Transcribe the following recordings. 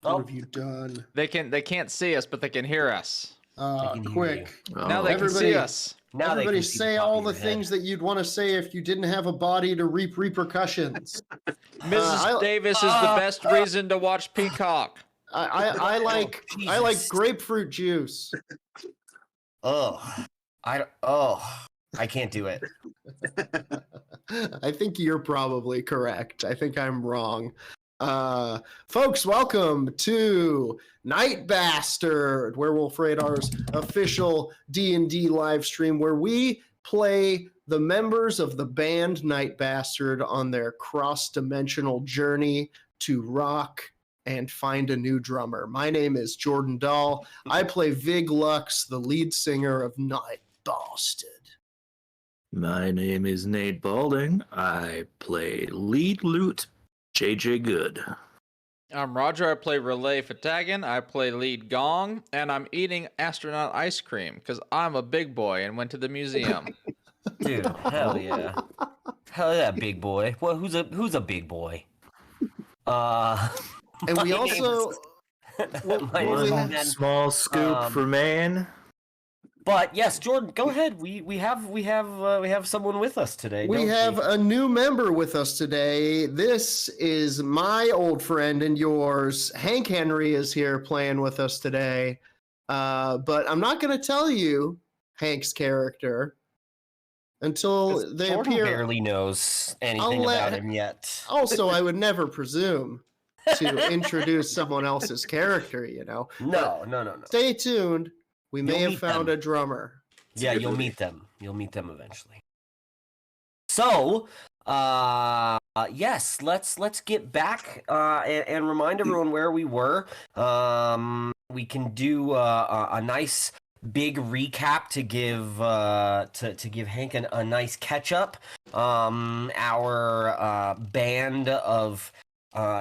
What have you done? They can't see us, but they can hear us. Quick. Now they can see us. Now Everybody they can see say the top all of the your things that you'd want to say if you didn't have a body to reap repercussions. Mrs. Davis is the best reason to watch Peacock. I like grapefruit juice. I can't do it. I think you're probably correct. I think I'm wrong. Folks, welcome to Night Bastard, Werewolf Radar's official D&D live stream where we play the members of the band Night Bastard on their cross-dimensional journey to rock and find a new drummer. My name is Jordan Dahl. I play Vig Lux, the lead singer of Night Bastard. My name is Nate Balding. I play lead lute JJ Good. I'm Roger. I play Relay Fatagan. I play lead Gong, and I'm eating astronaut ice cream because I'm a big boy and went to the museum. Dude, hell yeah. Hell yeah, big boy. Well, who's a big boy? And we also Small scoop for man. But yes, Jordan, go ahead. We have someone with us today. We have a new member with us today. This is my old friend and yours. Hank Henry is here playing with us today. But I'm not going to tell you Hank's character until they Jordan appear. Barely knows anything about him yet. Also, I would never presume to introduce someone else's character, you know. No. Stay tuned. We may have found a drummer. Yeah, you'll meet them. You'll meet them eventually. So, yes, let's get back and remind everyone where we were. We can do a nice big recap to give to give Hank a nice catch up. Our band of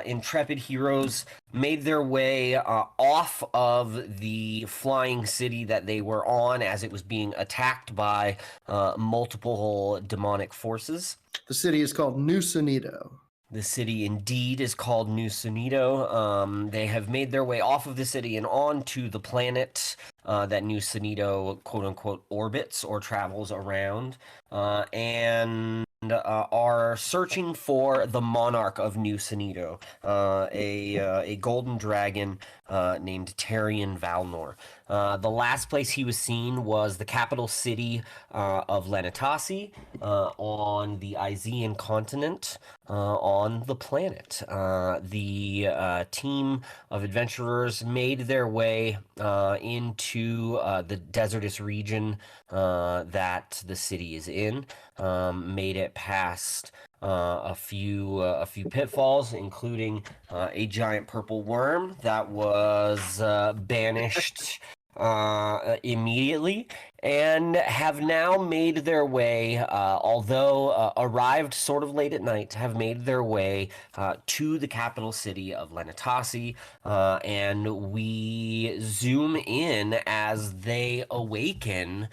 intrepid heroes made their way off of the flying city that they were on as it was being attacked by multiple demonic forces. The city is called New Sonido. The city indeed is called New Sonido. They have made their way off of the city and onto the planet that New Sonido, quote unquote, orbits or travels around, and are searching for the monarch of New Sonido, a golden dragon named Tarion Valnor. The last place he was seen was the capital city of Lenatasi on the Izean continent on the planet. The team of adventurers made their way into the desertous region that the city is in, made it past a few pitfalls, including a giant purple worm that was banished immediately, and have now made their way, although arrived sort of late at night, have made their way to the capital city of Lenatasi, and we zoom in as they awaken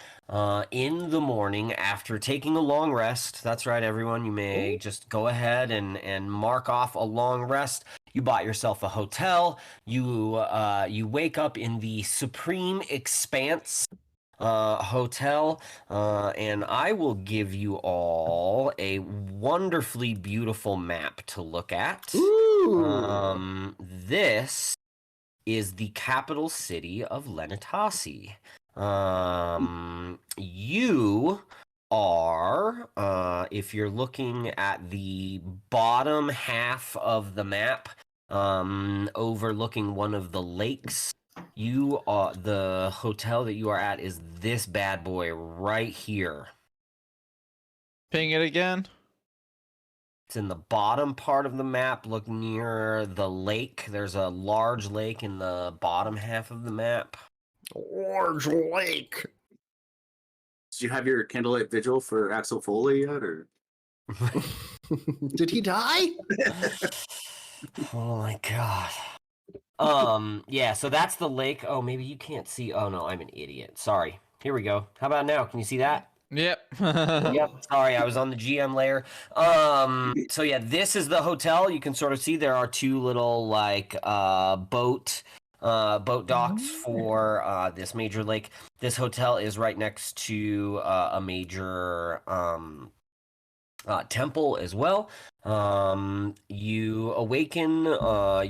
in the morning after taking a long rest. That's right, everyone. You may just go ahead and mark off a long rest. You bought yourself a hotel. You wake up in the Supreme Expanse hotel, and I will give you all a wonderfully beautiful map to look at. Ooh. This is the capital city of Lenatasi. You are, if you're looking at the bottom half of the map, overlooking one of the lakes, you are, the hotel that you are at is this bad boy right here. Ping it again. It's in the bottom part of the map. Look near the lake. There's a large lake in the bottom half of the map. Large lake. Did you have your candlelight vigil for Axel Foley yet, or? Did he die? Oh my god. Yeah, so that's the lake. Oh, maybe you can't see. Oh no, I'm an idiot. Sorry. Here we go. How about now? Can you see that? Yep. Yep. Sorry, I was on the GM layer. So yeah, this is the hotel. You can sort of see there are two little like boat docks for this major lake. This hotel is right next to a major temple as well. You awaken.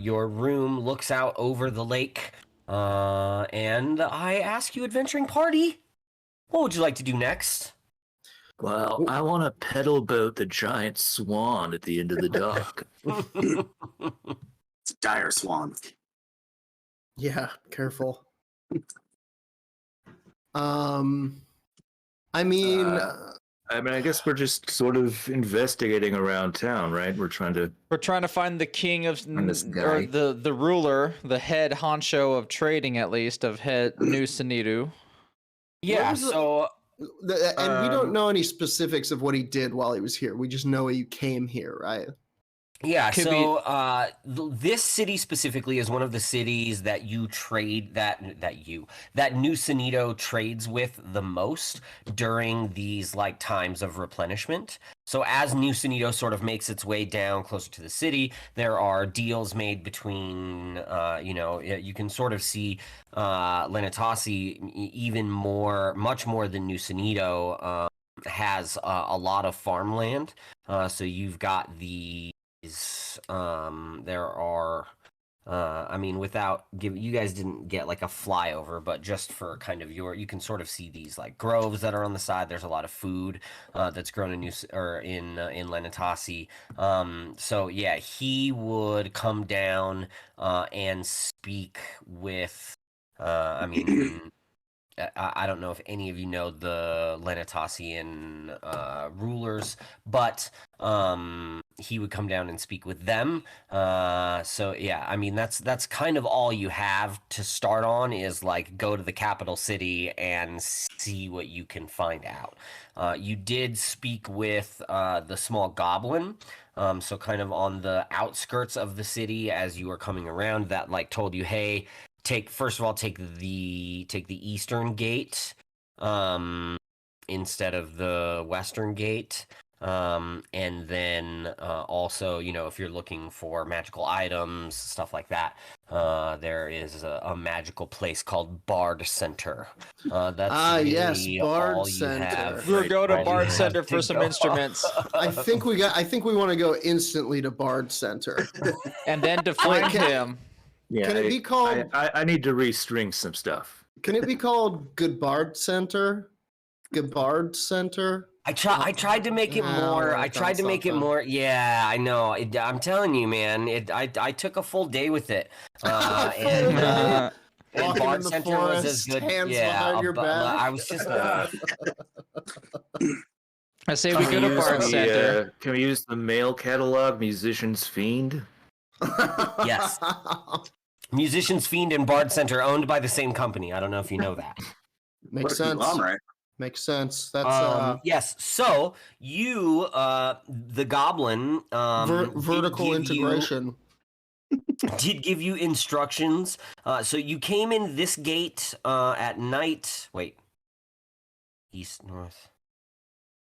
Your room looks out over the lake. And I ask you, adventuring party, what would you like to do next? Well, I want to pedal boat the giant swan at the end of the dock. It's a dire swan. Yeah, careful. I mean, I guess we're just sort of investigating around town, right? We're trying to find the king of, And this or guy. the ruler, the head honcho of trading, at least, of New Sanidu. Yeah, was the- so and we don't know any specifics of what he did while he was here. We just know he came here, right? yeah, Could so this city specifically is one of the cities that you trade that New Sanido trades with the most during these like times of replenishment. So as New Sanido sort of makes its way down closer to the city, there are deals made between you can sort of see Lenatasi even much more than New Sanido has a lot of farmland. So you've got there are without giving, you guys didn't get like a flyover, but just for kind of you can sort of see these like groves that are on the side. There's a lot of food that's grown in Lenatasi. So yeah, he would come down and speak with I don't know if any of you know the Lenatasian rulers, but he would come down and speak with them. So yeah, I mean that's kind of all you have to start on is like go to the capital city and see what you can find out. You did speak with the small goblin. So kind of on the outskirts of the city as you were coming around, that like told you, hey, take the eastern gate instead of the western gate. And then also, if you're looking for magical items, stuff like that, there is a magical place called Bard Center. That's yes, really Bard all you Center. have. We'll go to all you Bard have Center to for some go. instruments, I think we want to go instantly to Bard Center. and then to find him. Yeah, Can it be called? I need to restring some stuff. Can it be called Goodbard Center? Goodbard Center. I tried to make it more. I tried to make it more. Yeah, I know. I'm telling you, man. I took a full day with it. And Walking Bard in the Center was as forest, good. hands Yeah, behind your back. I was just. I say we go to Bard Center. Can we use the mail catalog, Musician's Fiend? Yes. Musician's Fiend and Bard Center owned by the same company. I don't know if you know that. Makes sense. Makes sense. That's yes. So you, the goblin, vertical integration. Did give you instructions. So you came in this gate at night. Wait. East, north.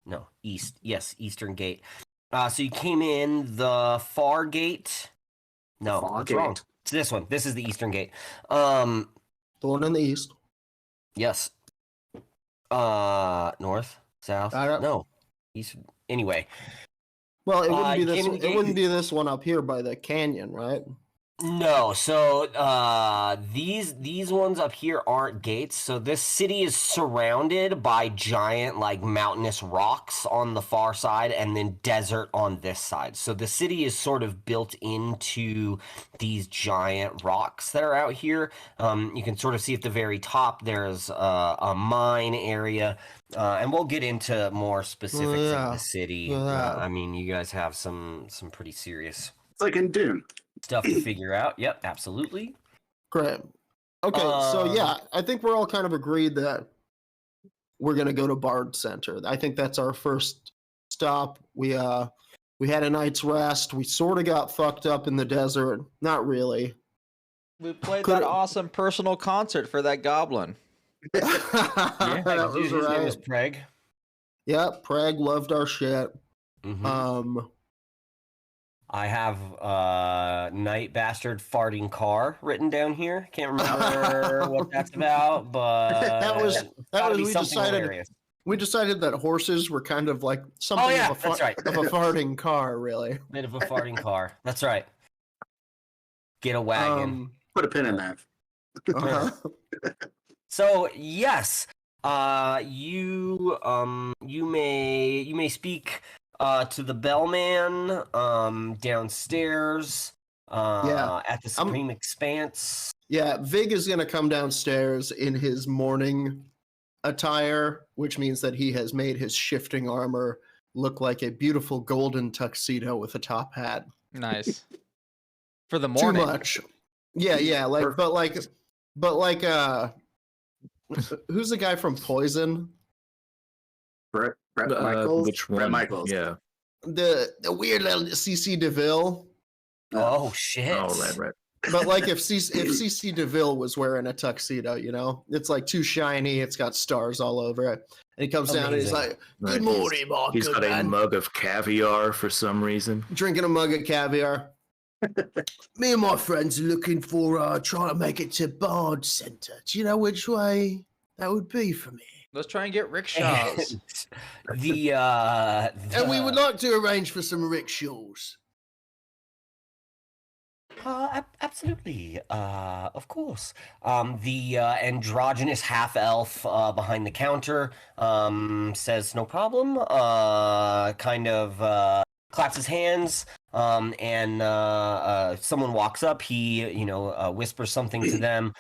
No, east. Yes, eastern gate. So you came in the far gate. No, that's wrong. It's this one. This is the eastern gate. The one in the east. Yes. North, south. No, east. Anyway. Well, it wouldn't be this. It wouldn't be this one up here by the canyon, right? No, so these ones up here aren't gates. So this city is surrounded by giant like mountainous rocks on the far side and then desert on this side. So the city is sort of built into these giant rocks that are out here. You can sort of see at the very top there's a mine area. And we'll get into more specifics of the city. I mean, you guys have some pretty serious. It's like in Dune. Stuff to figure out. Yep, absolutely. Great. Okay, so yeah, I think we're all kind of agreed that we're gonna go to Bard Center. I think that's our first stop. We had a night's rest. We sort of got fucked up in the desert. Not really. We played that awesome personal concert for that goblin. Yeah, that was his name right. was Preg. Yep, Prague loved our shit. Mhm. I have Night Bastard Farting Car written down here. Can't remember what that's about, but that was gotta be we something decided hilarious. we decided that horses were kind of like something Oh yeah, of, that's right. of a farting car, really. Bit of a farting car. That's right. Get a wagon. Put a pin in that. Uh-huh. So yes, you may speak to the bellman downstairs at the Supreme Expanse. Yeah, Vig is gonna come downstairs in his morning attire, which means that he has made his shifting armor look like a beautiful golden tuxedo with a top hat. Nice. For the morning. Too much. Yeah, but who's the guy from Poison? Brett Michaels. Which one? Brett Michaels. Yeah. The weird little CC DeVille. Oh shit! Oh, right. But like if CC DeVille was wearing a tuxedo, you know, it's like too shiny. It's got stars all over it. And he comes down and he's like, "Good morning, Mark." He's got a mug of caviar for some reason. Drinking a mug of caviar. Me and my friends are looking for trying to make it to Bard Center. Do you know which way that would be for me? Let's try and get rickshaws. And we would like to arrange for some rickshaws. Absolutely, of course. The androgynous half elf behind the counter says no problem. Kind of claps his hands. And someone walks up. He, whispers something to them.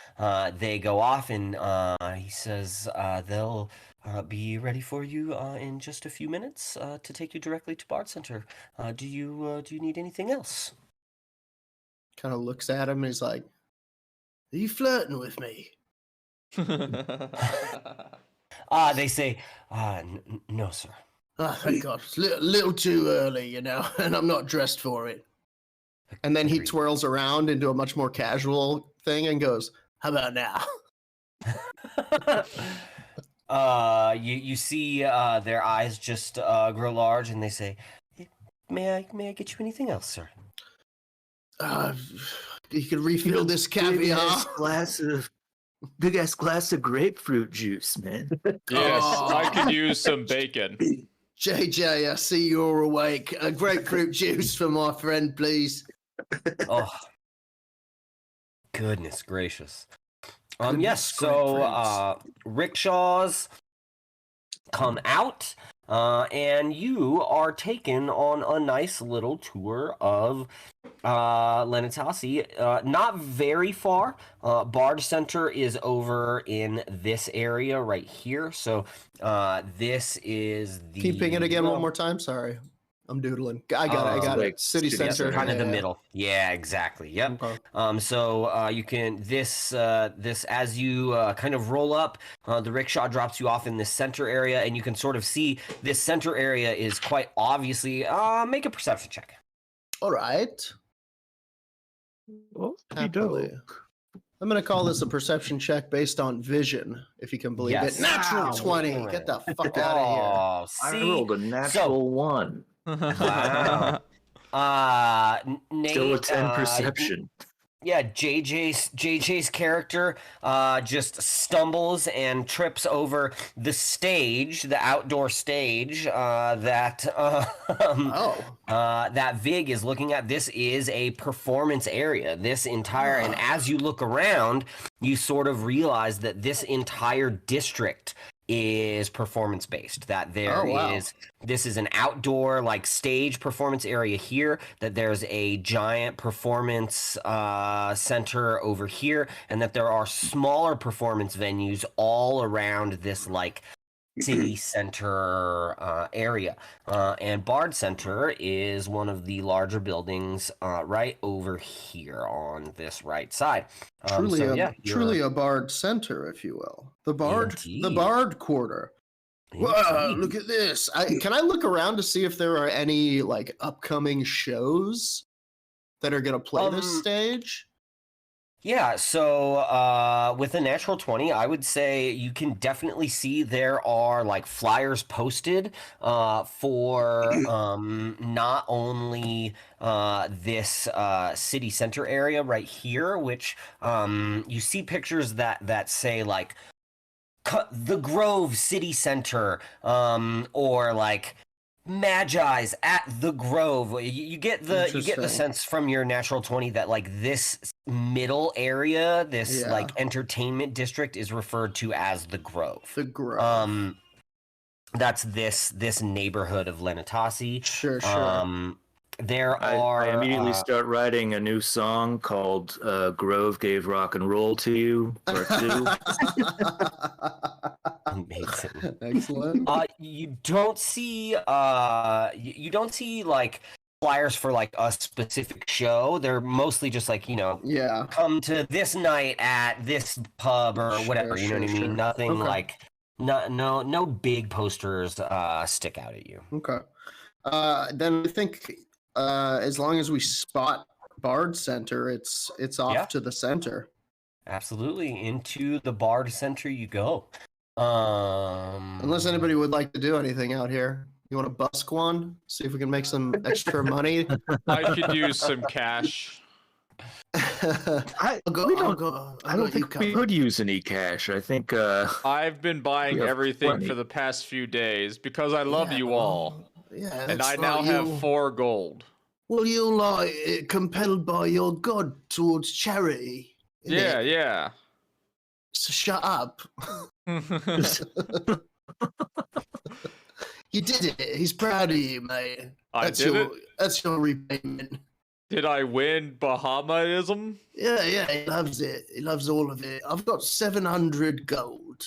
They go off, and he says they'll be ready for you in just a few minutes to take you directly to Bard Center. Do you need anything else? Kind of looks at him and he's like, "Are you flirting with me?" They say, no, sir. Oh, thank God. It's a little too early, you know, and I'm not dressed for it. And then he Agreed. twirls around into a much more casual thing and goes, "How about now?" You see their eyes just grow large, and they say, May I get you anything else, sir?" You could refill this caviar. Big ass glass of grapefruit juice, man. Yes, Oh. I could use some bacon. JJ, I see you're awake. A grapefruit juice for my friend, please. Oh, goodness gracious. Goodness Yes, so rickshaws come out, and you are taken on a nice little tour of Lenitasi. Not very far. Bard Center is over in this area right here. So this is the... Keeping it again one more time. Sorry. I'm doodling. I got like it. City city center. kind of the yeah. middle. Yeah, exactly. Yep. Okay. So you can this as you kind of roll up, the rickshaw drops you off in this center area, and you can sort of see this center area is quite obviously. Make a perception check. All right. Well, Happily. I'm going to call this a perception check based on vision, if you can believe Yes. it. Natural Wow. 20. Get the fuck out of here. Oh, I see? rolled a natural one. Wow. Nate, Still a 10 perception. Yeah, JJ's character just stumbles and trips over the stage, the outdoor stage that Vig is looking at. This is a performance area. This entire, and as you look around, you sort of realize that this entire district is performance based, that there is this is an outdoor like stage performance area here, that there's a giant performance center over here, and that there are smaller performance venues all around this like city center area, and Bard Center is one of the larger buildings right over here on this right side. Truly a Bard Center, if you will. The Bard Quarter. Whoa, look at this. Can I look around to see if there are any like upcoming shows that are going to play this stage? Yeah, so with a natural 20, I would say you can definitely see there are like flyers posted for not only this city center area right here, which you see pictures that say like the Grove City Center, or like Magi's at the Grove. You get the Interesting. sense from your natural 20 that like this middle area, this Yeah. like entertainment district, is referred to as the Grove. The Grove. That's this neighborhood of Lenatasi. Sure. There I are immediately start writing a new song called Grove Gave Rock and Roll to You, Part 2. amazing. Excellent. You don't see you don't see like flyers for like a specific show. They're mostly just like, Yeah. come to this night at this pub or whatever, you know what I mean? Sure. Nothing Okay. like no big posters stick out at you. Okay. Then I think as long as we spot Bard Center, it's off Yeah. to the center. Absolutely. Into the Bard Center you go. Unless anybody would like to do anything out here. You want to busk one? See if we can make some extra money. I could use some cash. I I'll don't think we could use any cash. I think I've been buying We have everything plenty. for the past few days because I love you all. Yeah, And I it's now like have you- 4 gold. Well, you're like compelled by your god towards charity. innit? Yeah. So shut up. You did it. He's proud of you, mate. I did it? That's your repayment. Did I win Bahamaism? Yeah, he loves it. He loves all of it. I've got 700 gold,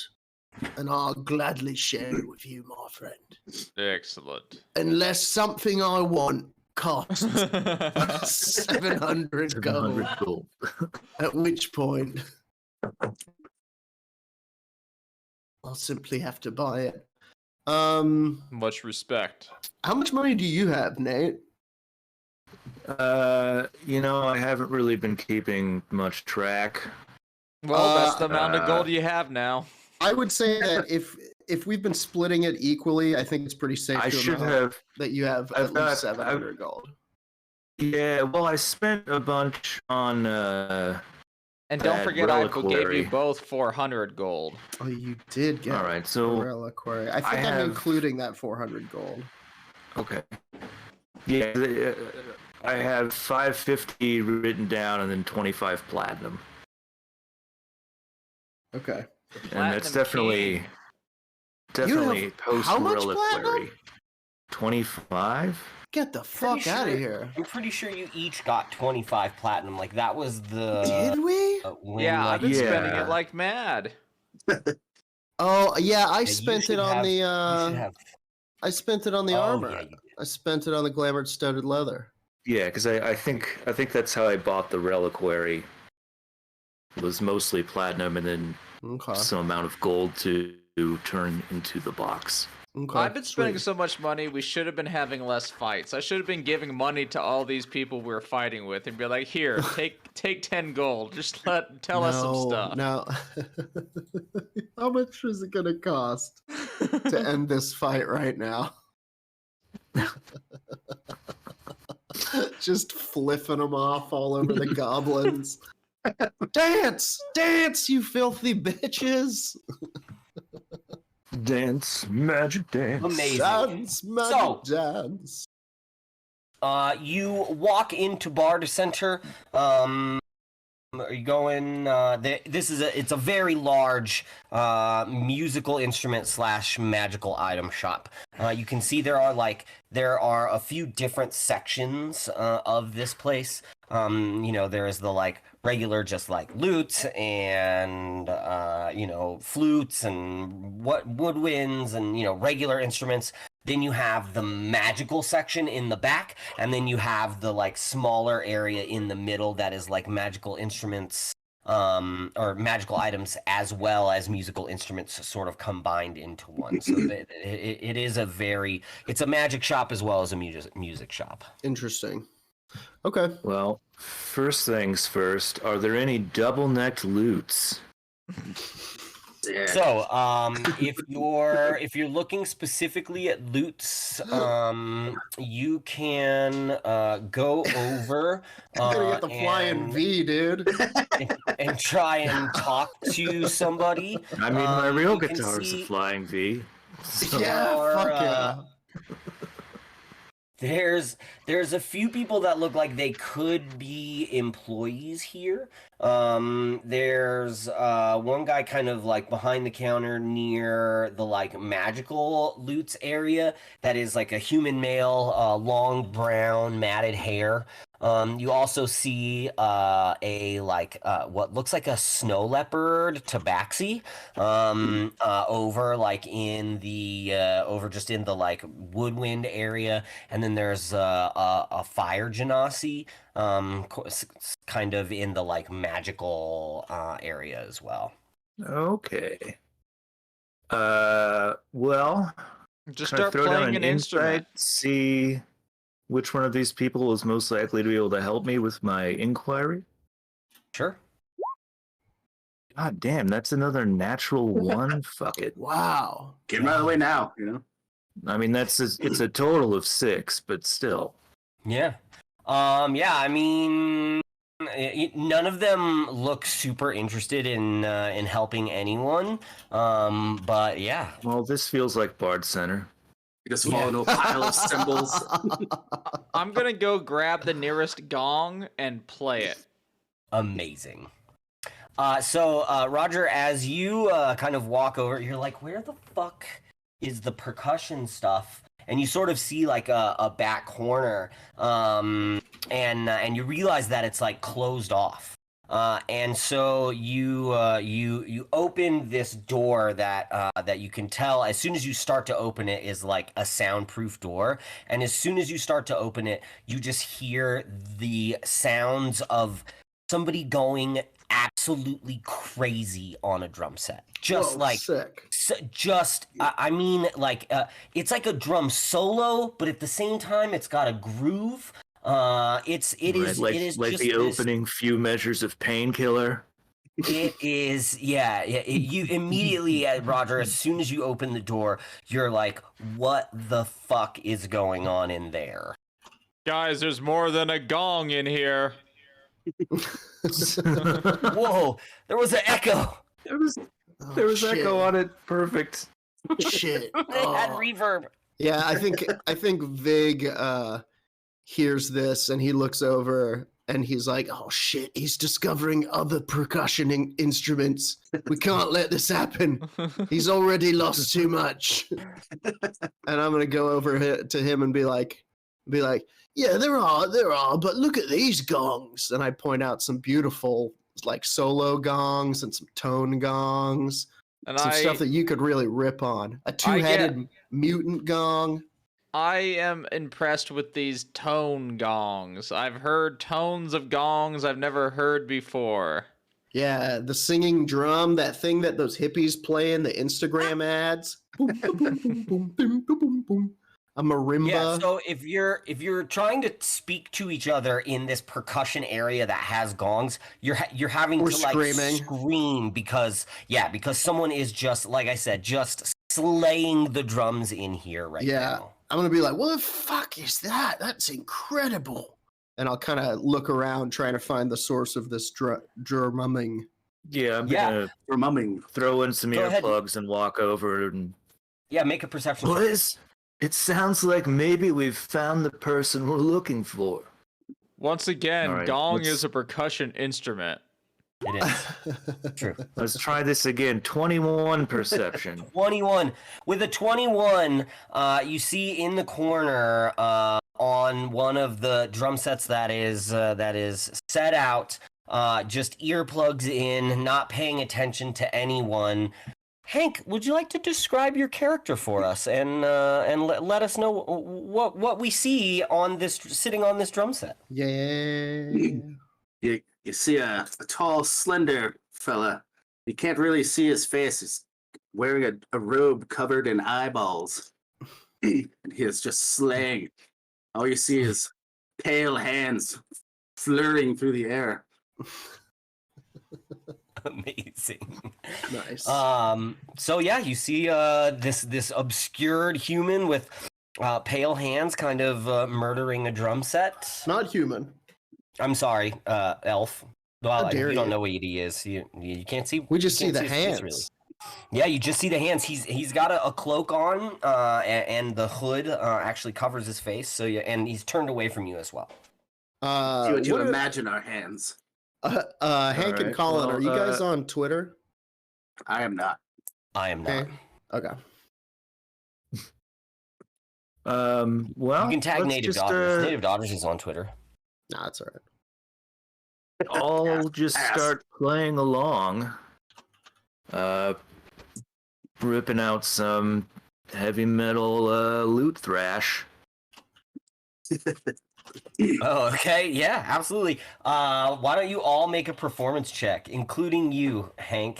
and I'll gladly share it with you, my friend. Excellent. Unless something I want costs 700 gold, 700 gold. at which point I'll simply have to buy it. Much respect. How much money do you have, Nate? I haven't really been keeping much track. Well, that's the amount of gold you have now. I would say that if we've been splitting it equally, I think it's pretty safe I to should know have. that you have I've at got- least 700 gold. Yeah, well, I spent a bunch on. And don't Bad forget, I reliquary. gave you both 400 gold. Oh, you did get All right, so reliquary. I think I I'm have- including that 400 gold. okay. Yeah, I have 550 written down and then 25 platinum, Okay. and that's Platinum definitely post how much reliquary. platinum? 25. Get the fuck out of here. I'm pretty sure you each got 25 platinum. Like that was the Did we? when, Yeah, like, I've been spending Yeah. it like mad. Oh, yeah, I you spent should it on have- the you should have- I spent it on the Oh, armor. yeah, you did. I spent it on the glamored studded leather. Yeah, because I think that's how I bought the reliquary. It was mostly platinum and then Okay. some amount of gold to turn into the box. Okay. I've been spending sweet. so much money, we should have been having less fights. I should have been giving money to all these people we were fighting with and be like, here, take 10 gold. Just tell us some stuff. No. How much is it gonna cost to end this fight right now? Just flipping them off all over the goblins. Dance! Dance, you filthy bitches! Dance, magic dance. Amazing. Dance, magic So- dance. You walk into Bard Center. Are you going? It's a very large musical instrument / magical item shop. You can see there are a few different sections of this place. There is the regular just lutes and flutes and woodwinds and regular instruments. Then you have the magical section in the back, and then you have the smaller area in the middle that is magical instruments or magical items as well as musical instruments sort of combined into one. So it's a magic shop as well as a music shop. Interesting. Okay. Well, first things first. Are there any double-necked loots? Yeah. So, if you're looking specifically at loots, you can go over Gonna get the flying V, dude. and try and talk to somebody. I mean, my real You can guitar is a see flying V. So, Yeah, Or, fuck yeah. there's a few people that look like they could be employees here. There's one guy kind of like behind the counter near the like magical loots area that is like a human male, long brown matted hair. You also see a like what looks like a snow leopard tabaxi over like in the over just in the like woodwind area, and then there's a fire genasi kind of in the like magical area as well. okay. Well, Just can I start throw down playing an an insight, instrument. see which one of these people is most likely to be able to help me with my inquiry? Sure. God damn, that's another natural one. Fuck it. Wow. Get him out of the way now, you know? I mean, it's a total of 6, but still. Yeah. Yeah, I mean, none of them look super interested in helping anyone. But yeah. Well, this feels like Bard Center. You just fall into a pile of symbols. I'm gonna go grab the nearest gong and play it. Amazing. So Roger, as you kind of walk over, you're like, where the fuck is the percussion stuff? And you sort of see like a back corner, and you realize that it's like closed off. And so you open this door that you can tell as soon as you start to open it is like a soundproof door. And as soon as you start to open it, you just hear the sounds of somebody going absolutely crazy on a drum set. Just Whoa, like sick. I mean, like it's like a drum solo, but at the same time, it's got a groove. It is like just the this, opening few measures of Painkiller. It is, yeah. You immediately, Roger, as soon as you open the door, you're like, "What the fuck is going on in there?" Guys, there's more than a gong in here. Whoa! There was an echo. There was Oh, shit. echo on it. Perfect. Shit. They had Oh. reverb. Yeah, I think Vig hears this and he looks over and he's like, "Oh shit, he's discovering other percussion instruments. We can't let this happen. He's already lost too much." And I'm gonna go over to him and be like, "Yeah, there are, but look at these gongs." And I point out some beautiful like solo gongs and some tone gongs. And Some stuff that you could really rip on. A two-headed mutant gong. I am impressed with these tone gongs. I've heard tones of gongs I've never heard before. Yeah, the singing drum, that thing that those hippies play in the Instagram ads. Boom, boom, boom, boom, boom, boom, boom, boom. A marimba. Yeah, so if you're trying to speak to each other in this percussion area that has gongs, you're having Or to like screaming. scream because someone is just, like I said, just slaying the drums in here right now. I'm gonna be like, "What the fuck is that? That's incredible!" And I'll kind of look around trying to find the source of this drumming. Yeah, I'm Yeah. gonna We're mumming. throw in some Go ahead. earplugs and walk over and. Yeah, make a perception check. Boys, it sounds like maybe we've found the person we're looking for. Once again, All right, gong let's- is a percussion instrument. It is. True. Let's try this again. 21 perception. 21. With a 21, you see in the corner on one of the drum sets that is set out, just earplugs in, not paying attention to anyone. Hank, would you like to describe your character for us and let us know what we see on this sitting on this drum set? Yeah. You see a tall, slender fella. You can't really see his face. He's wearing a robe covered in eyeballs. And he is just slaying. All you see is pale hands flurrying through the air. Amazing. Nice. So yeah, you see this obscured human with pale hands kind of murdering a drum set. Not human. I'm sorry, elf. Well, How dare you don't you. know what he is. You can't see. We just you see can't the his face, hands. really. Yeah, you just see the hands. He's got a cloak on, and the hood actually covers his face. So yeah, and he's turned away from you as well. See what you what are- imagine our hands. Hank and Alright, Colin, well, are you guys on Twitter? I am not. I am not. Okay. Well, You can tag let's Native just, Daughters. Native Daughters is on Twitter. Nah, it's all right. I'll just Ass. start playing along. Ripping out some heavy metal loot thrash. Oh, okay. Yeah, absolutely. Why don't you all make a performance check, including you, Hank?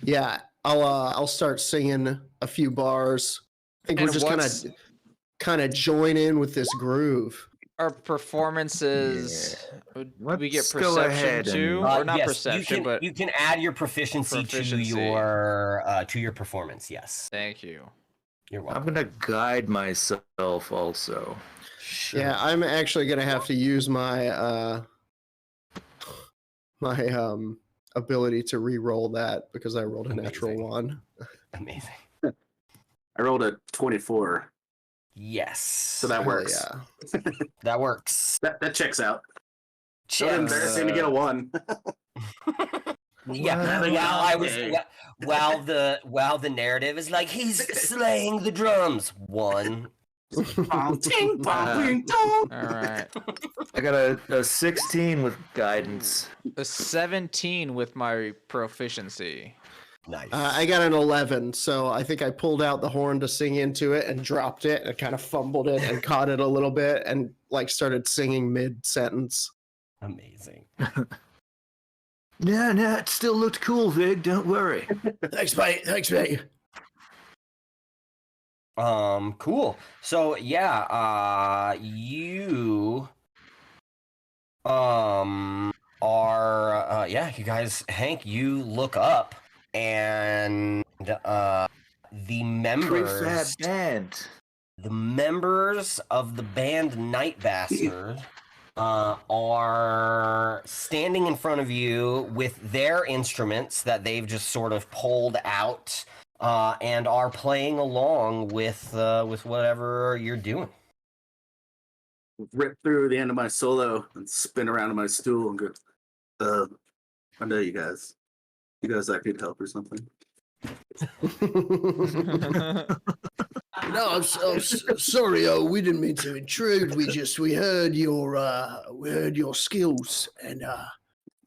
Yeah, I'll start singing a few bars. I think we're And just what's- kind of join in with this groove. Our performances. Do we get Let's go perception ahead too, and- or not Yes, perception? But you can add your proficiency, Proficiency. to your performance. Yes, thank you. you're I'm welcome. gonna guide myself also. Sure. Yeah, I'm actually gonna have to use my ability to re-roll that because I rolled a natural Amazing. one. Amazing. I rolled a 24, Yes. so that Hell works. yeah. that works. That checks out. It's Checks. embarrassing to get a 1. Yeah. Well, While I was okay. while the narrative is like he's slaying the drums. 1. Bong, ting, bong, bing, dong. All right. I got a 16 with guidance. A 17 with my proficiency. Nice. I got an 11, so I think I pulled out the horn to sing into it and dropped it and kind of fumbled it and caught it a little bit and like started singing mid-sentence. Amazing. No, it still looked cool, Vig. Don't worry. Thanks, mate. Thanks, mate. Cool. So yeah, you are you guys, Hank, you look up and the Prefab band. the members of the band Night Bastard are standing in front of you with their instruments that they've just sort of pulled out and are playing along with whatever you're doing. Rip through the end of my solo and spin around in my stool and go, I know you guys. You guys like need help or something? No, I'm sorry. We didn't mean to intrude. We heard your skills, and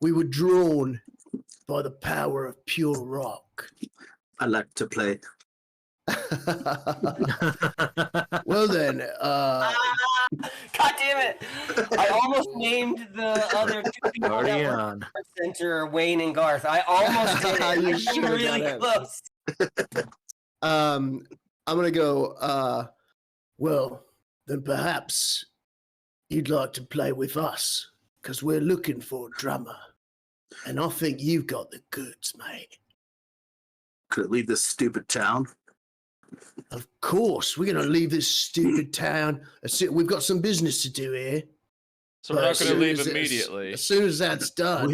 we were drawn by the power of pure rock. I like to play. Well then, God damn it! I almost named the other two people Party that were on. center, Wayne and Garth. I almost did it. You I should've came really done it. close. I'm gonna go. Well, then perhaps you'd like to play with us, because we're looking for a drummer, and I think you've got the goods, mate. Could it leave this stupid town? Of course, we're gonna leave this stupid town. We've got some business to do here. So we're But not as going to soon leave as- immediately. As soon as that's done,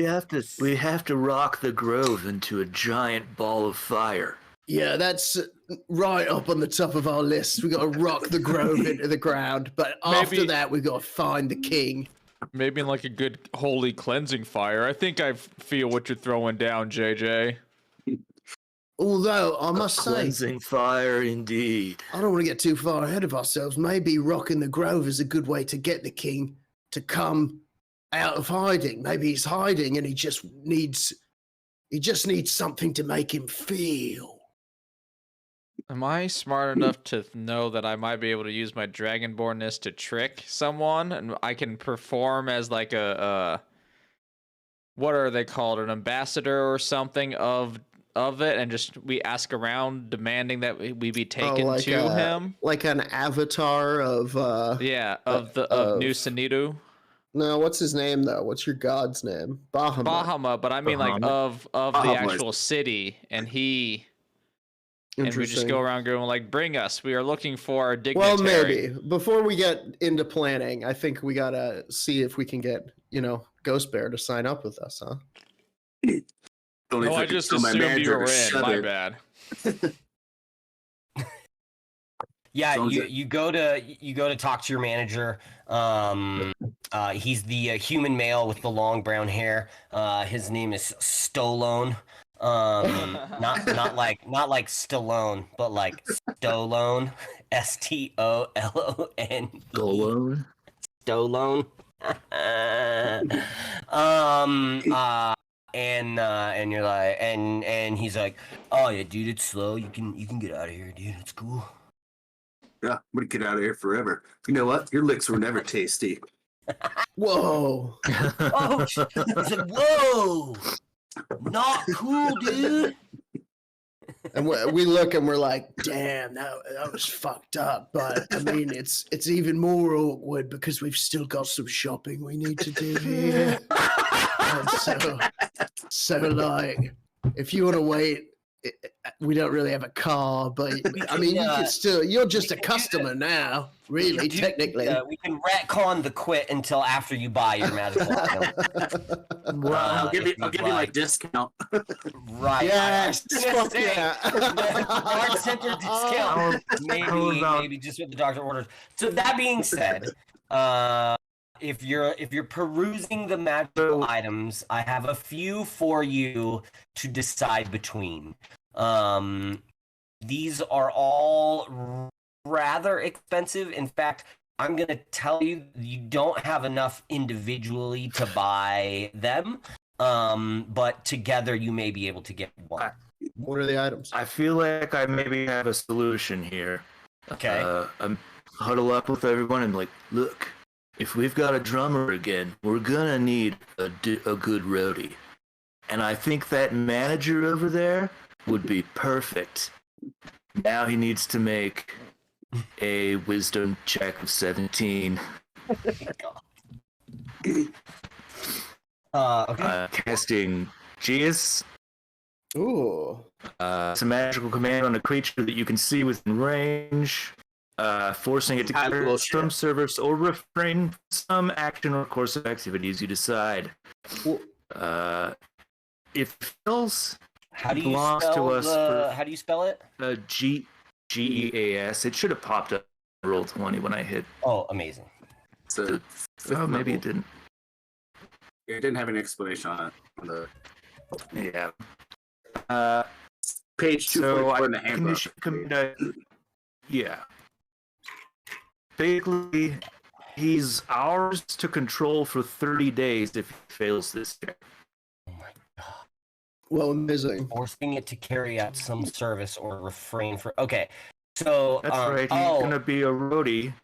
We have to rock the grove into a giant ball of fire. yeah, that's right up on the top of our list. We got to rock the grove into the ground, but after Maybe- that, we got to find the king. Maybe in like a good holy cleansing fire. I think I feel what you're throwing down, JJ. Although I must say, Cleansing fire, indeed. I don't want to get too far ahead of ourselves. Maybe rocking the grove is a good way to get the king to come out of hiding. Maybe he's hiding and he just needs something to make him feel. Am I smart enough to know that I might be able to use my dragonbornness to trick someone, and I can perform as like a what are they called, an ambassador or something of of it, and just we ask around, demanding that we be taken like to him. Like an avatar of Of New Sanidu. No, what's his name though? What's your god's name? Bahamut. Bahamut, but I mean like of the actual city, and we just go around going like, bring us. We are looking for a dignitary. Well, maybe before we get into planning, I think we gotta see if we can get Ghost Bear to sign up with us, huh? Oh, I just assumed you were in. My bad. Yeah, you go to talk to your manager. He's the human male with the long brown hair. His name is Stolone. Not like Stallone, but like Stolone. Stolon. Stolone. Stolone. And you're like, and he's like, oh yeah, dude, it's slow. You can get out of here, dude. It's cool. Yeah, I'm gonna get out of here forever. You know what? Your licks were never tasty. Whoa! Oh, he said, whoa! Not cool, dude. And we look and we're like, damn, that was fucked up. But I mean, it's even more awkward because we've still got some shopping we need to do here. And so like, if you want to wait, we don't really have a car, but I mean, you can still. You're just a customer now, really, technically. We can retcon the quit until after you buy your magical item. Well, I'll give you my discount. Right. Yes. Fuck yeah. Art center discount. Maybe just what the doctor orders. So that being said, if you're perusing the magical items, I have a few for you to decide between. These are all rather expensive. In fact, I'm gonna tell you, you don't have enough individually to buy them. But together you may be able to get one. What are the items? I feel like I maybe have a solution here. Okay. I'm huddle up with everyone and like, look, if we've got a drummer again, we're gonna need a good roadie. And I think that manager over there would be perfect. Now he needs to make a wisdom check of 17. Okay. Casting Geas. Ooh. It's a magical command on a creature that you can see within range. Forcing it to carry some service or refrain from some action or course of activities you decide. If fails, How do you belongs spell to us how do you spell it? Geas. It should have popped up on roll 20 when I hit. Oh, amazing. So Maybe it didn't. it didn't have an explanation on the Yeah. page 244 in the handbook. Yeah. Basically, he's ours to control for 30 days if he fails this check. Oh my god. Well, amazing. Forcing it to carry out some service or refrain from. Okay, so That's right. He's gonna be a roadie.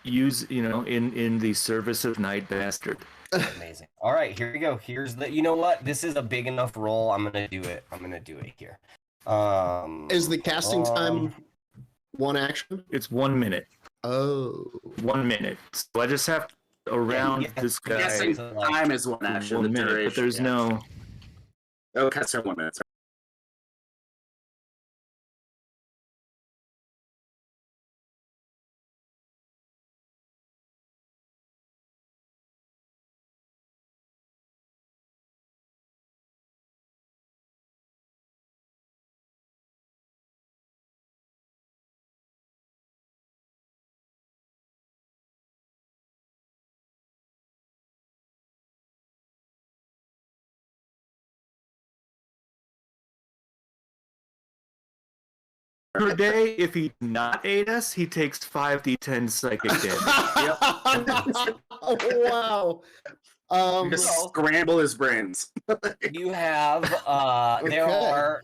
In the service of Night Bastard. Amazing. All right, here we go. Here's the. You know what? This is a big enough roll. I'm gonna do it. here. Is the casting time one action? It's 1 minute. Oh. 1 minute. So I just have to around this guy. Guessing time is one action. 1 minute, but there's no. Oh, cast 1 minute. Per day, if he not ate us, he takes 5d10 psychic damage. Oh, wow. Just scramble his brains. You have there are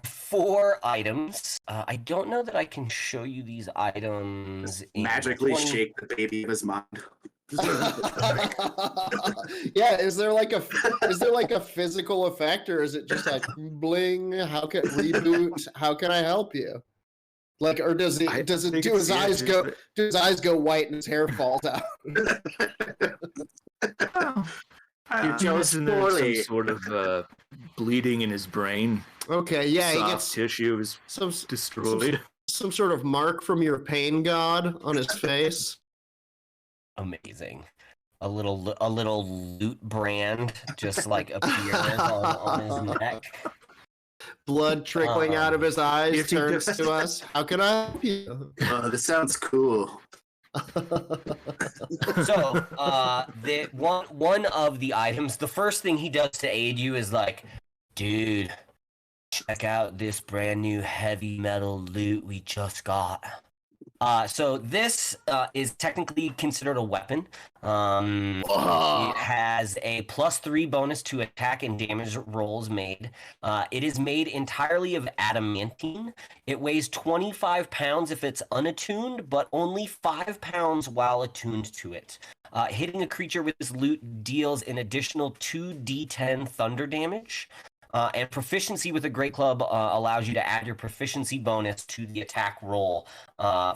4 items. I don't know that I can show you these items. Magically 20... shake the baby of his mind. Yeah, is there like a physical effect, or is it just like bling? How can reboot? How can I help you? Like, or does I it think do his it's- eyes go? Do his eyes go white and his hair falls out? I chose imagine there's poorly. some sort of bleeding in his brain. Okay, yeah, he Soft gets tissue is some destroyed. some sort of mark from your pain god on his face. Amazing. A little loot brand just like appears on his neck. Blood trickling out of his eyes if he turns does- to us. How can I help you? This sounds cool. So, the one of the items, the first thing he does to aid you is like, dude, check out this brand new heavy metal loot we just got. So this is technically considered a weapon. It has a +3 bonus to attack and damage rolls made. It is made entirely of adamantine. It weighs 25 pounds if it's unattuned, but only 5 pounds while attuned to it. Hitting a creature with this loot deals an additional 2d10 thunder damage. And proficiency with a great club allows you to add your proficiency bonus to the attack roll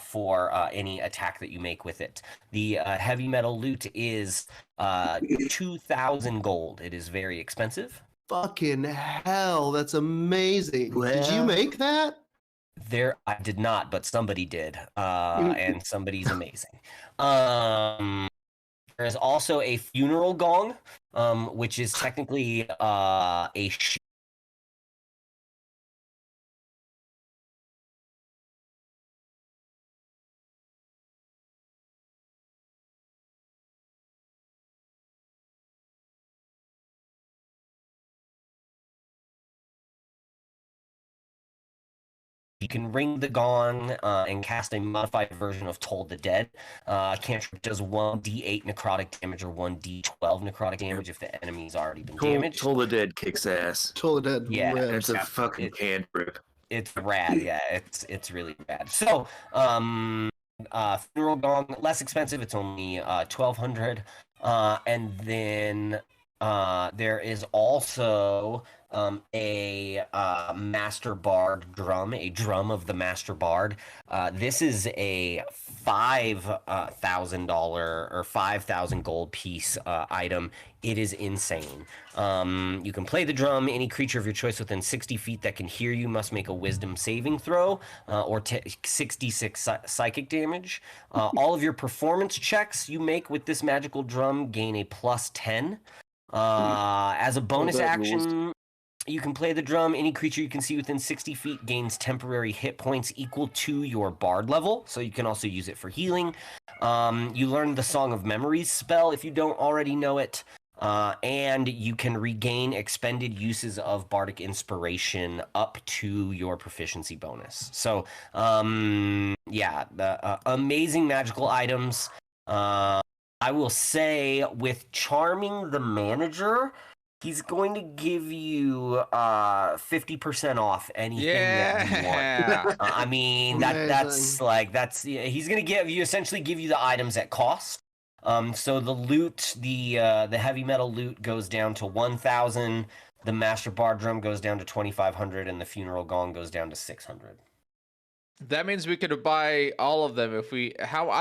for any attack that you make with it. The heavy metal loot is 2,000 gold. It is very expensive. Fucking hell, that's amazing. Did you Well- make that? I did not, but somebody did, and somebody's amazing. There is also a funeral gong, which is technically a You can ring the gong and cast a modified version of Toll the Dead. Cantrip does 1d8 necrotic damage or 1d12 necrotic damage if the enemy's already been damaged. Toll the Dead kicks ass. Toll the Dead. Yeah. rips. And it's a Yeah, fucking cantrip. It's rad, yeah. It's really rad. So, funeral gong, less expensive. It's only 1,200. And then there is also a Master Bard drum, a drum of the Master Bard. This is a $5,000 or 5,000 gold piece item. It is insane. You can play the drum. Any creature of your choice within 60 feet that can hear you must make a wisdom saving throw or 66 psychic damage. All of your performance checks you make with this magical drum gain a +10. As a bonus that rules. action, you can play the drum. Any creature you can see within 60 feet gains temporary hit points equal to your bard level. So you can also use it for healing. You learn the Song of Memories spell if you don't already know it. And you can regain expended uses of bardic inspiration up to your proficiency bonus. So, yeah, amazing magical items. I will say with Charming the Manager, he's going to give you 50% off anything that you want. Yeah. I mean that's he's going to essentially give you the items at cost. So the loot, the heavy metal loot goes down to 1,000, the Master Bard drum goes down to 2,500, and the funeral gong goes down to 600. That means we could buy all of them if I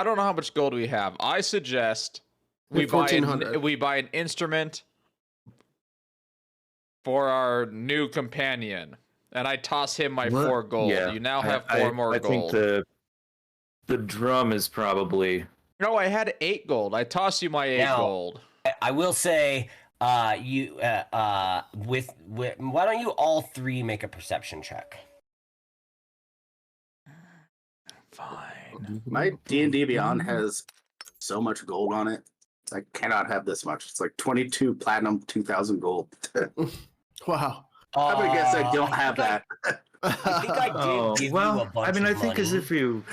don't know how much gold we have. I suggest we buy 1,400. an instrument for our new companion, and I toss him my What? 4 gold. Yeah, You now have 4 more I gold. think the drum is probably No, I had 8 gold. I toss you my 8 Now- gold. I will say, why don't you all three make a perception check? Fine. My D&D Beyond has so much gold on it. I cannot have this much. It's like 22 platinum, 2,000 gold. Wow. I'm gonna guess I don't have that. I think I did give you a bunch I mean, of I think as money. if you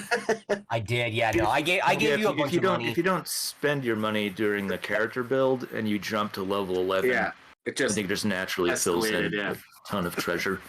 I did, yeah. No, I gave you a bunch of money. if you don't spend your money during the character build and you jump to level 11, Yeah, it I just think just naturally fills in escalated, yeah. a ton of treasure.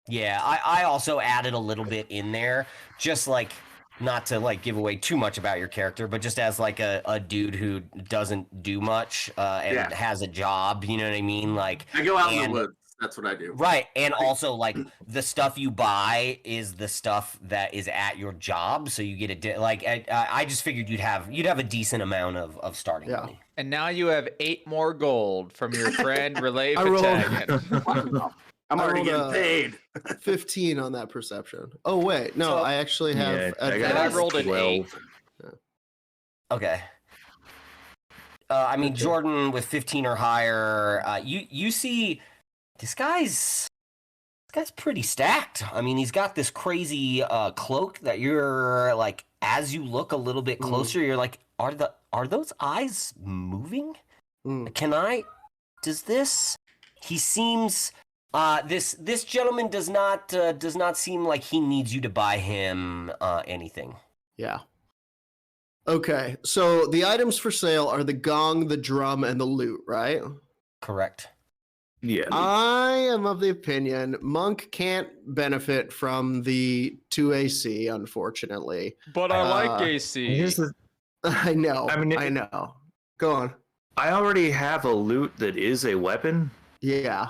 Yeah, I also added a little bit in there, just like not to like give away too much about your character, but just as like a dude who doesn't do much and has a job, you know what I mean? Like I go out in the woods. That's what I do. Right, and also like the stuff you buy is the stuff that is at your job, so you get I just figured you'd have a decent amount of starting money. And now you have 8 more gold from your friend Relay I rolled- Fatagan. I'm I already rolled getting paid. 15 on that perception. Oh wait, no, So- I actually have. I rolled an 8. Okay. I mean, Jordan with 15 or higher, you see this guy's pretty stacked. I mean, he's got this crazy cloak that you're like, as you look a little bit closer, you're like, are those eyes moving? He seems this gentleman does not seem like he needs you to buy him anything. Yeah. Okay, so the items for sale are the gong, the drum, and the lute, right? Correct. Yeah. I am of the opinion Monk can't benefit from the 2AC, unfortunately. But I like AC. Here's the I know. I mean, I know. Go on. I already have a loot that is a weapon. Yeah.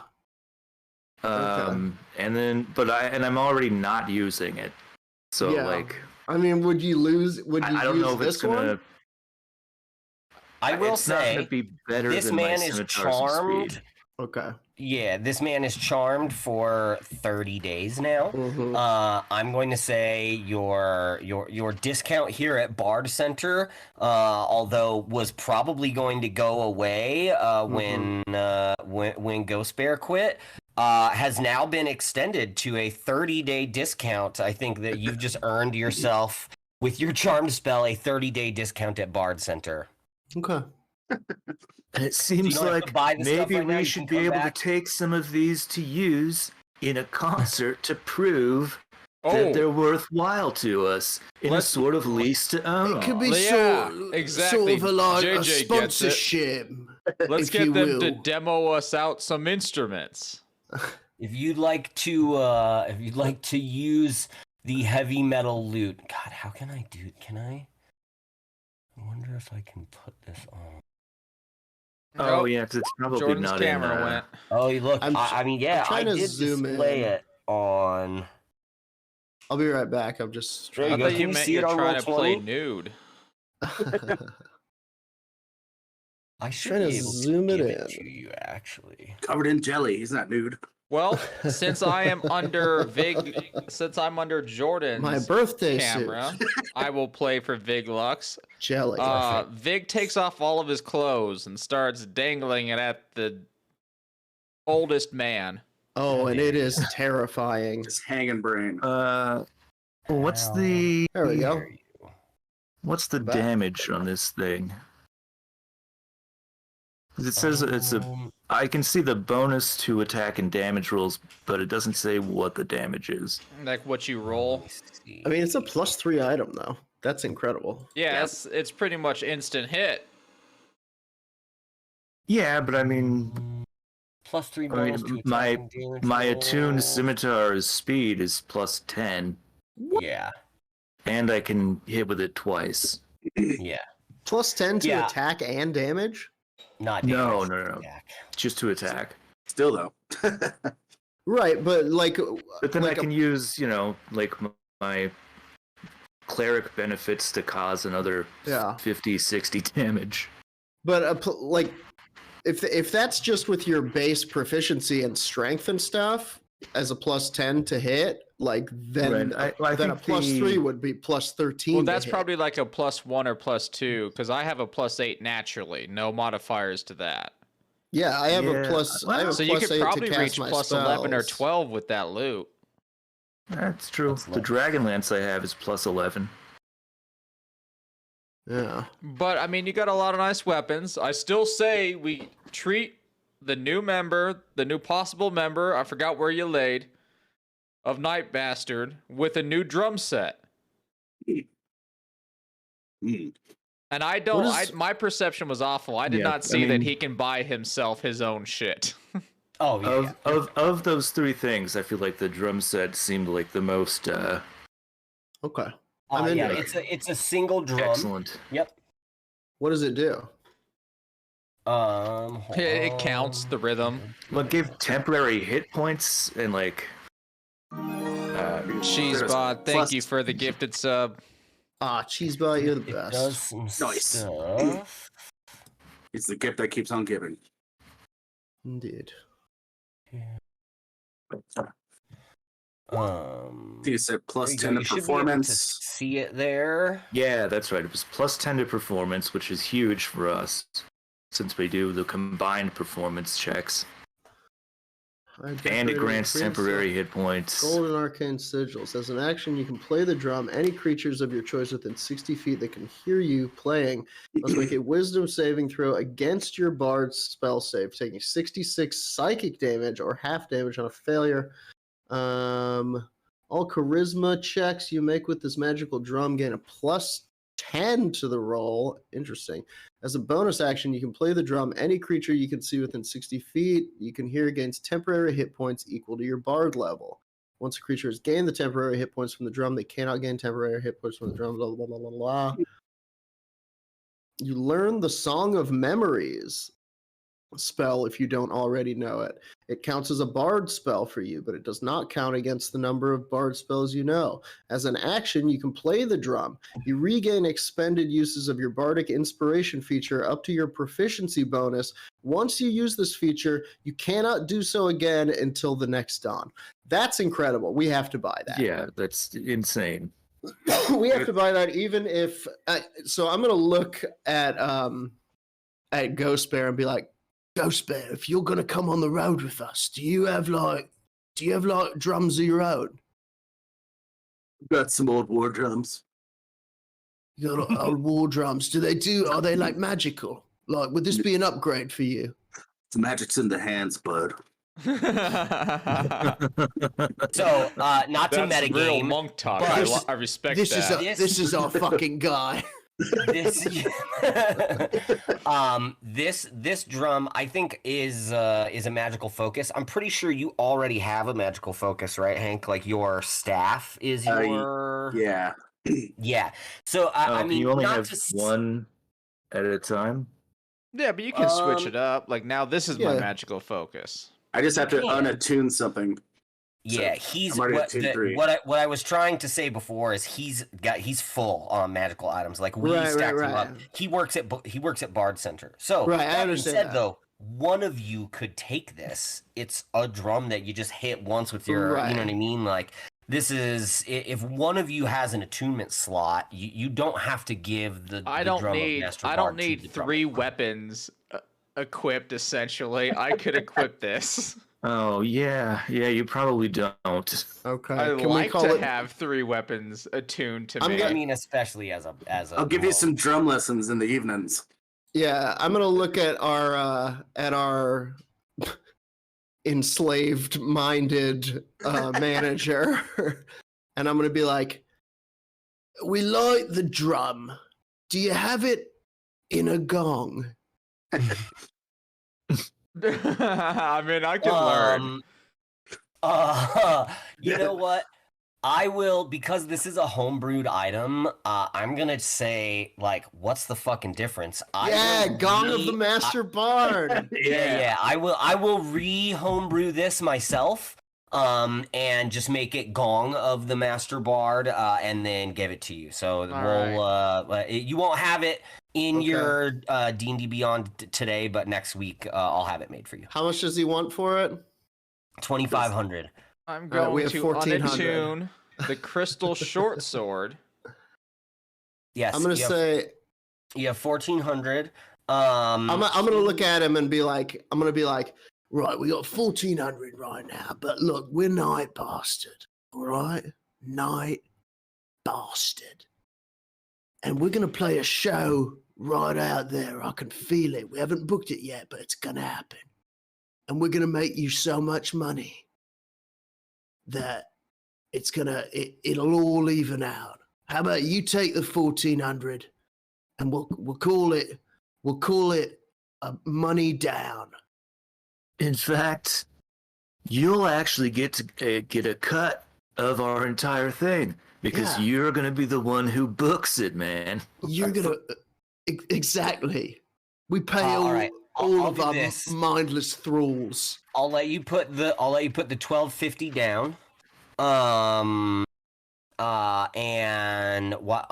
And then I'm already not using it. So Yeah. like I mean, would you lose? Would you I don't use know if this it's gonna one? I will it's not say gonna be better this than man my is Scimitar's charmed. speed. Okay. Yeah, this man is charmed for 30 days now. Mhm. I'm going to say your discount here at Bard Center, although was probably going to go away when Ghost Bear quit, has now been extended to a 30-day discount. I think that you've just earned yourself with your charmed spell a 30-day discount at Bard Center. Okay. And it seems don't have to like buy the stuff maybe right now, we you should can be come able back. to take some of these to use in a concert to prove that they're worthwhile to us in a sort of lease to own. It could be Yeah, sort exactly. of a JJ gets it. sponsorship. Let's if get you them to will. demo us out some instruments. If you'd like to use the heavy metal lute, God, how can I do? Can I? I wonder if I can put this on. Oh Nope. yeah, 'cause it's probably Jordan's not camera in. went. Oh, look. I'm I mean, yeah, trying I to did zoom display in. it on. I'll be right back. I'm just There I you trying go. thought Can you you meant see it you're on trying to play Roll20? nude. I should Trying to be able zoom to it give in. to you, actually. Covered in jelly. He's not nude. Well, since I am under Jordan's My birthday camera, suit. I will play for Vig Lux. Jelly. Vig takes off all of his clothes and starts dangling it at the oldest man. Oh, and it is terrifying. Just hanging brain. What's Ow. the There we go. There you go. what's the Back. damage on this thing? 'Cause it says it's a. I can see the bonus to attack and damage rolls, but it doesn't say what the damage is. Like what you roll. Let me see. I mean, it's a +3 item though. That's incredible. Yeah, it's pretty much instant hit. Yeah, but I mean, +3 I mean, bonus to my- attack and damage my roll. attuned scimitar's speed is +10, Yeah, and I can hit with it twice. yeah. +10 to Yeah. attack and damage. Not No, damage, no. attack. Just to attack. Still though. Right, but like, But then like I can use, like my cleric benefits to cause another Yeah. 50, 60 damage. but like, if that's just with your base proficiency and strength and stuff as a +10 to hit, like then Right, I then a think +3 would be +13. Well, to that's hit. probably like a +1 or +2 because I have a +8 naturally. No modifiers to that. Yeah, I have a Yeah, plus. I have a So you could +8 to probably cast reach my +11 or spells. 12 with that loot. That's true. That's The low. dragon lance I have is +11. Yeah. But I mean, you got a lot of nice weapons. I still say we treat the new possible member, I forgot where you laid, of Night Bastard with a new drum set. Mm. And I don't. What is- my perception was awful. I did Yeah, not see I that mean- he can buy himself his own shit. Oh yeah. Of those three things, I feel like the drum set seemed like the most Okay. I'm Yeah, into it. it's a single drum. Excellent. Yep. What does it do? Hold It counts on. the rhythm. Well, give temporary hit points and like. Cheesebot, thank you for the gifted sub. Cheesebot, you're the It best. does some Nice. stuff. It's the gift that keeps on giving. Indeed. I think you said plus there you 10 go. to You should be able to performance. see it there. Yeah, that's right. It was plus 10 to performance, which is huge for us since we do the combined performance checks. And it grants temporary hit points. Gold and arcane sigils. As an action, you can play the drum. Any creatures of your choice within 60 feet that can hear you playing must make a wisdom saving throw against your bard's spell save, taking 66 psychic damage or half damage on a failure. All charisma checks you make with this magical drum gain a plus 10 to the roll. Interesting. As a bonus action, you can play the drum. Any creature you can see within 60 feet, you can hear gains temporary hit points equal to your bard level. Once a creature has gained the temporary hit points from the drum, they cannot gain temporary hit points from the drum, blah, blah, blah, blah, blah. You learn the Song of Memories spell if you don't already know it. It counts as a bard spell for you, but it does not count against the number of bard spells you know. As an action, you can play the drum. You regain expended uses of your bardic inspiration feature up to your proficiency bonus. Once you use this feature, you cannot do so again until the next dawn. That's incredible. We have to buy that. Yeah, that's insane. We have to buy that even if so I'm gonna look at Ghost Bear and be like, Ghost Bear, if you're gonna come on the road with us, do you have like drums of your own? Got some old war drums. You got old war drums. Are they like magical? Like, would this be an upgrade for you? The magic's in the hands, bud. So, not to That's real metagame. monk talk. but I respect This that. this is our fucking guy. This this drum I think is a magical focus. I'm pretty sure you already have a magical focus, right, Hank? Like your staff is your Yeah. yeah. So I mean, you only not have to one at a time. Yeah, but you can switch it up. Like now, this is my yeah. magical focus. I just have to Yeah. unattune something. Yeah, So, he's I'm already what, at 2-3. what I was trying to say before is he's full on magical items. Like we Right, stacked right, him right. up. He works at Bard Center. So Right, I that being understand said, that. though, one of you could take this. It's a drum that you just hit once with your, you know what I mean? Like this is if one of you has an attunement slot, you don't have to give the I drum don't of need. Master I Bard don't to need the drum 3 of Bard. weapons equipped. Essentially, I could equip this. Oh yeah, you probably don't. Okay. I Can like we call to it? have 3 weapons attuned to I'm me. gonna- I mean, especially as a I'll give you well, some drum lessons in the evenings. Yeah, I'm gonna look at our enslaved-minded manager, and I'm gonna be like, "We like the drum. Do you have it in a gong?" I mean, I can learn. You know what? I will, because this is a homebrewed item, I'm gonna say, like, what's the fucking difference? Yeah, Gong of the Master Bard. Yeah, I will re-homebrew this myself, and just make it Gong of the Master Bard, and then give it to you. So you won't have it in Okay. your D&D Beyond today, but next week I'll have it made for you. How much does he want for it? 2,500. I'm All right, we going have to 1400. unattune the crystal short sword. Yes, I'm gonna say you have 1,400. I'm gonna look at him and be like, right, we got 1,400 right now, but look, we're Night Bastard, all right, Night Bastard, and we're gonna play a show right out there. I can feel it. We haven't booked it yet, but it's gonna happen, and we're gonna make you so much money that it'll all even out. How about you take the 1,400 and we'll call it a money down. In fact, you'll actually get to get a cut of our entire thing. Because Yeah. you're gonna be the one who books it, man. You're gonna exactly. We pay all all, right. all I'll of do our this. mindless thralls. I'll let you put the 1250 down. And what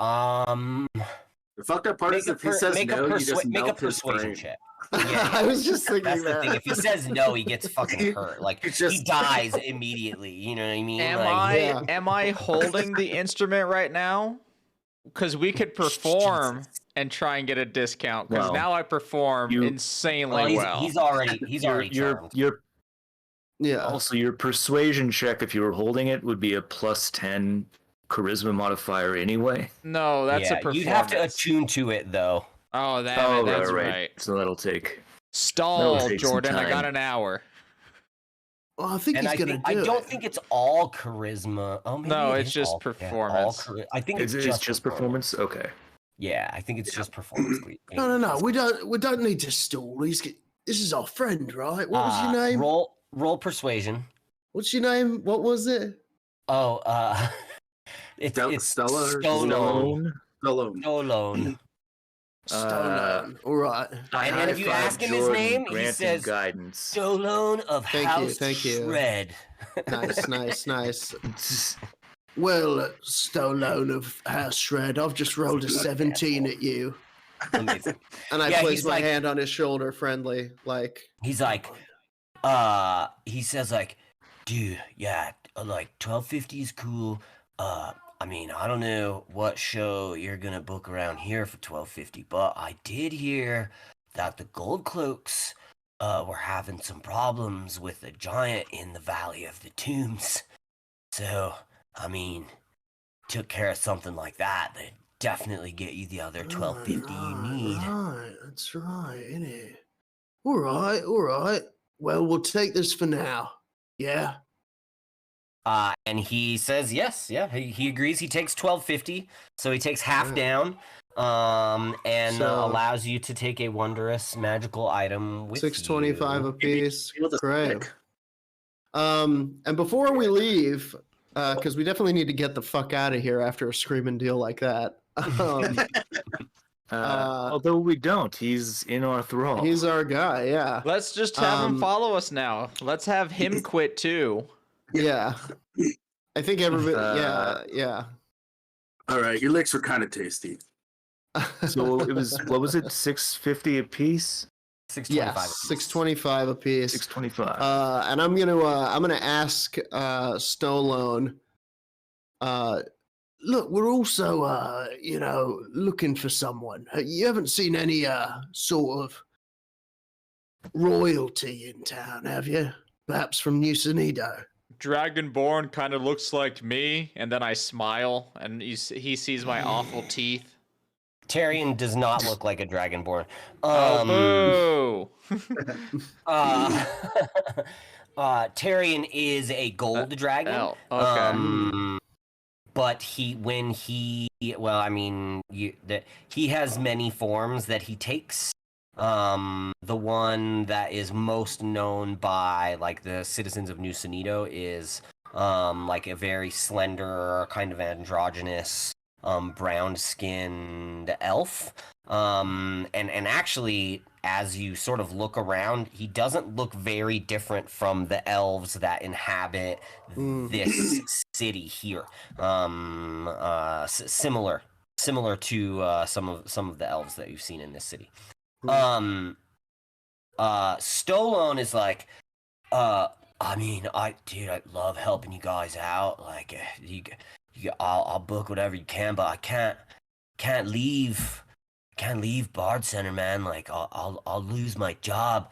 The fucked up part is if he says no, you just make a melt his persuasion brain. check. I was just thinking That's the that. thing. If he says no, he gets fucking hurt. Like It's just- he dies immediately. You know what I mean? Am I holding the instrument right now? Because we could perform and try and get a discount. Because Well, now I perform insanely well. He's already charmed. Yeah. Also, your persuasion check, if you were holding it, would be a +10 charisma modifier anyway. No, that's a performance. You'd have to attune to it though. Oh, that's right. So that'll take. Stall, take some Jordan. I got time. an hour. Well, I think And he's gonna do I don't it. think it's all charisma. Oh, maybe No, it it's is just all- performance. I think It's it's just performance. Okay. Yeah, I think it's just performance. No. We don't need to stall. This is our friend, right? What was your name? Roll persuasion. What's your name? What was it? Oh, it's Stella or Stolone. Stallone. Stallone. All right. And then if you ask him his name, he says guidance. Stolone of House Thank you. Shred. Nice. Well, Stallone of House Shred, I've just rolled a 17 at you. Amazing. And I Yeah, place he's my like- hand on his shoulder, friendly, like. He's like, he says like, dude, yeah, like 1250 is cool. I mean, I don't know what show you're gonna book around here for 1250, but I did hear that the Gold Cloaks were having some problems with the giant in the Valley of the Tombs. So, I mean, took care of something like that. They'd definitely get you the other 1250 you need. Right, that's right, innit? All right. Well, we'll take this for now. Yeah. And he says yes, yeah, he agrees. He takes 1250, so he takes half down, and So- allows you to take a wondrous magical item with 625 you. apiece. Feel the Great. stick. And before we leave, because we definitely need to get the fuck out of here after a screaming deal like that. Although we don't, he's in our thrall. He's our guy, yeah. Let's just have him follow us now. Let's have him quit too. Yeah. I think everybody, Uh, yeah. All right, your licks were kind of tasty. So it was, what was it, 650 a piece? 625. Yes, 625 apiece. 625. And I'm gonna ask Stolone. Look, we're also looking for someone. You haven't seen any sort of royalty in town, have you? Perhaps from New Sonido. Dragonborn kind of looks like me, and then I smile, and he sees my awful teeth. Tyrion does not look like a dragonborn. Oh, boo! Tyrion is a gold dragon. Oh, okay. But he has many forms that he takes. The one that is most known by like the citizens of New Sonido is like a very slender, kind of androgynous, brown-skinned elf. And actually, as you sort of look around, he doesn't look very different from the elves that inhabit this city here. Similar to some of the elves that you've seen in this city. Stolone is like, I love helping you guys out. Like, I'll book whatever you can, but I can't leave Bard Center, man. Like, I'll lose my job.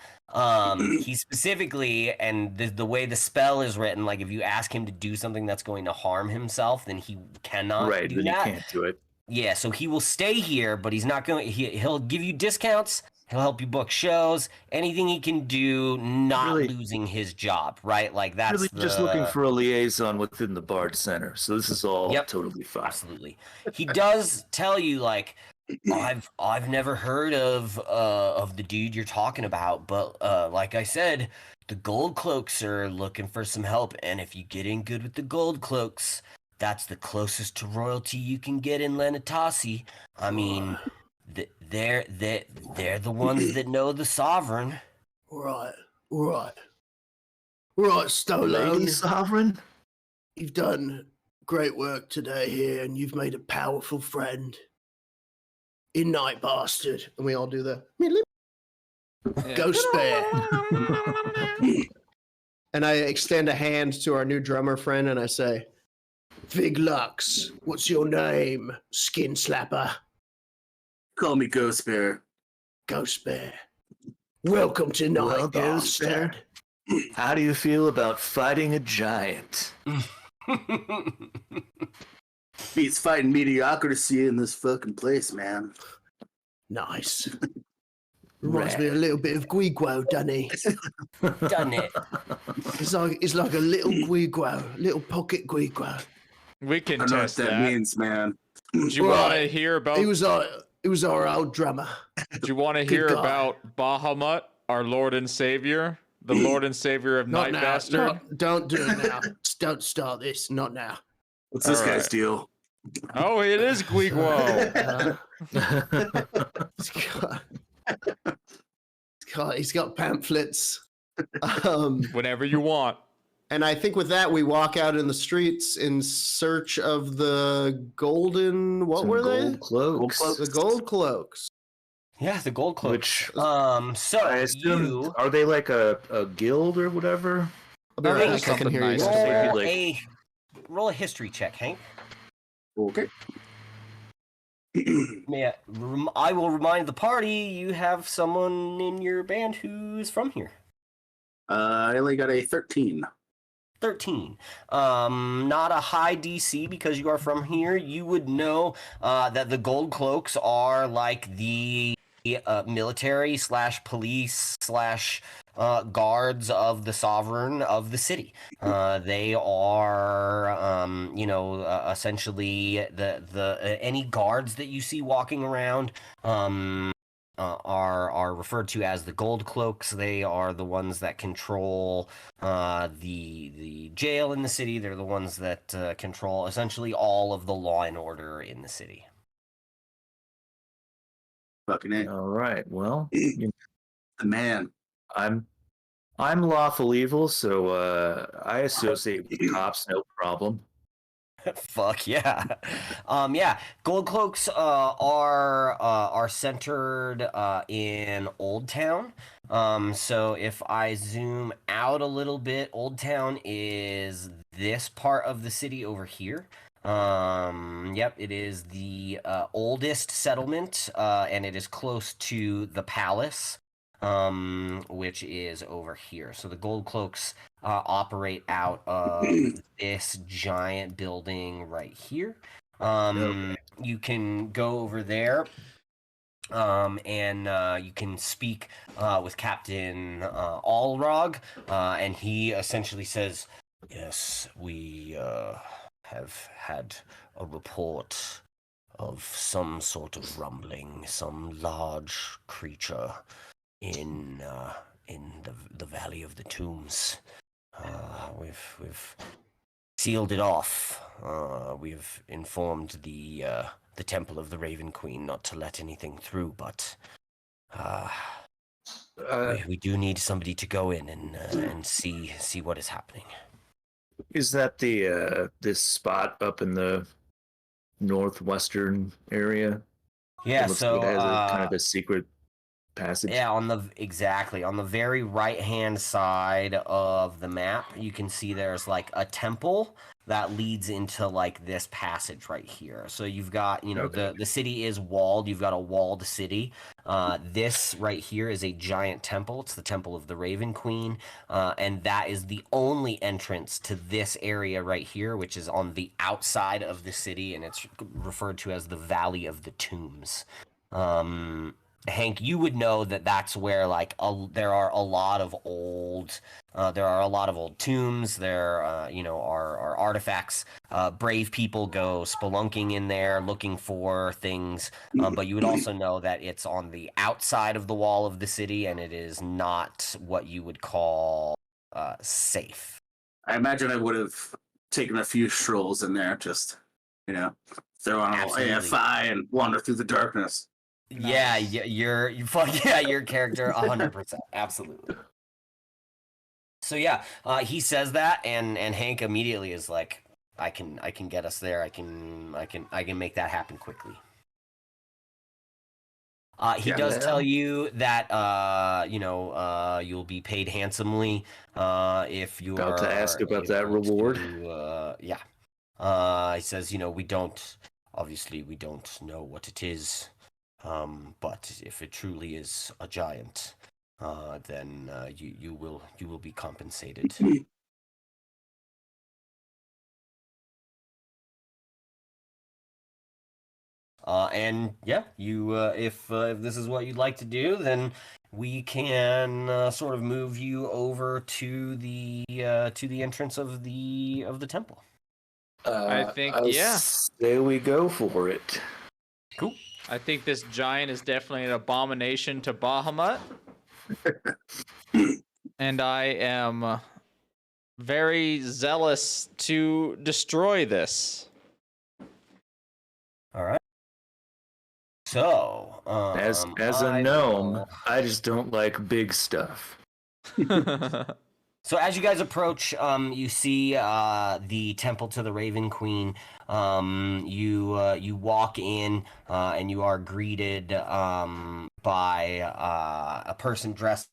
He specifically, and the way the spell is written, like, if you ask him to do something that's going to harm himself, then he cannot right, do then that. you can't do it. Yeah, so he will stay here, but he's not going. He'll give you discounts. He'll help you book shows. Anything he can do, not Really- losing his job, right? Like that's Really just looking for a liaison within the Bard Center. So this is all Yep. totally fine. Absolutely. He does tell you like, I've never heard of the dude you're talking about, but like I said, the Gold Cloaks are looking for some help, and if you get in good with the Gold Cloaks, that's the closest to royalty you can get in Lenatasi. I mean, they're the ones that know the sovereign. Right. Right, Stallone. Lady Sovereign? You've done great work today here, and you've made a powerful friend in Night Bastard. And we all do the Ghost Bear. And I extend a hand to our new drummer friend, and I say, Vig Lux, what's your name, Skin Slapper? Call me Ghost Bear. Ghost Bear. Welcome to Night Well, Ghost Bear, Bastard. how do you feel about fighting a giant? Beats fighting mediocrity in this fucking place, man. Nice. Reminds me a little bit of Guiguo, doesn't he? Done it. It's like a little Guiguo, little pocket Guiguo. We can I don't know what test that means, man. Do you want to hear about? He was our old drummer. Do you want to Good hear guy. about Bahamut, our Lord and Savior, the Lord and Savior of Not Night now. Bastard? No, don't do it now. Don't start this. Not now. What's this All guy's right. deal? Oh, it is Guiguo. He's got pamphlets. Whenever you want. And I think with that, we walk out in the streets in search of the golden. What Some were they? gold cloaks. The gold cloaks. Yeah, the gold cloak. Which So I assume, you are they like a guild or whatever? I'll be That right was back. I can something hear you. nice. guys. Like- roll a history check, Hank. Okay. I will remind the party you have someone in your band who's from here. I only got a 13. 13. Not a high DC because you are from here. You would know that the gold cloaks are like the military / police / guards of the sovereign of the city. They are, essentially the any guards that you see walking around are referred to as the gold cloaks. They are the ones that control the jail in the city. They're the ones that control essentially all of the law and order in the city. Fucking A. All right. Well, The man. I'm lawful evil, so I associate with cops, no problem. Fuck yeah. Yeah, gold cloaks are centered in Old Town. So if I zoom out a little bit, Old Town is this part of the city over here. Yep, it is the oldest settlement, and it is close to the palace, which is over here. So the gold cloaks operate out of this giant building right here. You can go over there, and you can speak with Captain Allrog, and he essentially says, "Yes, we have had a report of some sort of rumbling, some large creature in the Valley of the Tombs. We've sealed it off. We've informed the Temple of the Raven Queen not to let anything through, but we do need somebody to go in and see what is happening." Is that the this spot up in the northwestern area? Yeah, It looks so like it has a kind of a secret passage. yeah, on the very right hand side of the map, you can see there's like a temple that leads into like this passage right here. So you've got, the city is walled. You've got a walled city. This right here is a giant temple. It's the Temple of the Raven Queen, and that is the only entrance to this area right here, which is on the outside of the city, and it's referred to as the Valley of the Tombs. Hank, you would know that that's where there are a lot of old tombs. There are artifacts. Brave people go spelunking in there looking for things, but you would also know that it's on the outside of the wall of the city, and it is not what you would call safe. I imagine I would have taking a few strolls in there, just throw on a little Absolutely. AFI and wander through the darkness. Yeah, Nice. your character 100%. Absolutely. So yeah, he says that, and Hank immediately is like, I can get us there. I can make that happen quickly. He Yeah. does tell you that you'll be paid handsomely if you About to are ask about that able reward. to, he says, we don't know what it is, but if it truly is a giant, then you will be compensated. And yeah, you if this is what you'd like to do, then we can sort of move you over to the entrance of the temple. I think, I'll yeah. say we go for it. Cool. I think this giant is definitely an abomination to Bahamut. And I am very zealous to destroy this. All right. So, As a gnome, I just don't like big stuff. So as you guys approach, you see the temple to the Raven Queen. You walk in, and you are greeted by a person dressed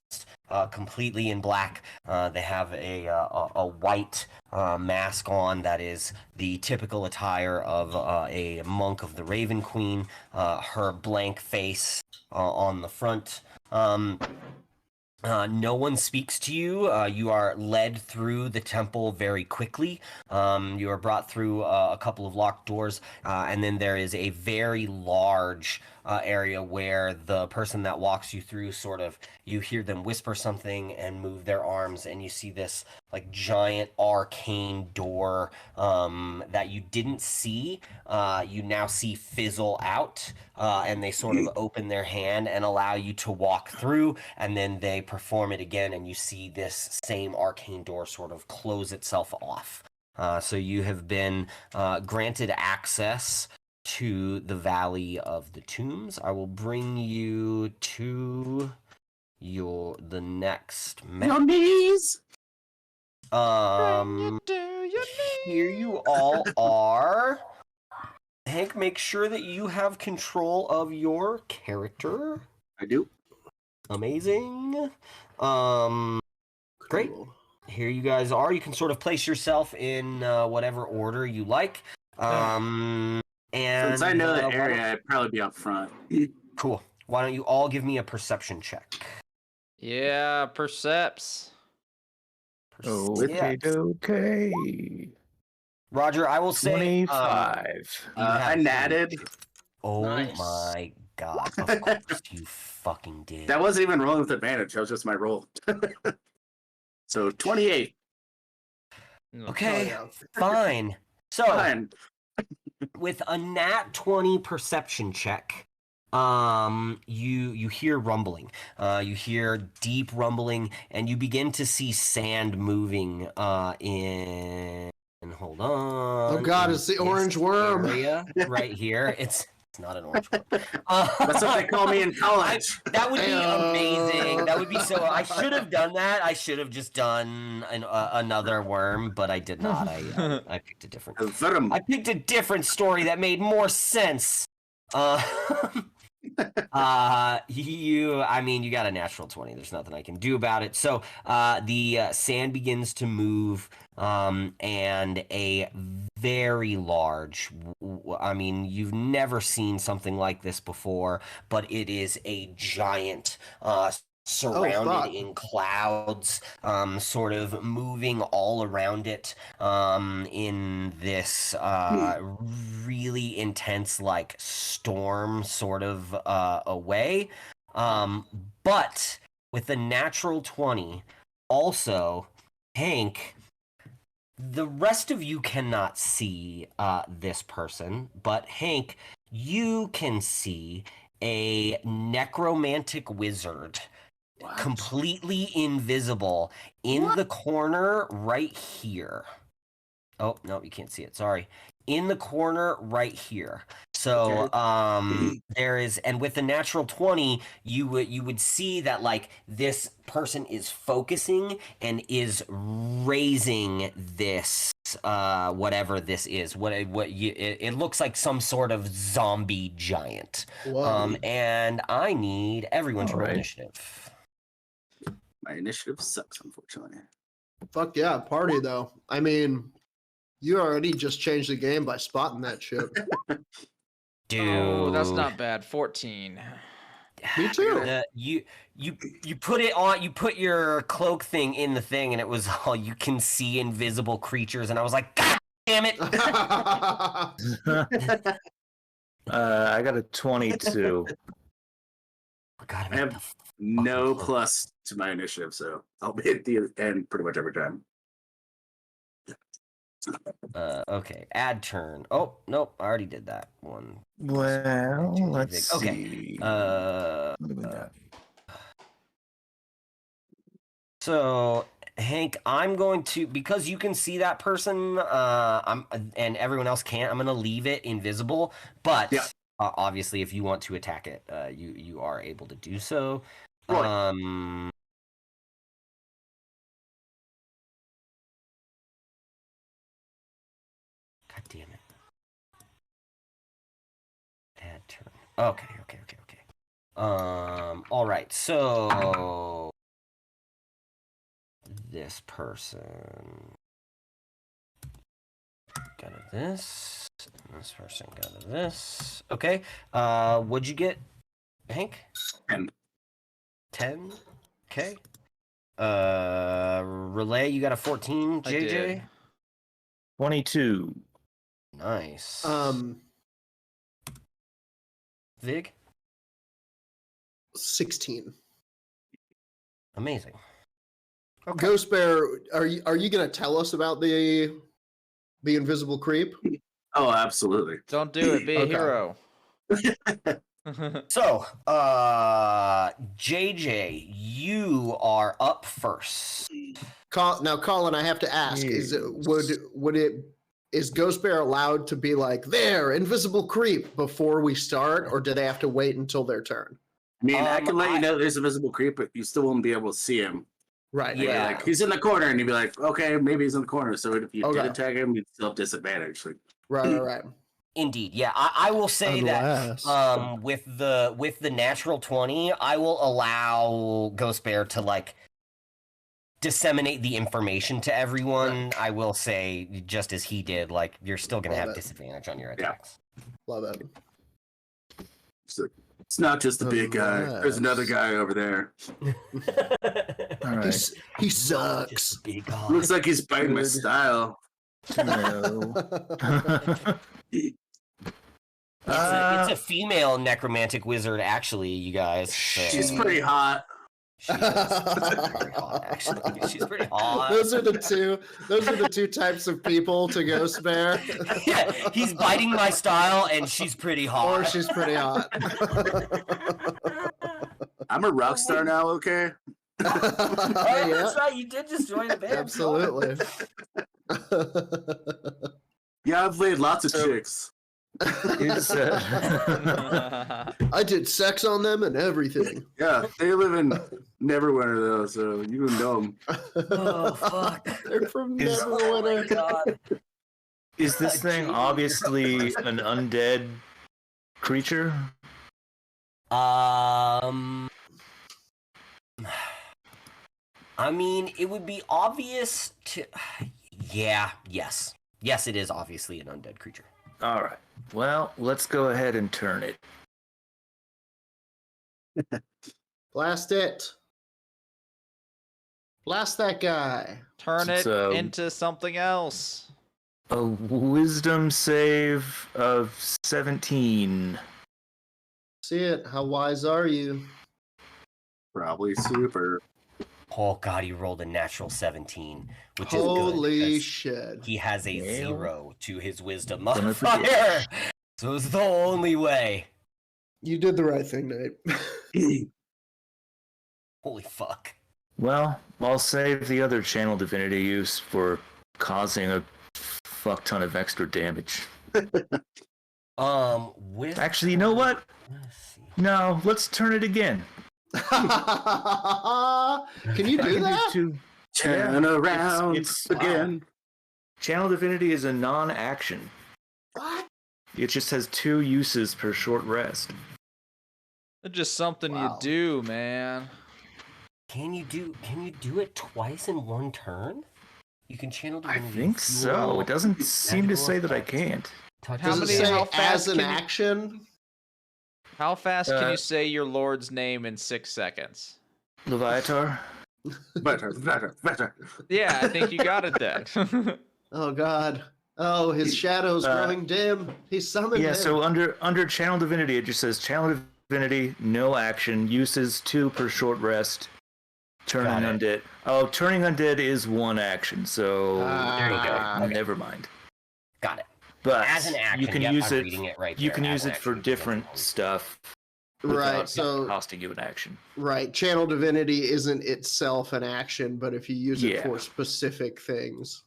completely in black. They have a white mask on that is the typical attire of a monk of the Raven Queen. Her blank face on the front. No one speaks to you. You are led through the temple very quickly. You are brought through a couple of locked doors, and then there is a very large area where the person that walks you through you hear them whisper something and move their arms, and you see this like giant arcane door that you didn't see. You now see fizzle out, and they sort of open their hand and allow you to walk through, and then they perform it again, and you see this same arcane door sort of close itself off. So you have been granted access to the Valley of the Tombs. I will bring you to the next map. Your knees. Here you all are. Hank, make sure that you have control of your character. I do. Amazing. Great. Cool. Here you guys are. You can sort of place yourself in whatever order you like. And Since I know the area, I'd probably be up front. Cool. Why don't you all give me a perception check? Yeah, perceps. Okay. Roger, I will say 25. I natted. Oh Nice. my god. Of course you fucking did. That wasn't even rolling with advantage. That was just my roll. So 28. Okay, Oh, fine. So, Fine. with a nat 20 perception check, you hear rumbling. You hear deep rumbling, and you begin to see sand moving in. Hold on. Oh god, in it's the this orange worm. area right here. It's not an orange worm. That's what they call me in college. That would be Ayo. amazing. That would be so. I should have done that. I should have just done another worm, but I did not. I picked a different. Venom. I picked a different story that made more sense. You got a natural 20. There's nothing I can do about it. So, the sand begins to move, and a very large, you've never seen something like this before, but it is a giant, surrounded in clouds, sort of moving all around it, in this really intense like storm sort of a way. But with a natural 20, also, Hank, the rest of you cannot see this person, but Hank, you can see a necromantic wizard. What? Completely invisible in the corner right here. Oh, no, you can't see it. Sorry. In the corner right here. So, there is, and with the natural 20, you would see that like this person is focusing and is raising this whatever this is. It looks like some sort of zombie giant. Whoa. And I need everyone to roll Alright. initiative. My initiative sucks, unfortunately. Fuck yeah, party though. I mean, you already just changed the game by spotting that shit. Dude, Oh, that's not bad. 14. Me too. You put it on. You put your cloak thing in the thing, and it was all you can see invisible creatures. And I was like, God damn it! I got a 22. Forgot I about have no plus to my initiative, so I'll be at the end pretty much every time. okay, add turn. Oh nope, I already did that one. Well, let's Okay. see. Uh, What do we got? So Hank, I'm going to, because you can see that person, and everyone else can't. I'm gonna leave it invisible, but Yeah. obviously, if you want to attack it, you are able to do so. Right. God damn it. Add turn. Okay. All right. So this person got a this. And this person got a this. Okay. What'd you get, Hank? 10. 10. Okay. Relay, you got a 14. I JJ. did. 22. Nice. Vig. 16. Amazing. Ghost Bear, are you gonna tell us about the invisible creep? Oh, absolutely. Don't do it. Be a Okay. hero. So, JJ, you are up first. Now, Colin, I have to ask: is Ghost Bear allowed to be like there, invisible creep before we start, or do they have to wait until their turn? I mean, I can let I- you know there's a visible creep, but you still won't be able to see him. Right. You'd be Yeah. like, he's in the corner, and you'd be like, okay, maybe he's in the corner. So if you Okay. did attack him, you'd still have disadvantage. Like, Right. Indeed, yeah. I will say Unless- that with the natural 20, I will allow Ghost Bear to like disseminate the information to everyone. I will say, just as he did, like you're still gonna Love have it. disadvantage on your Yeah. attacks. Love it. it's not just the big guy. There's another guy over there. All right. He sucks. Big guy. Looks like he's biting my Dude. style. No. It's a female necromantic wizard, actually, you guys. So. She's pretty hot. She is pretty hot, actually. She's pretty hot. Those are the two types of people to Ghost Bear. Yeah, he's biting my style, and she's pretty hot. Or she's pretty hot. I'm a rock star now, okay? Oh, Yeah, that's right. You did just join the band. absolutely. Yeah, I've laid lots of So- chicks. It's, I did sex on them and everything. Yeah, they live in Neverwinter though, so you would know them. Oh fuck! They're from Is- Oh my Neverwinter. god! is this thing obviously an undead creature? I mean, it would be obvious to. Yeah. Yes. Yes, it is obviously an undead creature. All right. Well, let's go ahead and turn it. Blast it. Blast that guy. Turn it So- into something else. A wisdom save of 17. See it. How wise are you? Probably super. Oh god, he rolled a natural 17, which is good. Holy because shit. He has a Well, 0 to his wisdom gonna modifier. So it's the only way. You did the right thing, Nate. Holy fuck. Well, I'll save the other channel divinity use for causing a fuck ton of extra damage. With Actually, you know what? let's see. No, let's turn it again. Can you I do can that? two. Turn around It's again. Channel Divinity is a non-action. What? It just has 2 uses per short rest. It's just something Wow. you do, man. Can you do it twice in one turn? You can channel I divinity. think so. fuel, It doesn't seem to magical say that I effects, can't. touch How Does and it many- say how as fast an can you- action? How fast can Uh, you say your lord's name in 6 seconds? Leviatar? Better. Yeah, I think you got it then. Oh God. Oh, his shadow's growing dim. He summoned Yeah, him. so under Channel Divinity, it just says Channel Divinity, no action, uses 2 per short rest. Turning Got Undead. Oh, Turning Undead is 1 action, so There you go. Okay. never mind. Got it. But As an action, you can yep, use I'm it. reading it right You there. can As use an it for action, different yes. stuff. Right, without so costing you an action. right, channel divinity isn't itself an action, but if you use it Yeah. for specific things.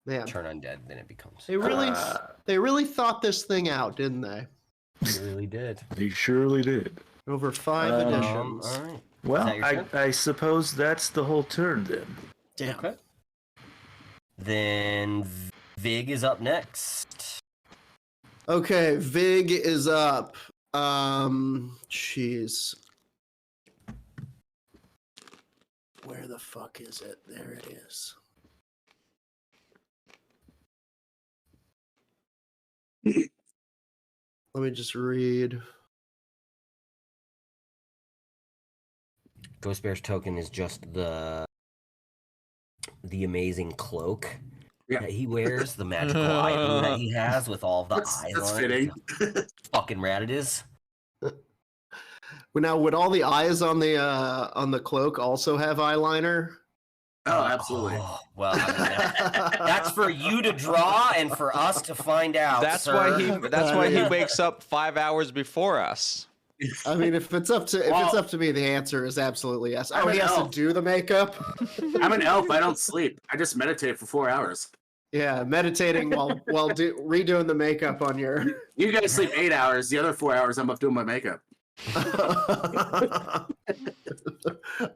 Man, Turn undead, then it becomes. they really thought this thing out, didn't they? You really did. They surely did. Over 5 editions. All right. Well, that your turn? I suppose that's the whole turn then. Damn. Okay. Then Vig is up next. Okay, Vig is up. Jeez. Where the fuck is it? There it is. Let me just read. Ghost Bear's token is just the amazing cloak Yeah. that he wears, the magical item that he has with all of the eyes That's on fitting. it. How fucking rad it is. Now, would all the eyes on the cloak also have eyeliner? Oh, absolutely. Oh, well, I mean, that's for you to draw and for us to find out. That's sir. why he wakes up 5 hours before us. I mean, if it's up to me, the answer is absolutely yes. I'm Oh, he an has to elf. do the makeup. I'm an elf. I don't sleep. I just meditate for 4 hours. Yeah, meditating while redoing the makeup on your. You guys sleep 8 hours. The other 4 hours, I'm up doing my makeup.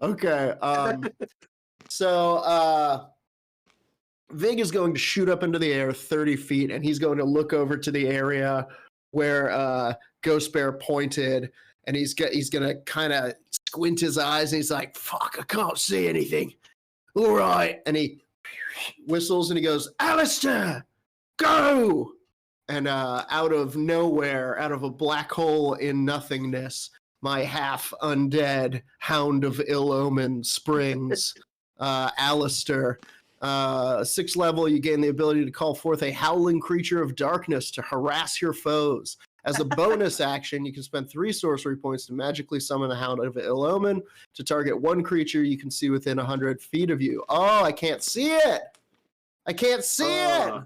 Okay. So Vig is going to shoot up into the air 30 feet, and he's going to look over to the area where Ghost Bear pointed, and he's gonna kind of squint his eyes, and he's like, "Fuck, I can't see anything." All right, and he whistles, and he goes, "Alistair, go!" And out of nowhere, out of a black hole in nothingness, my half undead hound of ill omen springs. Alistair. 6th level, you gain the ability to call forth a howling creature of darkness to harass your foes. As a bonus action, you can spend 3 sorcery points to magically summon a hound of ill omen to target 1 creature you can see within 100 feet of you. Oh, I can't see it! I can't see it!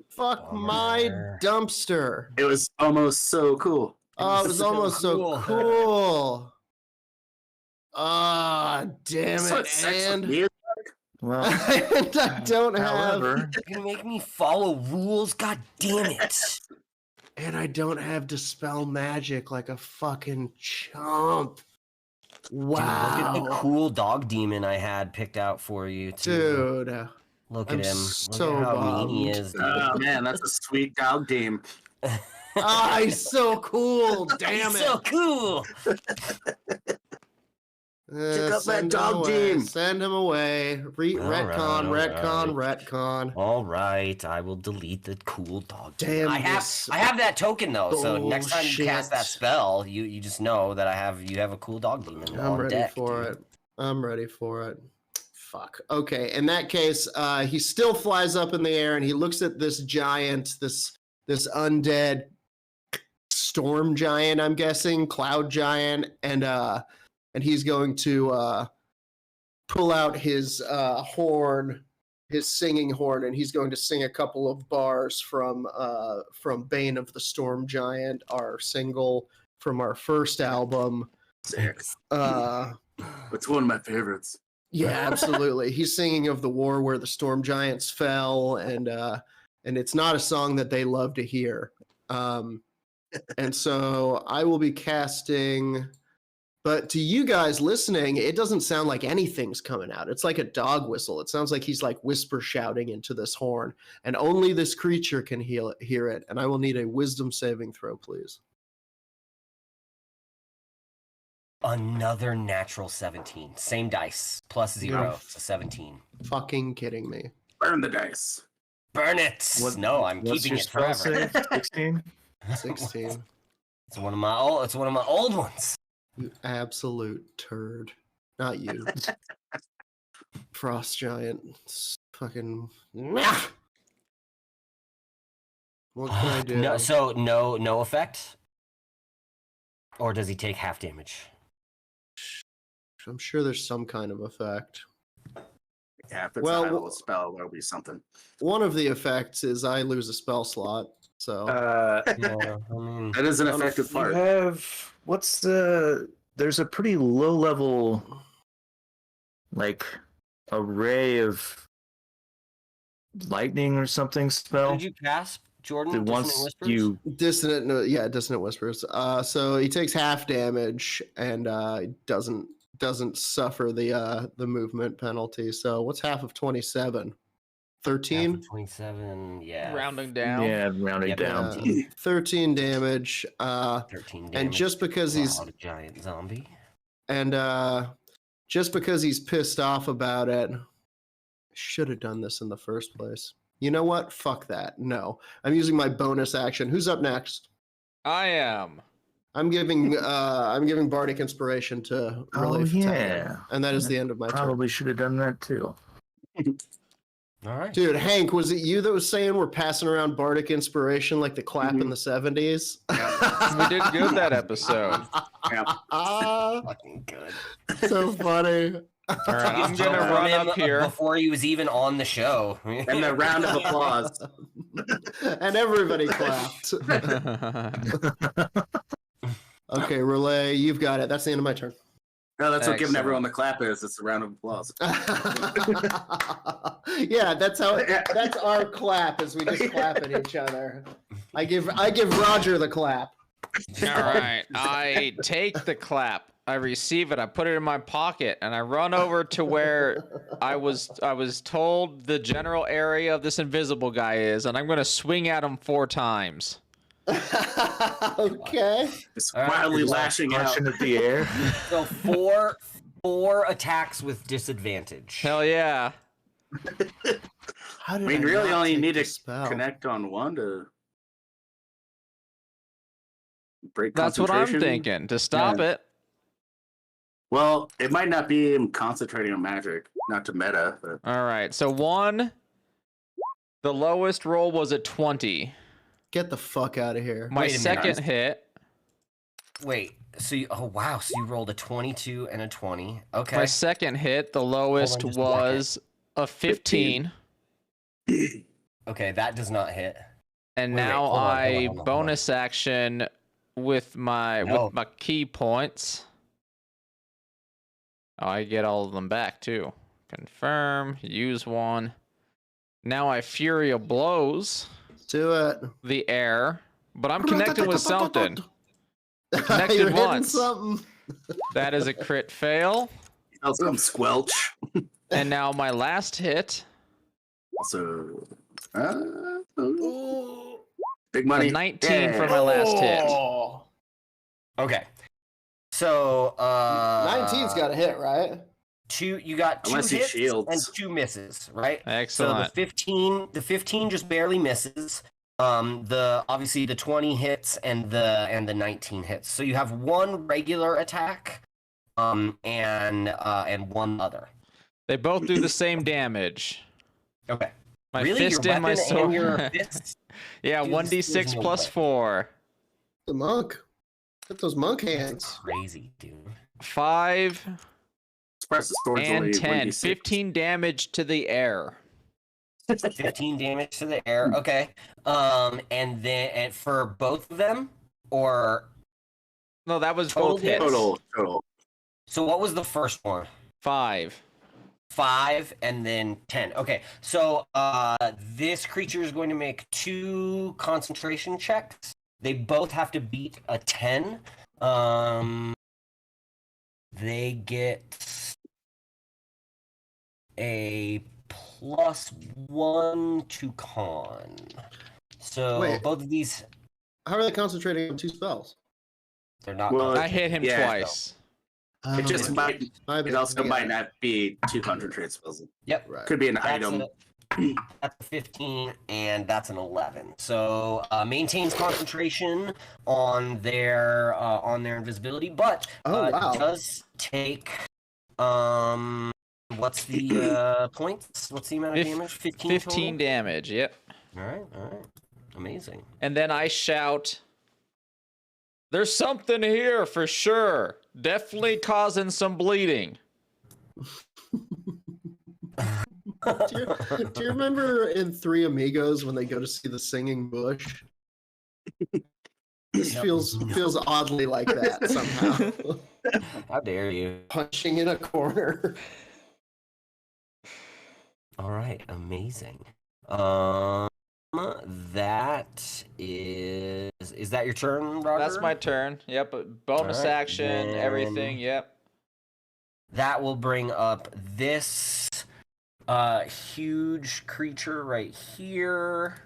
Fuck my Bummer. dumpster. It was almost so cool. Oh, it was almost so cool. Ah, damn So it. it's sex with And me. Well, and I don't have however, You're gonna make me follow rules? God damn it. dispel magic like a fucking chump. Look at the Wow. cool dog demon I had picked out for you, too. Dude. Look I'm at him. so Look at how mean he bummed. is, dude. Oh man, that's a sweet dog team. Ah, he's so cool. Damn He's it. so cool. Check out that Send him dog away, team. Send him away. Retcon, Alright. retcon. All right, I will delete the cool dog. Damn I this have that token though, so next time you cast that bullshit. spell, you just know that you have a cool dog demon. I'm on ready deck, for dude. it. I'm ready for it. Fuck. Okay, in that case, he still flies up in the air and he looks at this giant, this undead storm giant, I'm guessing, cloud giant, and he's going to pull out his horn, his singing horn, and he's going to sing a couple of bars from Bane of the Storm Giant, our single from our first album. Sick. Uh, It's one of my favorites. Yeah, absolutely. He's singing of the war where the storm giants fell, and it's not a song that they love to hear. And so I will be casting. But to you guys listening, it doesn't sound like anything's coming out. It's like a dog whistle. It sounds like he's like whisper shouting into this horn, and only this creature can hear it. And I will need a wisdom saving throw, please. Another natural 17. Same dice. Plus 0. So 17. Fucking kidding me. Burn the dice. Burn it! No, I'm What's keeping your it spell forever. save? 16? 16. It's one of my old ones. You absolute turd. Not you. Frost giant. Fucking. What can I do? No effect? Or does he take half damage? I'm sure there's some kind of effect. Yeah, if it's Well, a high level spell, there'll be something. One of the effects is I lose a spell slot. So Yeah, I mean, That is an effective You part. have there's a pretty low level like array of lightning or something what spell. did you cast, Jordan? That Dissonant once Whispers? you dissonant whispers. So he takes half damage and doesn't suffer the movement penalty. So what's half of 27? 13? Half of 27, yeah. Rounding down. rounding Yep. down. 13 damage. 13 damage. And just because he's Cloud giant zombie. just because he's pissed off about it, should have done this in the first place. You know what? Fuck that. No, I'm using my bonus action. Who's up next? I am. I'm giving bardic inspiration to relief yeah. and that is the end of my turn. Probably should have done that too. All right. Dude, Hank, was it you that was saying we're passing around bardic inspiration like the clap in the 70s? We did good that episode. Fucking good. So funny. All right, I'm gonna run up here. Before he was even on the show. And a round of applause. And everybody clapped. Okay, Relay, you've got it. That's the end of my turn. No, that's what giving Excellent. everyone the clap is. It's a round of applause. Yeah, that's our clap as we just clap at each other. I give Roger the clap. All right, I take the clap. I receive it. I put it in my pocket, and I run over to where I was told the general area of this invisible guy is, and I'm going to swing at him 4 times. Okay. It's All right, wildly you're lashing out. Punching at the air. So four attacks with disadvantage. Hell yeah. How I did mean, really not only take need the to spell? connect on one to break That's what I'm concentration. thinking. To stop it. Well, it might not be him concentrating on magic, not to meta, but All right, so 1, the lowest roll was a 20. Get the fuck out of here. My Wait a minute. second hit, Wait, so wow, so you rolled a 22 and a 20. Okay. my second hit, the lowest just a was a 15. Okay, that does not hit. And Wait, now hold on, I hold on, hold on. bonus action with my No. key points. Oh, I get all of them back too. Confirm, use 1. Now I Fury of Blows Do it. the air, but I'm connected with something. Connected You're hitting once. something. That is a crit fail. some squelch. And now my last hit, So, big money. a 19 for my last hit. Oh. Okay. So 19's got a hit, right? you got 2 Unless he hits shields. and 2 misses, right? Excellent. So the 15 just barely misses. Obviously the 20 hits and the 19 hits. So you have 1 regular attack, and 1 other. They both do the same damage. Okay. My really? fist Your and my weapon and your sword. fists? Yeah, do 1d6 no plus way. 4. The monk. Get those monk hands. Crazy, dude. 5 Surprised the sword's and only 10. 1d6. 15 damage to the air. 15 damage to the air. Okay. And for both of them, or No, that was Total both hits. Total. so what was the first one? 5. 5 and then 10. Okay, so this creature is going to make 2 concentration checks. They both have to beat a 10. They get a +1 to con. So Wait. both of these, How are they concentrating on 2 spells? they're not. Well, I hit him Yeah. twice. It just might. My It bad. also Yeah. might not be 200 trade spells. Yep. Right. Could be an That's item. that's a 15 and that's an 11. So maintains concentration on their invisibility, but Oh, wow. does take what's the points? What's the amount of damage? 15 15 damage. Yep. All right. Amazing. And then I shout, "There's something here for sure. Definitely causing some bleeding." do you remember in Three Amigos when they go to see the singing bush? This feels oddly like that somehow. How dare you? Punching in a corner. All right, amazing. That is that your turn, Roger? That's my turn. Yep. Bonus Alright, action, then- everything. Yep. That will bring up this huge creature right here.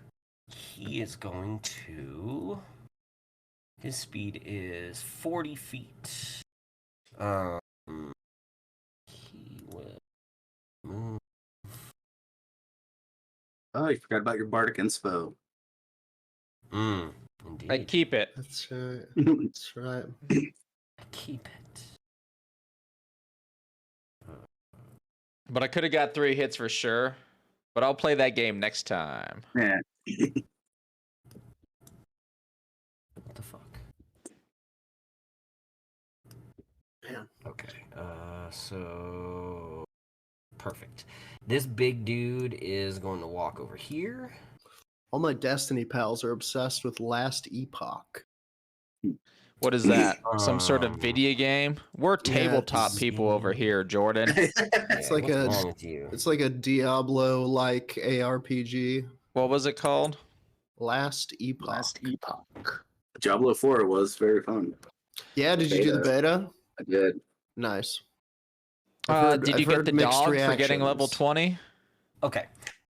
He is going to. His speed is 40 feet. He will move. Oh, you forgot about your bardic inspo. Indeed. I keep it. That's right. That's right. Keep it. But I could have got 3 hits for sure. But I'll play that game next time. Yeah. What the fuck? Man. Okay. So perfect. This big dude is going to walk over here. All my Destiny pals are obsessed with Last Epoch. What is that? Some sort of video game? We're tabletop it's- people over here, Jordan. It's like what's a- wrong with you? It's like a Diablo-like ARPG. What was it called? Last Epoch. Last Epoch. Diablo 4 was very fun. Yeah, did you do the beta? I did. Nice. I've Did you I've get heard the mixed dog for getting reactions. level 20? Okay.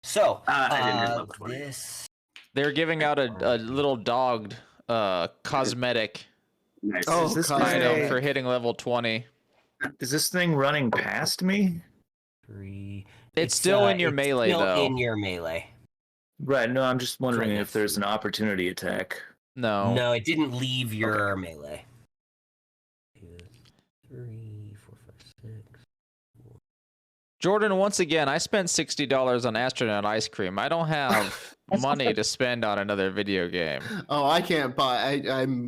So I didn't hit level 20. this They're giving out a little dog cosmetic Nice. Oh, Is this cosmetic. item Hey. for hitting level 20. Is this thing running past me? 3. It's still in your it's melee, still though. in your melee. Right. No, I'm just wondering Right if next there's to an opportunity attack. No. No, it didn't leave your melee. 2, 3, 4, 5, 6. Jordan, once again, I spent $60 on astronaut ice cream. I don't have money to spend on another video game. Oh, I can't buy.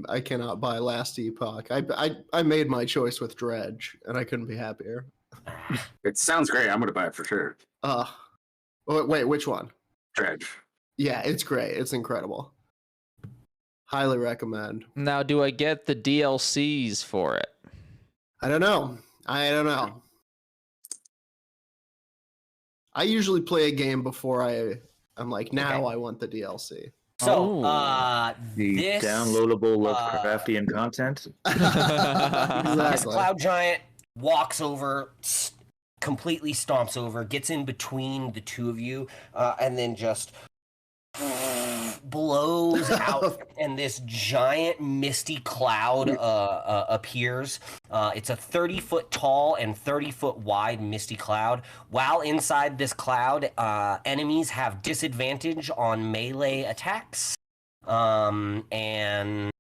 I cannot buy Last Epoch. I made my choice with Dredge, and I couldn't be happier. It sounds great. I'm going to buy it for sure. Wait, which one? Dredge. Yeah, it's great. It's incredible. Highly recommend. Now, do I get the DLCs for it? I don't know. I usually play a game before I'm like, now Okay. I want the DLC. So, Oh. The this downloadable Lovecraftian content. this Exactly. cloud giant walks over, completely stomps over, gets in between the two of you, and then just blows out, and this giant misty cloud appears. It's a 30-foot tall and 30-foot wide misty cloud. While inside this cloud, enemies have disadvantage on melee attacks, and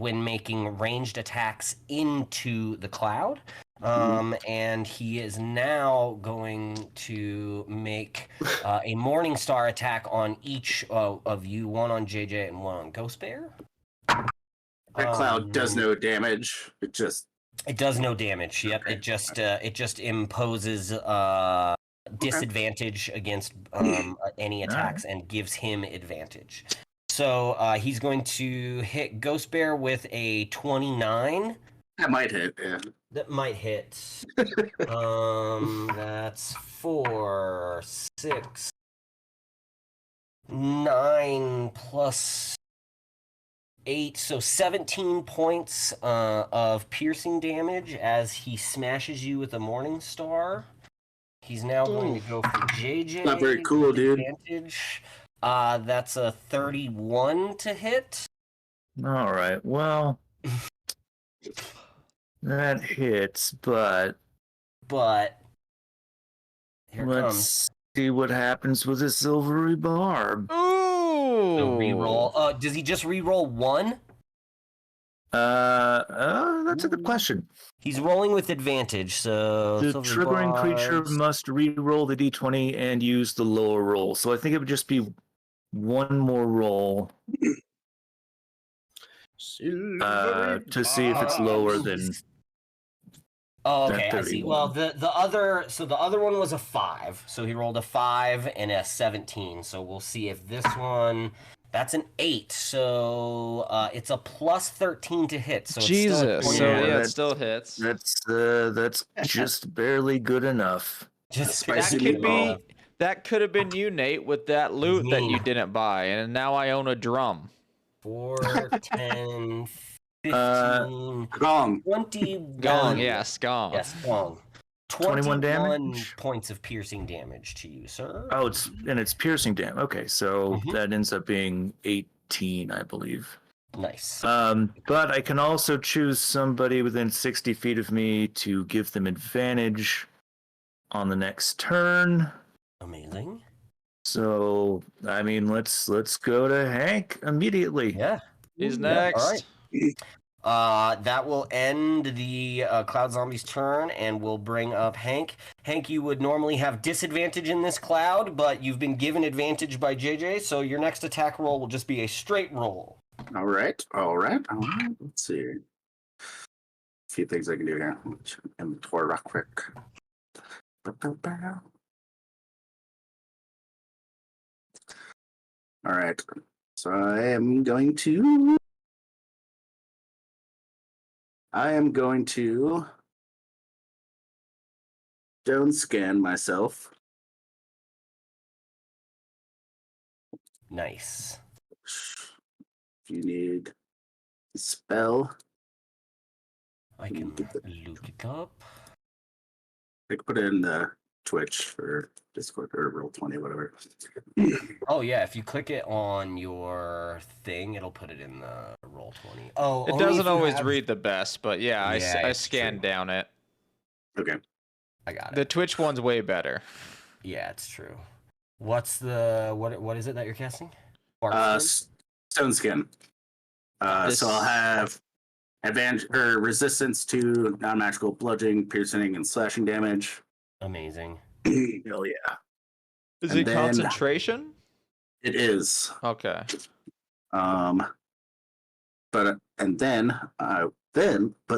when making ranged attacks into the cloud. And he is now going to make a Morning Star attack on each of you, one on JJ and one on Ghost Bear. That cloud does no damage. It does no damage. Yep, Okay. it just imposes disadvantage against any attacks and gives him advantage. So he's going to hit Ghost Bear with a 29. That might hit. Yeah. That might hit. That's 4, 6, 9 plus 8, so 17 points of piercing damage as he smashes you with a Morning Star. He's now going to go for JJ. Not very cool, dude. Advantage. That's a 31 to hit. All right. Well, that hits, but here let's comes. see what happens with a silvery barb. Ooh. So reroll. Does he just reroll 1? That's a good question. He's rolling with advantage, so The silvery triggering creature barbs. must re-roll the d20 and use the lower roll. So I think it would just be one more roll to see if it's lower than. Oh, that okay, I see. 31. Well, the other one was a 5, so he rolled a 5 and a 17. So we'll see if this one. That's an 8, so it's a plus 13 to hit. So Jesus. It's still So Yeah, yeah, it that's- still hits. That's just barely good enough. just That Spicy could be. meatball. That could have been you, Nate, with that loot that you Me. didn't buy, and now I own a drum. 4, 10, 15, Gong. 21. Gong, yes, gong. Yes, gong. 21 damage? Points of piercing damage to you, sir. Oh, it's piercing damage. Okay, so Mhm. that ends up being 18, I believe. Nice. But I can also choose somebody within 60 feet of me to give them advantage on the next turn. Amazing. So I mean, let's go to Hank immediately. Yeah. He's Yeah, next. all right. That will end the Cloud Zombie's turn and will bring up Hank. Hank, you would normally have disadvantage in this cloud, but you've been given advantage by JJ, so your next attack roll will just be a straight roll. All right. Let's see. A few things I can do here. Inventory real quick. All right. So I am going to stone scan myself. Nice. If you need a spell, I can loot it up. I can put it in the Twitch or Discord or Roll20, whatever. Oh, yeah, if you click it on your thing, it'll put it in the Roll20. Oh, It only if doesn't you always have- read the best, but yeah, I it's scanned true. down it. Okay. I got it. The Twitch one's way better. Yeah, it's true. What's the... What is it that you're casting? Bark Skin? Stone skin. This- So I'll have advantage or resistance to non-magical bludgeoning, piercing, and slashing damage. Amazing. Hell yeah. Is And it then- concentration? It is. Okay. But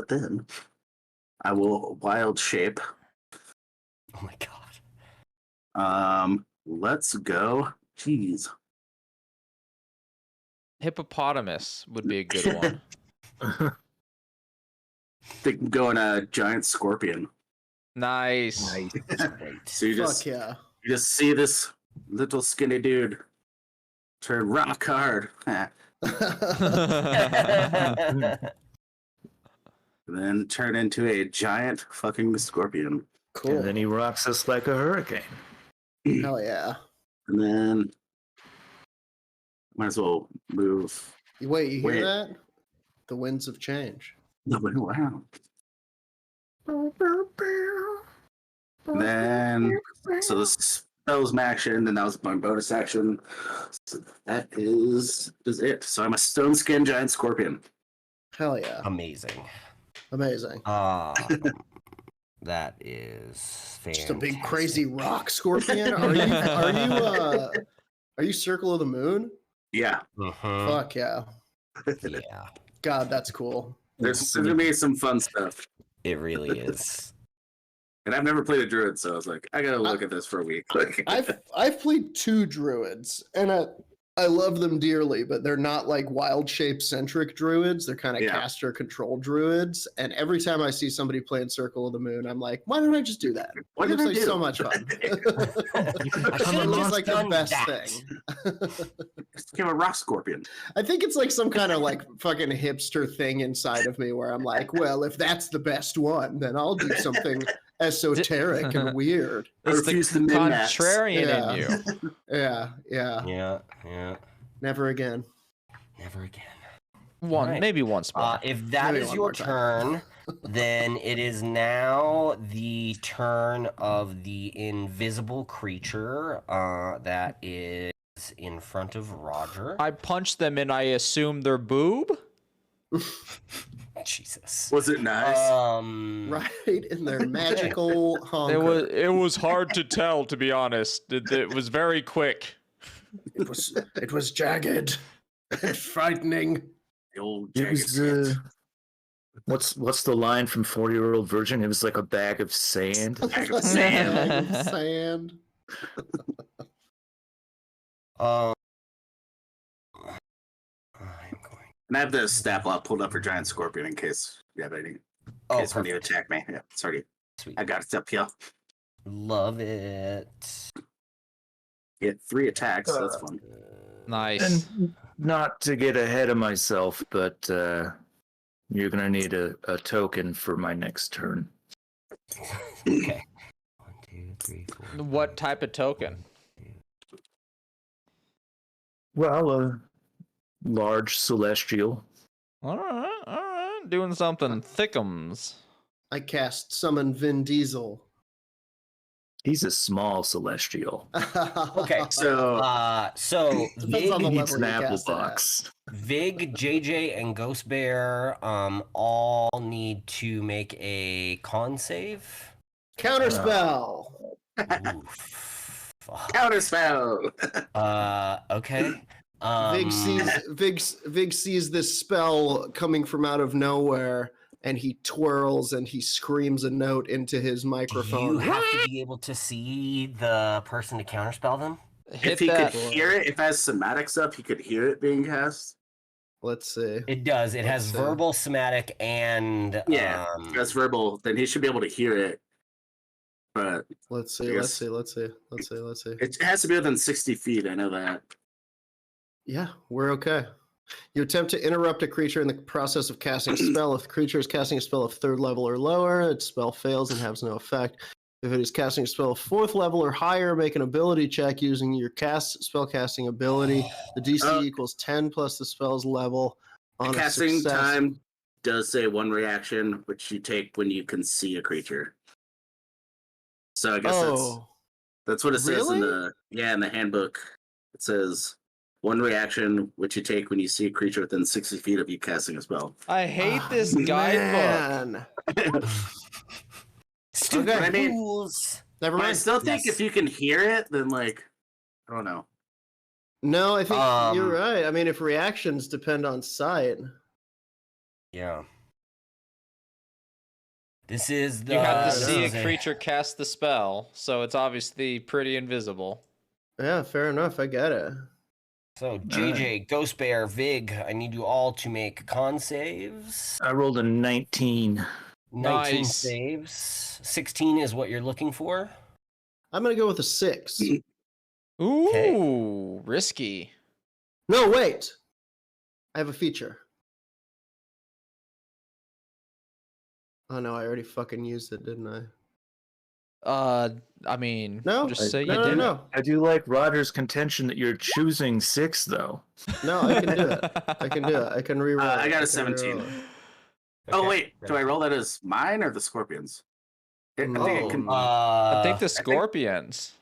then I will wild shape. Oh my god. Let's go. Jeez. Hippopotamus would be a good one. They can go in a giant scorpion. Nice. Great. So you Fuck yeah. see this little skinny dude turn rock hard. Then turn into a giant fucking scorpion. Cool. And then he rocks us like a hurricane. Hell yeah. And then might as well move. Wait, you hear Wait. that? The winds of change. Nobody around. And then so this was my action, and that was my bonus action. So that is it. So I'm a stone skin giant scorpion. Hell yeah. Amazing. Amazing. That is fantastic. Just a big crazy rock scorpion. Are you Circle of the Moon? Yeah. Mhm. Fuck yeah. Yeah, God, that's cool. There's gonna be some fun stuff. it really is. And I've never played a druid, so I was like, I gotta look at this for a week. Like, I've played 2 druids, and I love them dearly, but they're not like wild shape centric druids. They're kind of Yeah. caster control druids. And every time I see somebody playing Circle of the Moon, I'm like, why don't I just do that? What It did I looks like do? so much fun. I should have It's just like the done best that. thing. Just give a rock scorpion. I think it's like some kind of like fucking hipster thing inside of me where I'm like, well, if that's the best one, then I'll do something esoteric and weird. I It's the refuse to min-max. contrarian Yeah. in you. Yeah. Yeah. Never again. Never again. One, Right. maybe once more. If that Maybe is one your more time. turn, then it is now the turn of the invisible creature that is in front of Roger. I punch them and I assume they're boob. Jesus. Was it nice? Right in their magical honker. It was hard to tell, to be honest. It was very quick. It was jagged and frightening. The old It jagged was, what's the line from 40-Year-Old Virgin? It was like a bag of sand. Bag of sand. Bag of sand. I'm going. And I have the stat block pulled up for giant scorpion in case you have any. Oh, Case when you perfect. attack me. Yeah, sorry. Sweet. I got it up here. Love it. Get 3 attacks. That's fun. Nice. And not to get ahead of myself, but you're gonna need a token for my next turn. Okay. 1, 2, 3, 4. What type of token? Well, a large celestial. All right. Doing something thickums. I cast Summon Vin Diesel. He's a small celestial. Okay. So So Depends on the Vig, He level eats an you apple cast it at. box. Vig, JJ, and Ghost Bear all need to make a con save. Counterspell. Oof. Fuck. counterspell. Okay. Vig sees this spell coming from out of nowhere, and he twirls and he screams a note into his Do you microphone. have to be able to see the person to counterspell them? Hit If he that. could hear it, if it has somatic stuff, he could hear it being cast. Let's see. It does. It has Let's see. verbal, somatic, and Yeah, If that's verbal, then he should be able to hear it. But Let's see. I Let's guess- see. Let's see. Let's see. Let's see. it has to be within 60 feet. I know that. Yeah, we're okay. You attempt to interrupt a creature in the process of casting a spell. If the creature is casting a spell of 3rd level or lower, its spell fails and has no effect. If it is casting a spell of 4th level or higher, make an ability check using your spell casting ability. The DC equals 10 plus the spell's level. On The a casting success. time does say 1 reaction, which you take when you can see a creature. So I guess that's what it says in really? the handbook. It says 1 reaction, which you take when you see a creature within 60 feet of you casting a spell. I hate Ah, this guidebook. man. Stupid Okay. I mean- rules. Never But I mind. still think Yes. if you can hear it, then like, I don't know. No, I think you're Um, right. I mean, if reactions depend on sight. Yeah. This is the. You have to this see is a creature cast the spell, so it's obviously pretty invisible. Yeah, fair enough. I get it. So JJ, Ghost Bear, Vig, I need you all to make con saves. I rolled a 19. 19 Nice. saves. 16 is what you're looking for. I'm gonna go with a 6. Ooh, risky. No, wait. I have a feature. Oh no, I already fucking used it, didn't I? I mean, No, just say no, you no, did. no, I do like Roger's contention that you're choosing 6, though. no. I can do it. I can do it. I can reroll. I got a can 17. reroll it. Oh Okay. wait, do I roll that as mine or the scorpions? I think it can. I think the think- scorpions.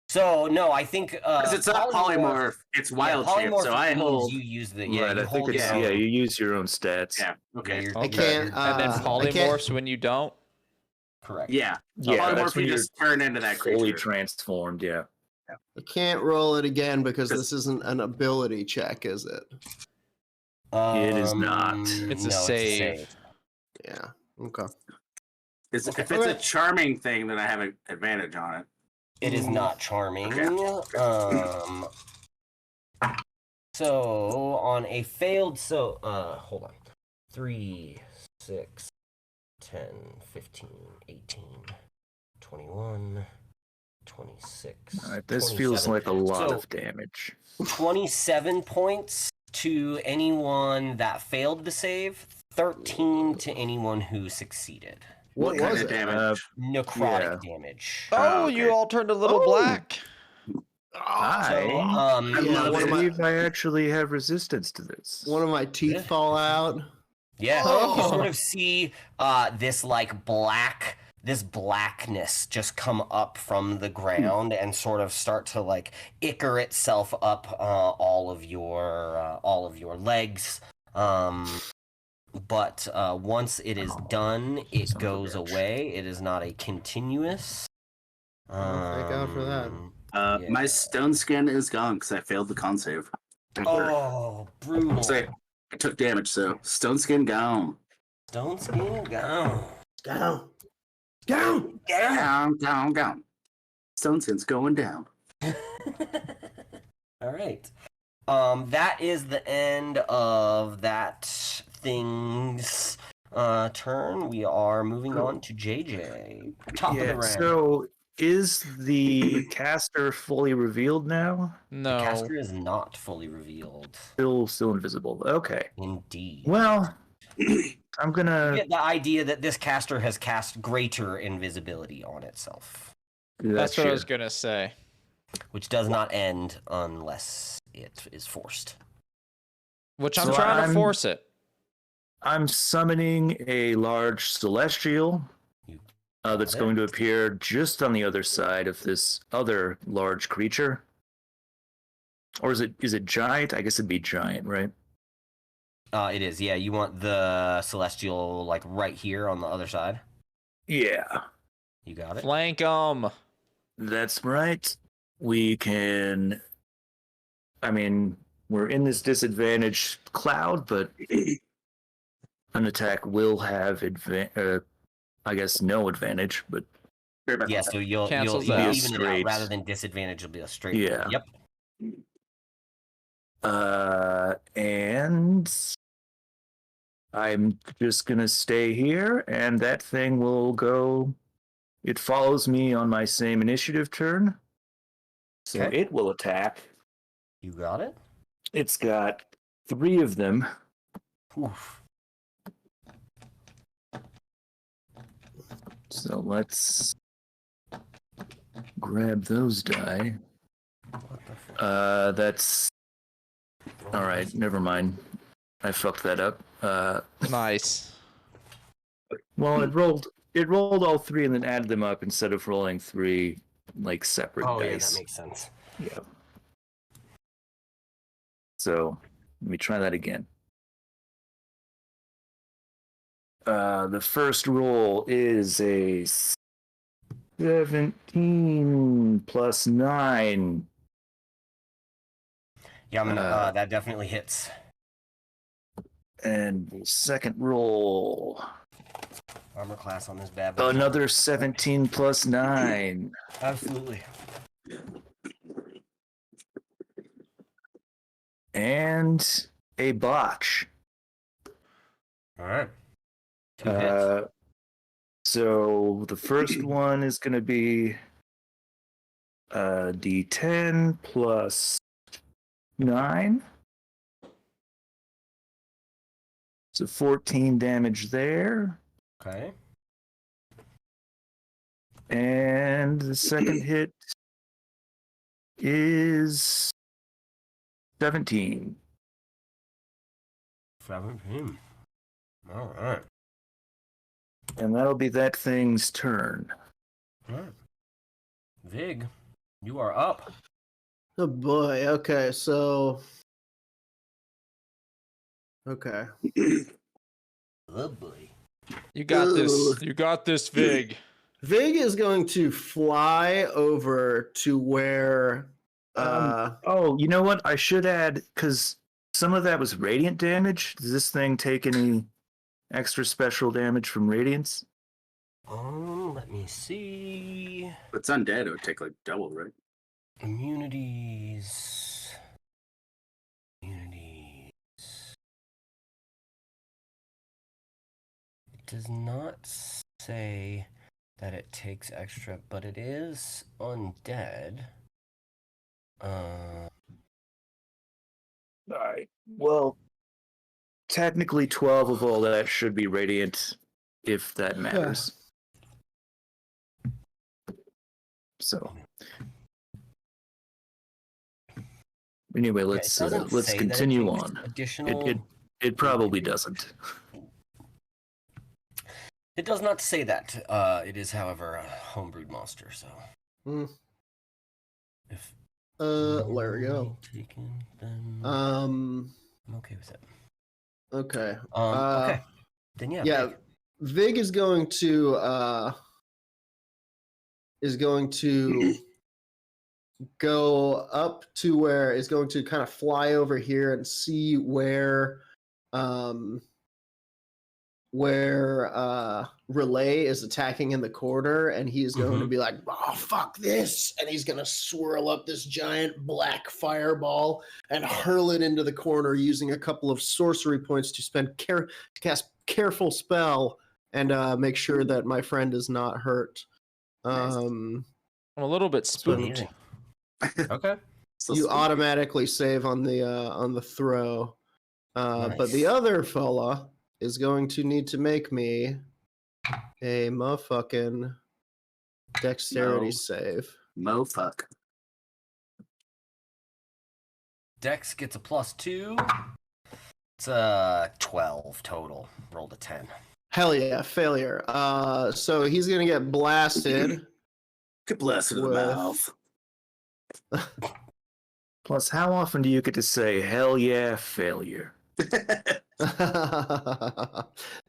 So no, I think Because it's not polymorph, it's wild shape. polymorph So I means hold. you use the Right, you I think hold it's, your yeah, own. you use your own stats. Yeah. Okay. you're- I you're- can't. And then I can't- polymorphs when you don't. correct. Yeah. Yeah, that's Polymorph, when you you're just turn into that fully creature. transformed, yeah. I can't roll it again because Because- this isn't an ability check, is it? It is not. It's a no, save. Yeah. Okay. If it's Okay. a charming thing, then I have an advantage on it. It is not charming. Okay. So on a failed, hold on. 3, 6, 10, 15, 18, 21, 26. All right, this feels 27. like a lot So- of damage. 27 points to anyone that failed the save, 13 to anyone who succeeded. What kind was of it? damage? Necrotic damage. Oh, okay. you all turned a little Oh. black. So, I Yeah, love one I of my- believe I actually have resistance to this. One of my teeth fall out. yeah, Oh. you sort of see this like this blackness just come up from the ground and sort of start to like ichor itself up all of your legs. But once it is done, it son of a goes bitch. away. It is not a continuous. Oh, thank God for that. Yeah. My stone skin is gone because I failed the con save. Oh, brutal. So I took damage, so stone skin gone. Stone skin gone. Down. Down. Down. Stone skin's going down. All right. That is the end of that thing's turn. We are moving on to JJ. Top of the Yeah, round. so is the caster fully revealed now? No. The caster is not fully revealed. Still invisible. Okay. Indeed. Well, I'm You gonna. get the idea that this caster has cast greater invisibility on itself, That's what I was gonna say. which does not end unless it is forced. Which I'm So trying to I'm- force it. I'm summoning a large celestial that's it. going to appear just on the other side of this other large creature. Or is it giant? I guess it'd be giant, right? It is, yeah. You want the celestial like right here on the other side? Yeah, You got it. Flank 'em. that's right. We can. I mean, we're in this disadvantaged cloud, but an attack will have I guess no advantage, but Yeah, so you'll Cancels even out. it out Straight. rather than disadvantage. It'll be a straight. Yeah. Yep. And I'm just gonna stay here, and that thing will go. It follows me on my same initiative turn, so Okay. it will attack. You got it. It's got 3 of them. Oof. So let's grab those die. What the fuck? That's all right. Never mind. I fucked that up. Nice. Well, it rolled all 3 and then added them up instead of rolling 3 like separate Oh yeah, dice. that makes sense. Yeah. So let me try that again. The first roll is a 17 plus 9. Yeah, I'm gonna. That definitely hits. And the second roll, Armor class on this bad boy. another 17 plus 9. Absolutely. And a botch. All right. 2 hits. So the first one is going to be D10 plus 9. So 14 damage there. Okay. And the second hit is 17. 17. All right. And that'll be that thing's turn. All right. Vig, you are up. Oh boy. Okay, so. Okay. Oh boy. You got Ugh. this. You got this, Vig. Vig is going to fly over to where. Oh, you know what? I should add, because some of that was radiant damage. Does this thing take any extra special damage from radiance? Let me see. If it's undead, it would take like double, right? Immunities. does not say that it takes extra, but it is undead. Alright. Well, technically 12 of all that should be radiant, if that matters. So, anyway, let's continue on. Additional. It probably doesn't. It does not say that. It is, however, a homebrewed monster. So, if there we go. taken, then I'm okay with it. Okay. Okay. Then yeah. Vig is going to go up to where is going to kind of fly over here and see where Relay is attacking in the corner, and he is going to be like, oh, fuck this, and he's going to swirl up this giant black fireball and hurl it into the corner using a couple of sorcery points to cast Careful Spell and make sure that my friend is not hurt. I'm a little bit spooked. Okay. You automatically save on the throw. But the other fella is going to need to make me a motherfucking dexterity save. Mofuck. Dex gets a +2. It's 12 total. Rolled a 10. Hell yeah, failure. So he's gonna get blasted. Get blasted in the mouth. Plus, how often do you get to say, hell yeah, failure?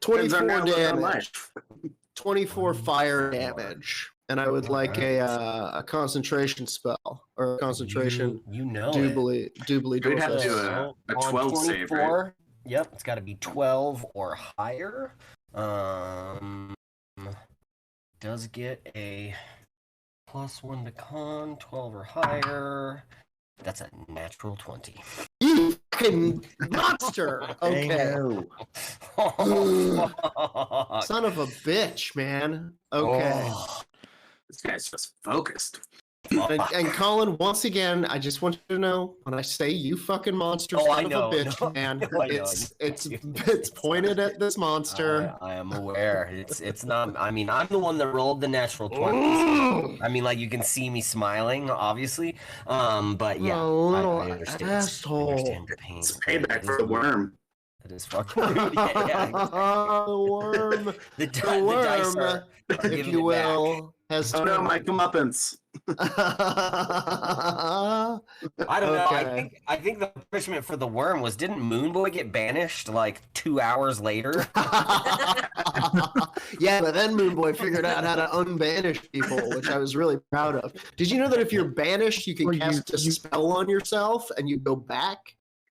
24 damage. 24 fire damage. And I would like a concentration spell or a concentration. Doobly We'd have to do a 12 save, right? Yep, it's got to be 12 or higher. Does get a +1 to con, 12 or higher. That's a natural 20. You fucking monster! Okay. Son of a bitch, man. Okay. This guy's just focused. And Colin, once again, I just want you to know when I say you fucking monster, son of a bitch, man, it's pointed at this monster. I am aware. It's not. I mean, I'm the one that rolled the natural 20. I mean, like you can see me smiling, obviously. But yeah, I understand. Asshole. I understand your pain. It's payback for the worm. It is fucking rude. Yeah, exactly. The worm. The dice are if you will, has turned. Oh no, my comeuppance. I don't know. I think the punishment for the worm was, didn't Moonboy get banished like 2 hours later? Yeah, but then Moonboy figured out how to unbanish people, which I was really proud of. Did you know that if you're banished, you can cast a spell on yourself and you go back?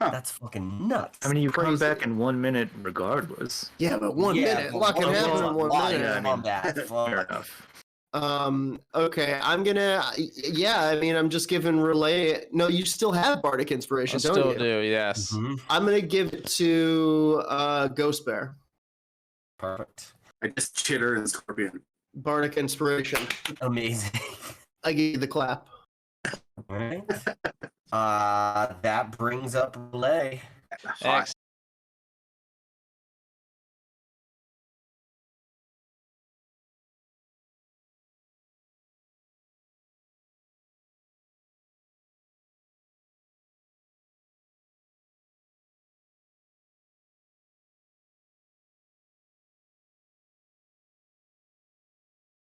That's fucking nuts. I mean, you come back in 1 minute regardless. Yeah, but 1 minute. Luck can happen in 1 minute. Fair enough. Okay, I'm just giving Relay. No, you still have Bardic Inspiration, don't you? Still do, yes. Mm-hmm. I'm gonna give it to Ghost Bear. Perfect. I just Chitter and Scorpion. Bardic Inspiration. Amazing. I give you the clap. All right. That brings up Relay. Excellent.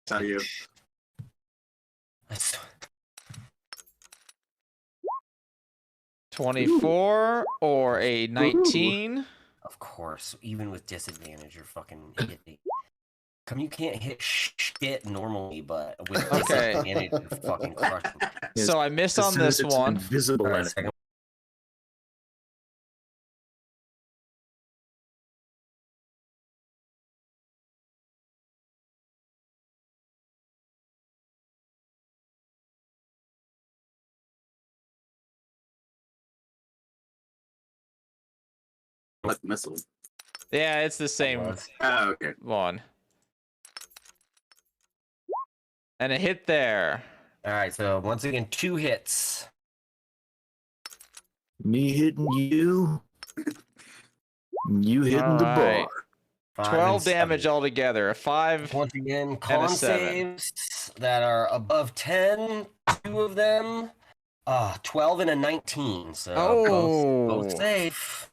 Tell you. 24 or a 19. Of course, even with disadvantage, you're fucking hitting. You can't hit shit normally, but with disadvantage, you're fucking crushing. So I miss on this one. Invisible enemy. Like missile. Yeah, it's the same Was. Oh, okay. one. And a hit there. All right, so once again, 2 hits. Me hitting you. You hitting the Alright. bar. 5 12 and damage 7. altogether. A 5. Once again, and a con 7. saves that are above 10. 2 of them. 12 and a 19. So both Oh. safe.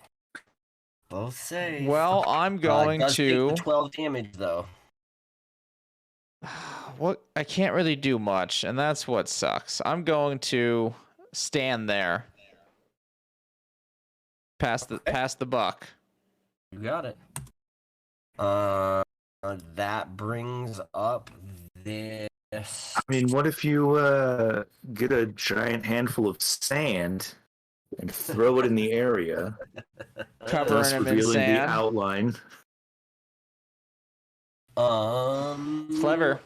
Both safe. Well, I'm going does take to. the 12 damage though. What? I can't really do much, and that's what sucks. I'm going to stand there. Pass the buck. You got it. That brings up this. I mean, what if you get a giant handful of sand and throw it in the area, Covering thus him in revealing the sand. outline? Clever.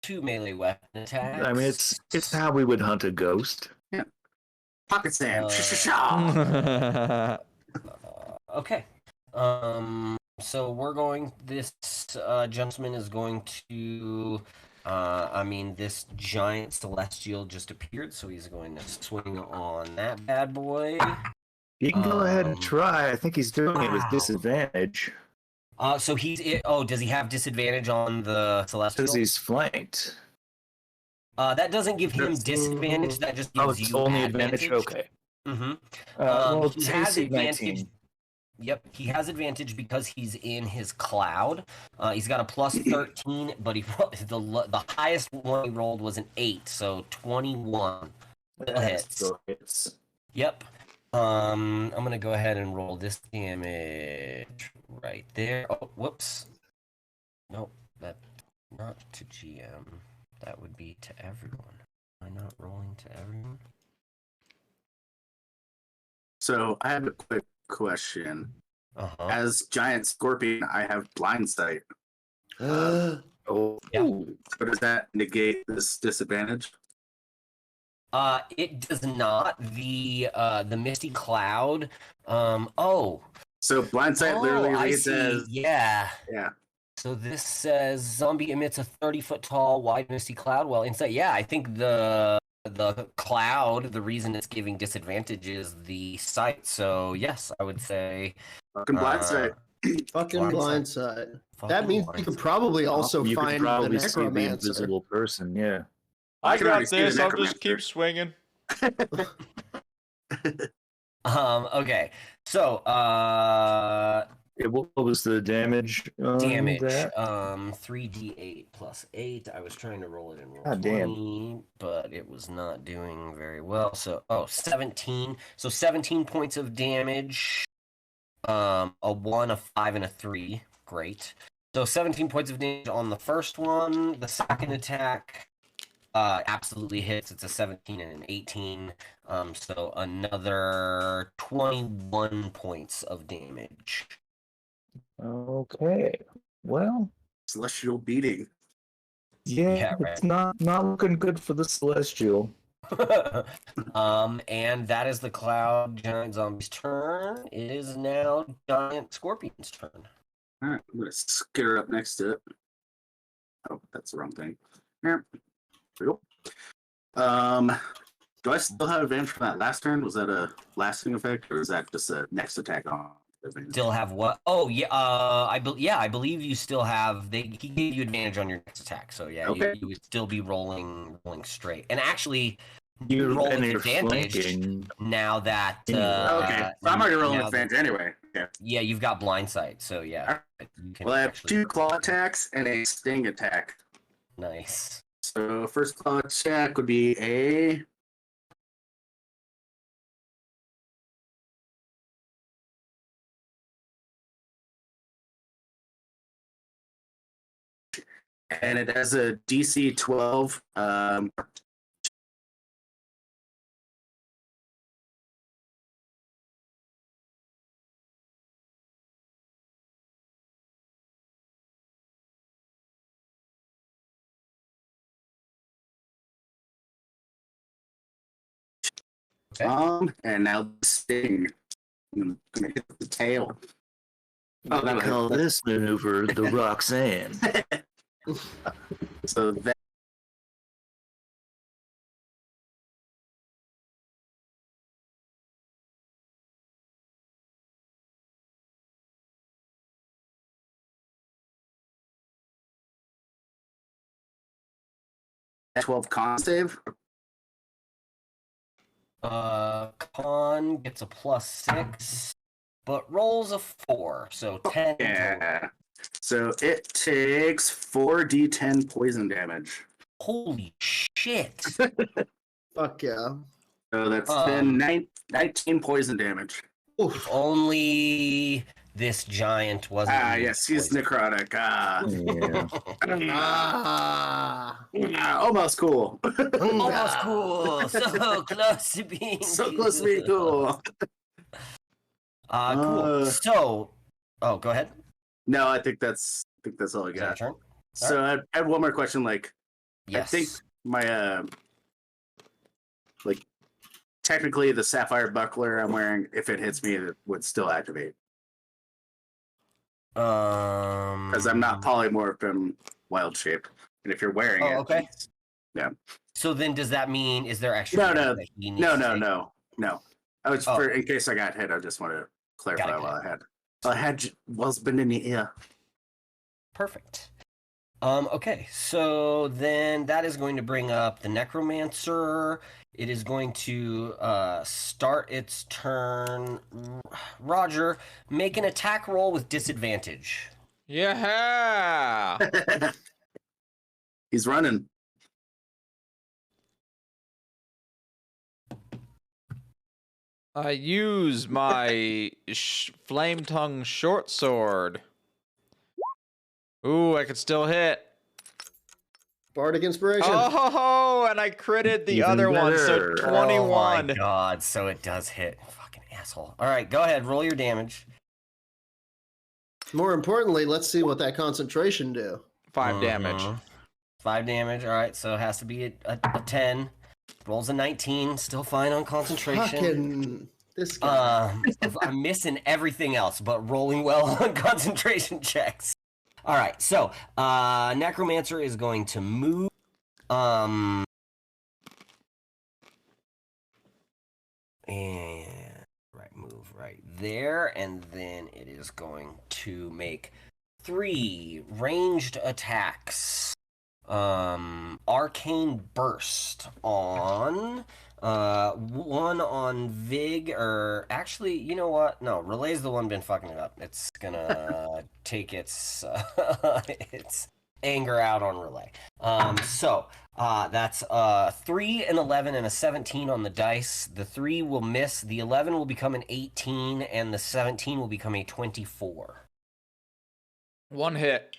2 melee weapon attacks. I mean, it's how we would hunt a ghost. Pocket sand. Okay. So we're going. This gentleman is going to. This giant celestial just appeared, so he's going to swing on that bad boy. You can go ahead and try. I think he's doing it with disadvantage. So does he have disadvantage on the celestial? Because he's flanked. That doesn't give him disadvantage. That just gives it's you only advantage. Okay. Mm-hmm. Well, He has AC advantage. 19. Yep, he has advantage because he's in his cloud. He's got a plus 13, but the highest one he rolled was an 8, so 21. Still hits. Yep. I'm gonna go ahead and roll this damage right there. Oh, whoops. Nope, that's not to GM. That would be to everyone. Am I not rolling to everyone? So I have a quick question. Uh-huh. As giant scorpion, I have blind sight. Oh. Yeah. So does that negate this disadvantage? It does not. The misty cloud. So blind sight literally I reads see. as Yeah. yeah. So this says zombie emits a 30-foot tall, wide misty cloud. Well, inside, yeah, I think the cloud. The reason it's giving disadvantage is the sight. So yes, I would say. Fucking blind sight. Fucking blindside. That Fucking means you could probably also you find could probably the see the necromancer. invisible person. Yeah. I can already got see the this. I'll necromancer. just keep swinging. Okay. So What was the damage? damage. That? 3d8 plus 8. I was trying to roll it in roll God 20, but it was not doing very well. So 17. So 17 points of damage. A 1, a 5, and a 3. Great. So 17 points of damage on the first one. The second attack absolutely hits. It's a 17 and an 18. So another 21 points of damage. Okay. Well, Celestial beating. yeah, right. it's not looking good for the celestial. And that is the cloud giant zombie's turn. It is now giant scorpion's turn. All right, I'm gonna skitter up next to it. Oh, that's the wrong thing. Yeah. There we go. Do I still have advantage from that last turn? Was that a lasting effect, or is that just a next attack on advantage? Still have what? Oh yeah, I believe you still have. He gave you advantage on your next attack, so yeah, Okay. you would still be rolling straight. And actually, You're roll with you're advantage flanking. now that. Okay, so I'm already rolling now advantage anyway. Yeah. Yeah, you've got blind sight, so yeah. You can Well, I have actually- 2 claw attacks and a sting attack. Nice. So first claw attack would be a and it has a DC 12. Okay. And now sting. I'm gonna hit the tail. Oh, We call this maneuver the Roxanne. So that 12 con save. Con gets a +6, but rolls a 4, so 10 total. Yeah. So it takes 4d10 poison damage. Holy shit. Fuck yeah. So that's then 19 poison damage. If only this giant wasn't. Yes, he's necrotic. Almost cool. Almost cool. So close to being So close to being cool. Cool. So, go ahead. No, I think that's all I Is that got. your turn? So I have one more question. Like, Yes. I think my like technically the sapphire buckler I'm wearing, if it hits me, it would still activate because I'm not polymorphed in wild shape, and if you're wearing it, okay. Yeah. So then, does that mean is there extra? No. I was for in case I got hit. I just want to clarify while I had was been in the ear. Perfect. Okay, so then that is going to bring up the Necromancer. It is going to start its turn. Roger, make an attack roll with disadvantage. Yeah. He's running. I use my flame tongue short sword. Ooh, I could still hit. Bardic Inspiration. Oh, and I critted the Even other one, so better. 21. Oh my god, so it does hit. Fucking asshole. All right, go ahead, roll your damage. More importantly, let's see what that concentration do. 5 damage. 5 damage, all right, so it has to be a 10. Rolls a 19, still fine on concentration. Fucking this guy. I'm missing everything else, but rolling well on concentration checks. All right, so Necromancer is going to move. And move right there, and then it is going to make 3 ranged attacks. Arcane Burst on 1 on Vig, or actually, you know what? No, Relay's the one been fucking it up. It's gonna take its anger out on Relay. So that's 3, an 11, and a 17 on the dice. The 3 will miss. The 11 will become an 18, and the 17 will become a 24. 1 hit.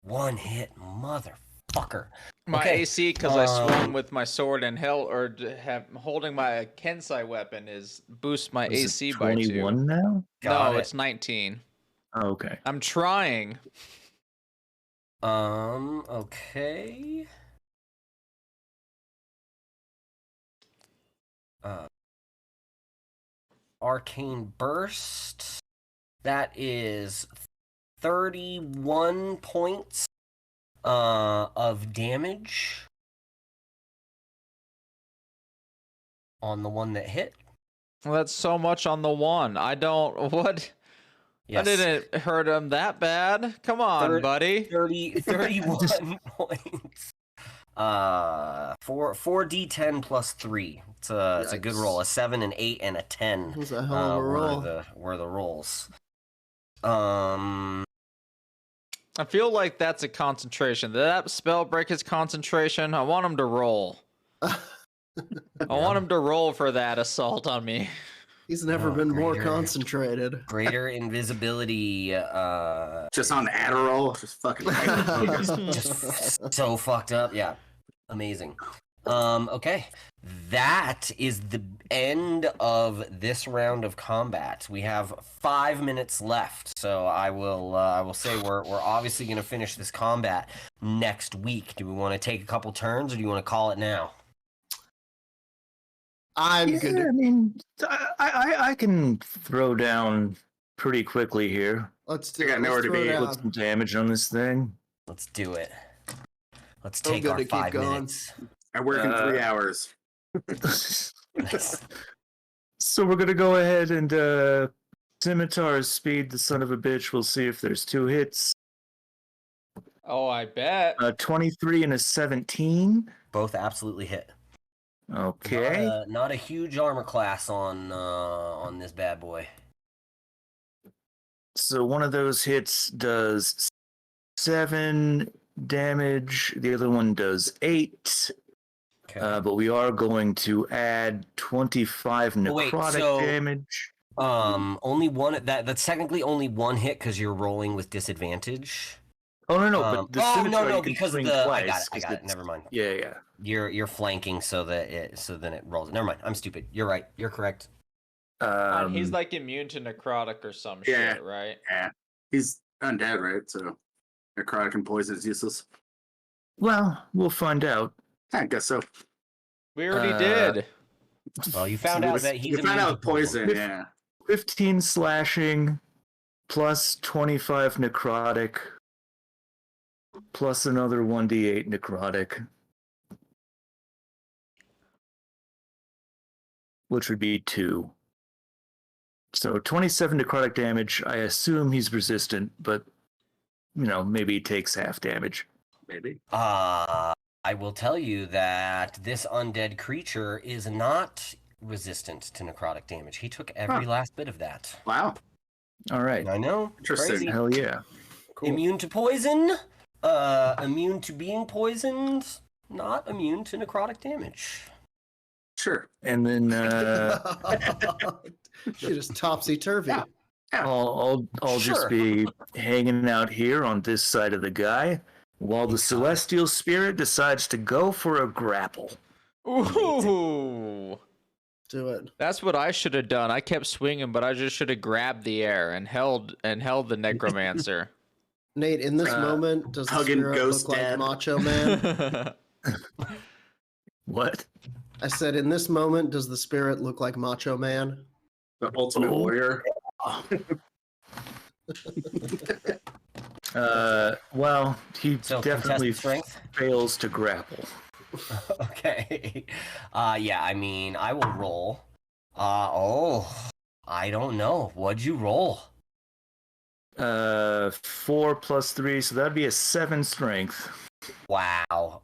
1 hit, motherfucker. My Okay, AC, because I swung with my sword and holding my Kensai weapon, is boost my Is AC it by 2. 21 now? Got it. It's 19. Oh, okay. I'm trying. Okay. Arcane Burst. That is 31 points of damage on the one that hit. Well, that's so much on the one. I don't. What? Yes. I didn't hurt him that bad. Come on, buddy. 31 points. 4d10 plus 3. It's a good roll. A 7, an 8, and a 10. That's a hell of a roll. Were the rolls. I feel like that's a concentration. Did that spell break his concentration? I want him to roll. I want him to roll for that assault on me. He's never been more concentrated. Greater invisibility. Just on Adderall, just fucking just so fucked up. Yeah, amazing. Okay, that is the end of this round of combat. We have 5 minutes left, so I will say we're obviously going to finish this combat next week. Do we want to take a couple turns, or do you want to call it now? I'm Yeah, good. I mean, I can throw down pretty quickly here. Let's do I got it. nowhere Let's to throw be. down. Put some damage on this thing. Let's do it. Let's I'm take good our to keep 5 going. minutes. I work in 3 Uh, hours. Nice. So we're gonna go ahead and scimitar speed the son of a bitch. We'll see if there's 2 hits. Oh, I bet. 23 and a 17. Both absolutely hit. Okay. Not a huge armor class on this bad boy. So one of those hits does 7 damage. The other one does 8. Okay. But we are going to add 25 necrotic wait, so- damage. Only one. That's technically only one hit because you're rolling with disadvantage. Oh no, but the oh scimitar no, you can because of swing the. twice, I got 'cause it. it's- Never mind. Yeah. You're flanking so then it rolls. Never mind. I'm stupid. You're right. You're correct. And he's like immune to necrotic or some Yeah. shit, right? Yeah. He's undead, right? So necrotic and poison is useless. Well, we'll find out. I guess so. We already Uh, did. Well, you found out that he's You found immune out to poison. poison, yeah. 15 slashing, plus 25 necrotic, plus another 1d8 necrotic, which would be 2. So 27 necrotic damage. I assume he's resistant, but maybe he takes half damage. Maybe. I will tell you that this undead creature is not resistant to necrotic damage. He took every last bit of that. Wow. All right. I know. Interesting. Crazy. Hell yeah. Cool. Immune to poison. Immune to being poisoned. Not immune to necrotic damage. Sure. And then Shit is topsy turvy. Yeah. I'll Sure. just be hanging out here on this side of the guy while the celestial spirit decides to go for a grapple. Ooh. Do it. That's what I should have done. I kept swinging, but I just should have grabbed the air and held the necromancer. Nate, in this moment, does the hugging spirit ghost look like dad. Macho Man? What? I said, in this moment, does the spirit look like Macho Man? The ultimate Oh. warrior. Well, he So definitely contested strength. fails to grapple. Okay. Yeah. I mean, I will roll. I don't know. What'd you roll? 4 plus 3, so that'd be a 7 strength. Wow.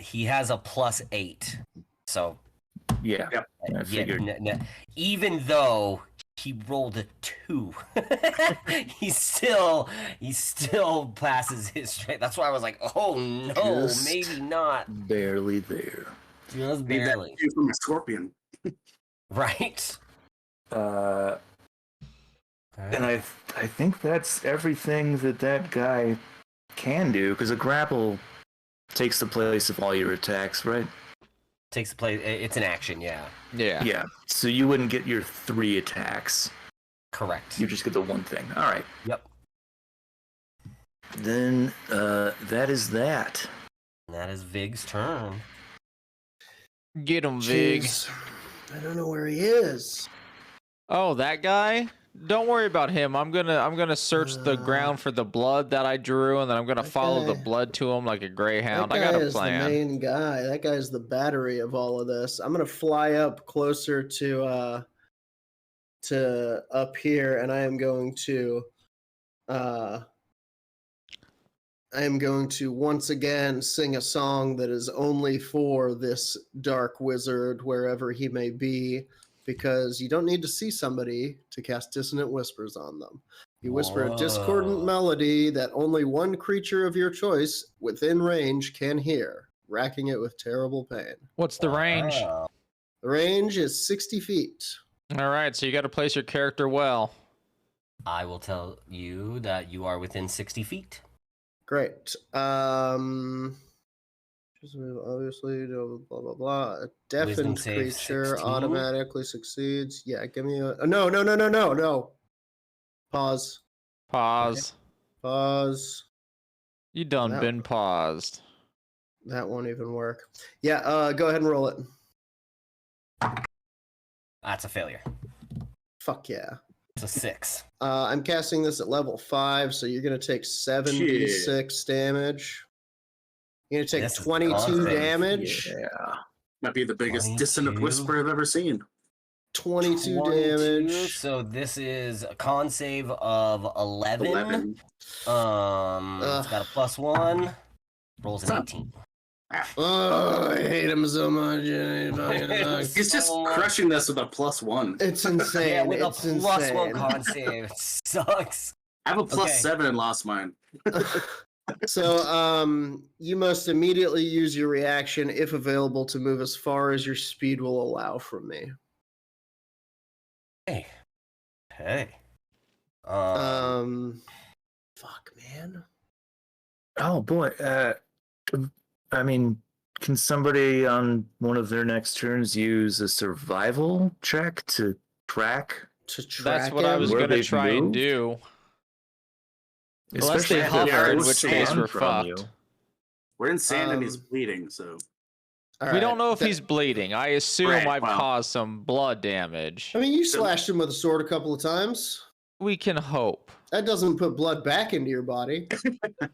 He has a +8. So Yeah, Yep. I figured. even though he rolled a 2, he still passes his strength. That's why I was like, oh no, Just maybe not. barely there. Just Need that barely. view from a scorpion. Right. And I think that's everything that guy can do, because a grapple takes the place of all your attacks, right? Takes the place. It's an action. Yeah. Yeah. Yeah. So you wouldn't get your 3 attacks. Correct. You just get the one thing. All right. Yep. Then that is that. And that is Vig's turn. Get him, Vig. Jeez. I don't know where he is. Oh, that guy? Don't worry about him. I'm gonna search the ground for the blood that I drew, and then I'm gonna follow the guy- blood to him like a greyhound. That I guy got a is plan. the main guy. That guy's the battery of all of this. I'm gonna fly up closer to up here, and I am going to once again sing a song that is only for this dark wizard, wherever he may be, because you don't need to see somebody to cast dissonant whispers on them. You whisper a discordant Whoa. melody that only one creature of your choice within range can hear, racking it with terrible pain. What's the range? Wow. The range is 60 feet. All right, so you got to place your character well. I will tell you that you are within 60 feet. Great. Obviously, blah blah blah. A deafened Wisdom save creature 16? automatically succeeds. Yeah, give me a no. Pause. Pause. Pause. You done That- been paused. That won't even work. Yeah, go ahead and roll it. That's a failure. Fuck yeah. It's a 6. I'm casting this at level 5, so you're going to take 7d6 damage. You're going to take This is 22 awesome. damage. Yeah. Might be the biggest 22. dissonant whisper I've ever seen. 22 damage. So this is a con save of 11. 11. It's got a +1. Rolls an 18. Oh, I hate him so much. He's just crushing this with a +1. It's insane. Yeah, with it's a +1 insane. con save. It sucks. I have a Okay. +7 and lost mine. So, you must immediately use your reaction, if available, to move as far as your speed will allow from me. Hey. Fuck, man. Oh boy. I mean, can somebody on one of their next turns use a survival check to track? That's what I was Where going to they've try and moved? do. Unless Especially they if they're hover, in close which case down we're from fucked. you. We're in sand and he's Um, bleeding, so. We don't know if he's bleeding. I assume Right, I've well. caused some blood damage. I mean, you slashed him with a sword a couple of times. We can hope. That doesn't put blood back into your body.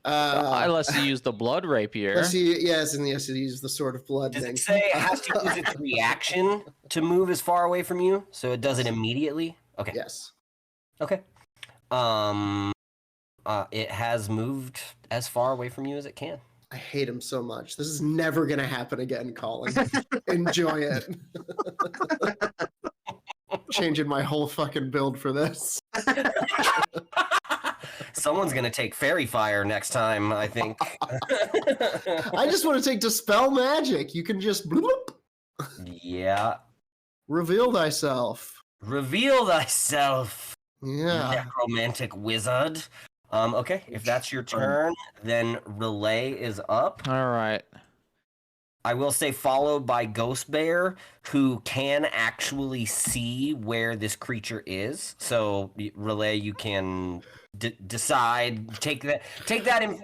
Unless you use the blood rapier. Unless you, yes, and yes, you use the sword of blood Does thing. it say it has to use its reaction to move as far away from you? So it does it immediately? Okay. Yes. Okay. It has moved as far away from you as it can. I hate him so much. This is never going to happen again, Colin. Enjoy it. Changing my whole fucking build for this. Someone's gonna take fairy fire next time, I think. I just want to take Dispel Magic. You can just bloop, Yeah. reveal thyself. Reveal thyself, Yeah. necromantic wizard. Okay, if that's your turn, then Relay is up. All right. I will say followed by Ghost Bear, who can actually see where this creature is. So Relay, you can decide, take that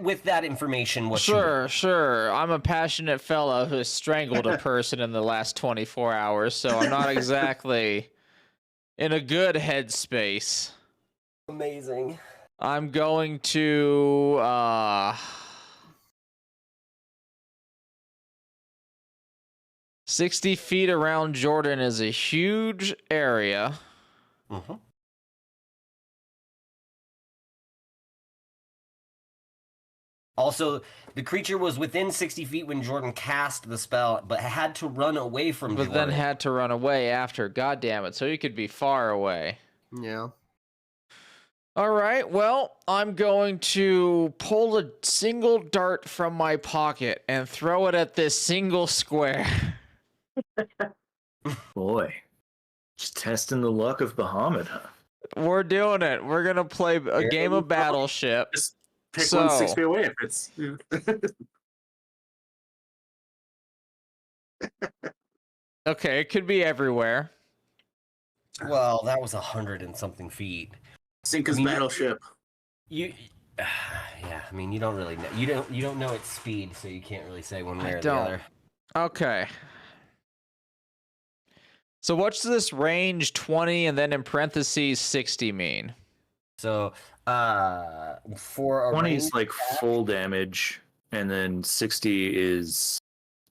with that information. What Sure. I'm a passionate fella who has strangled a person in the last 24 hours, so I'm not exactly in a good headspace. Amazing. I'm going to 60 feet around Jordan is a huge area. Mm-hmm. Also, the creature was within 60 feet when Jordan cast the spell, but had to run away from But Jordan. then had to run away after. God damn it. So you could be far away. Yeah. All right. Well, I'm going to pull a single dart from my pocket and throw it at this single square. Boy. Just testing the luck of Bahamut, huh? We're doing it. We're going to play a game of Battleship. Just pick So- 1 6 feet away if it's. Okay. It could be everywhere. Well, that was 100 and something feet. Sink his I mean, battleship. You, yeah. I mean, you don't really know. You don't know its speed, so you can't really say one way I or the don't. other. Okay. So what's this range 20 and then in parentheses 60 mean? So, for a 20 range is like full damage, and then 60 is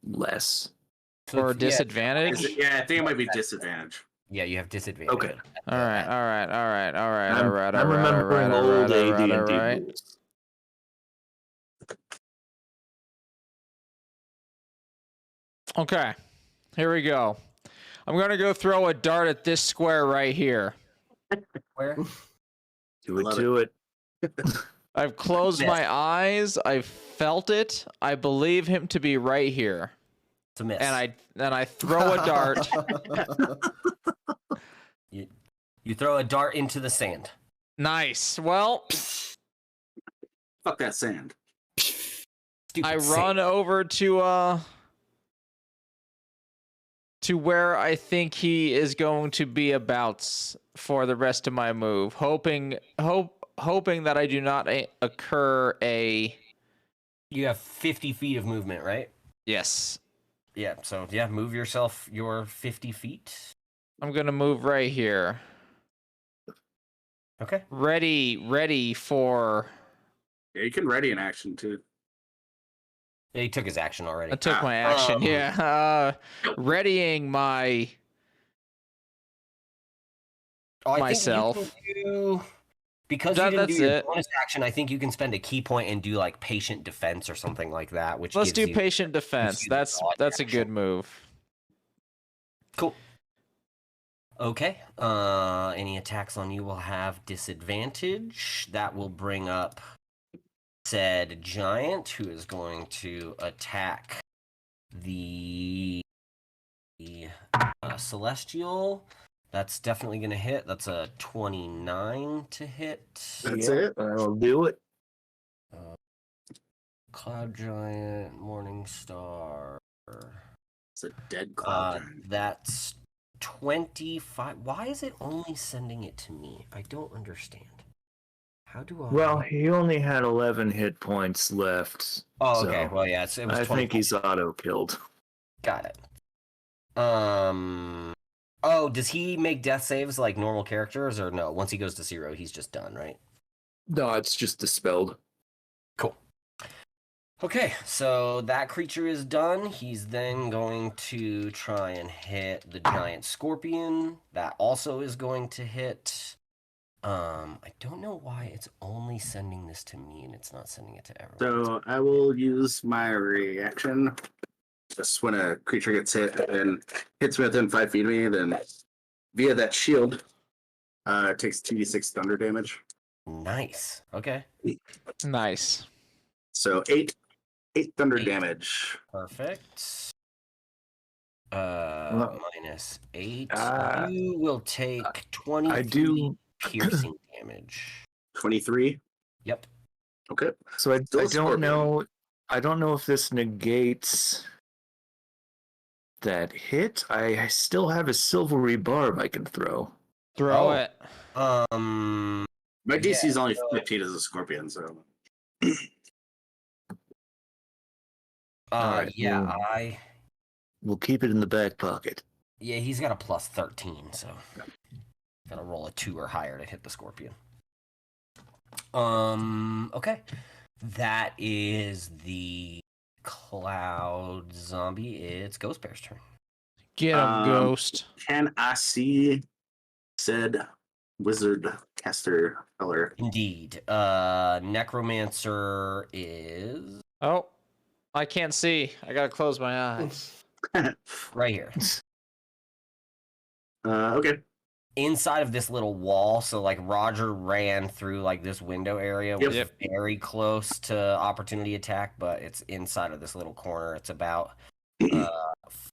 less. For disadvantage? Yeah, I think it might be disadvantage. Yeah, you have disadvantage. Okay. All right. I'm remembering old AD&D rules. Okay. Here we go. I'm going to go throw a dart at this square right here. Where? Do it. I've closed my eyes. I've felt it. I believe him to be right here. It's a miss. And I throw a dart. You throw a dart into the sand. Nice. Well, Fuck that sand. Stupid I sand. run over to where I think he is going to be about for the rest of my move, hoping that I do not occur a. You have 50 feet of movement, right? Yes. Yeah, so yeah, move yourself your 50 feet. I'm gonna move right here. Okay. Ready for. Yeah, you can ready an action too. Yeah, he took his action already. I took my action. Yeah. Readying my. Oh, I myself. think you can do, because you didn't That's do your it. bonus action, I think you can spend a key point and do like patient defense or something like that, which Let's gives do you, patient defense. you the That's dodge a action. good move. Cool. Okay. Any attacks on you will have disadvantage. That will bring up said giant, who is going to attack the celestial. That's definitely going to hit. That's a 29 to hit. That's it. I'll do it. Cloud giant, morning star. It's a dead cloud. That's 25. Why is it only sending it to me? I don't understand. How do I? Well, he only had 11 hit points left. Oh, okay. so Well, yeah, it was I 20. think he's auto-killed. Got it. Oh, does he make death saves like normal characters, or no? Once he goes to 0, he's just done, right? No, it's just dispelled. Cool. Okay, so that creature is done. He's then going to try and hit the giant scorpion. That also is going to hit. I don't know why it's only sending this to me and it's not sending it to everyone. So I will use my reaction. Just when a creature gets hit and hits me within 5 feet of me, then via that shield, it takes 2d6 thunder damage. Nice. Okay. Nice. So 8 thunder 8. damage. Perfect. Well, minus 8. uh, You will take 20 I do. piercing damage. 23. Yep. Okay. So I Still a don't scorpion. know. I don't know if this negates that hit. I still have a silvery barb I can throw. Throw Oh. it. My DC is only so- 15 as a scorpion, so. Alright, yeah, well- We'll keep it in the back pocket. he's got a plus 13, so gotta roll a 2 or higher to hit the scorpion. Okay. That is the cloud zombie. It's Ghost Bear's turn. Get him, Ghost. Can I see said wizard caster color? Indeed. Necromancer is Oh, I can't see. I gotta close my eyes. right here. Okay. Inside of this little wall, so like Roger ran through like this window area, was Yep. very close to opportunity attack, but it's inside of this little corner. It's about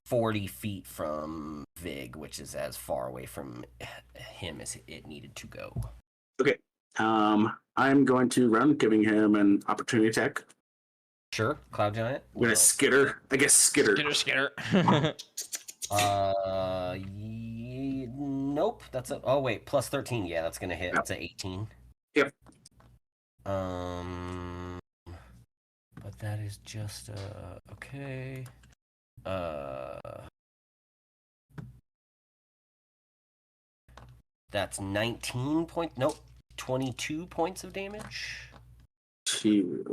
40 feet from Vig, which is as far away from him as it needed to go. Okay. I'm going to run, giving him an opportunity attack. Sure, Cloud Giant. I'm gonna skitter. I guess skitter. Skitter. Nope. That's a. Oh wait, plus 13. Yeah, that's gonna hit. Yep. That's an 18. Yep. But that is just okay. That's 19 points. Nope, 22 points of damage. Piercing.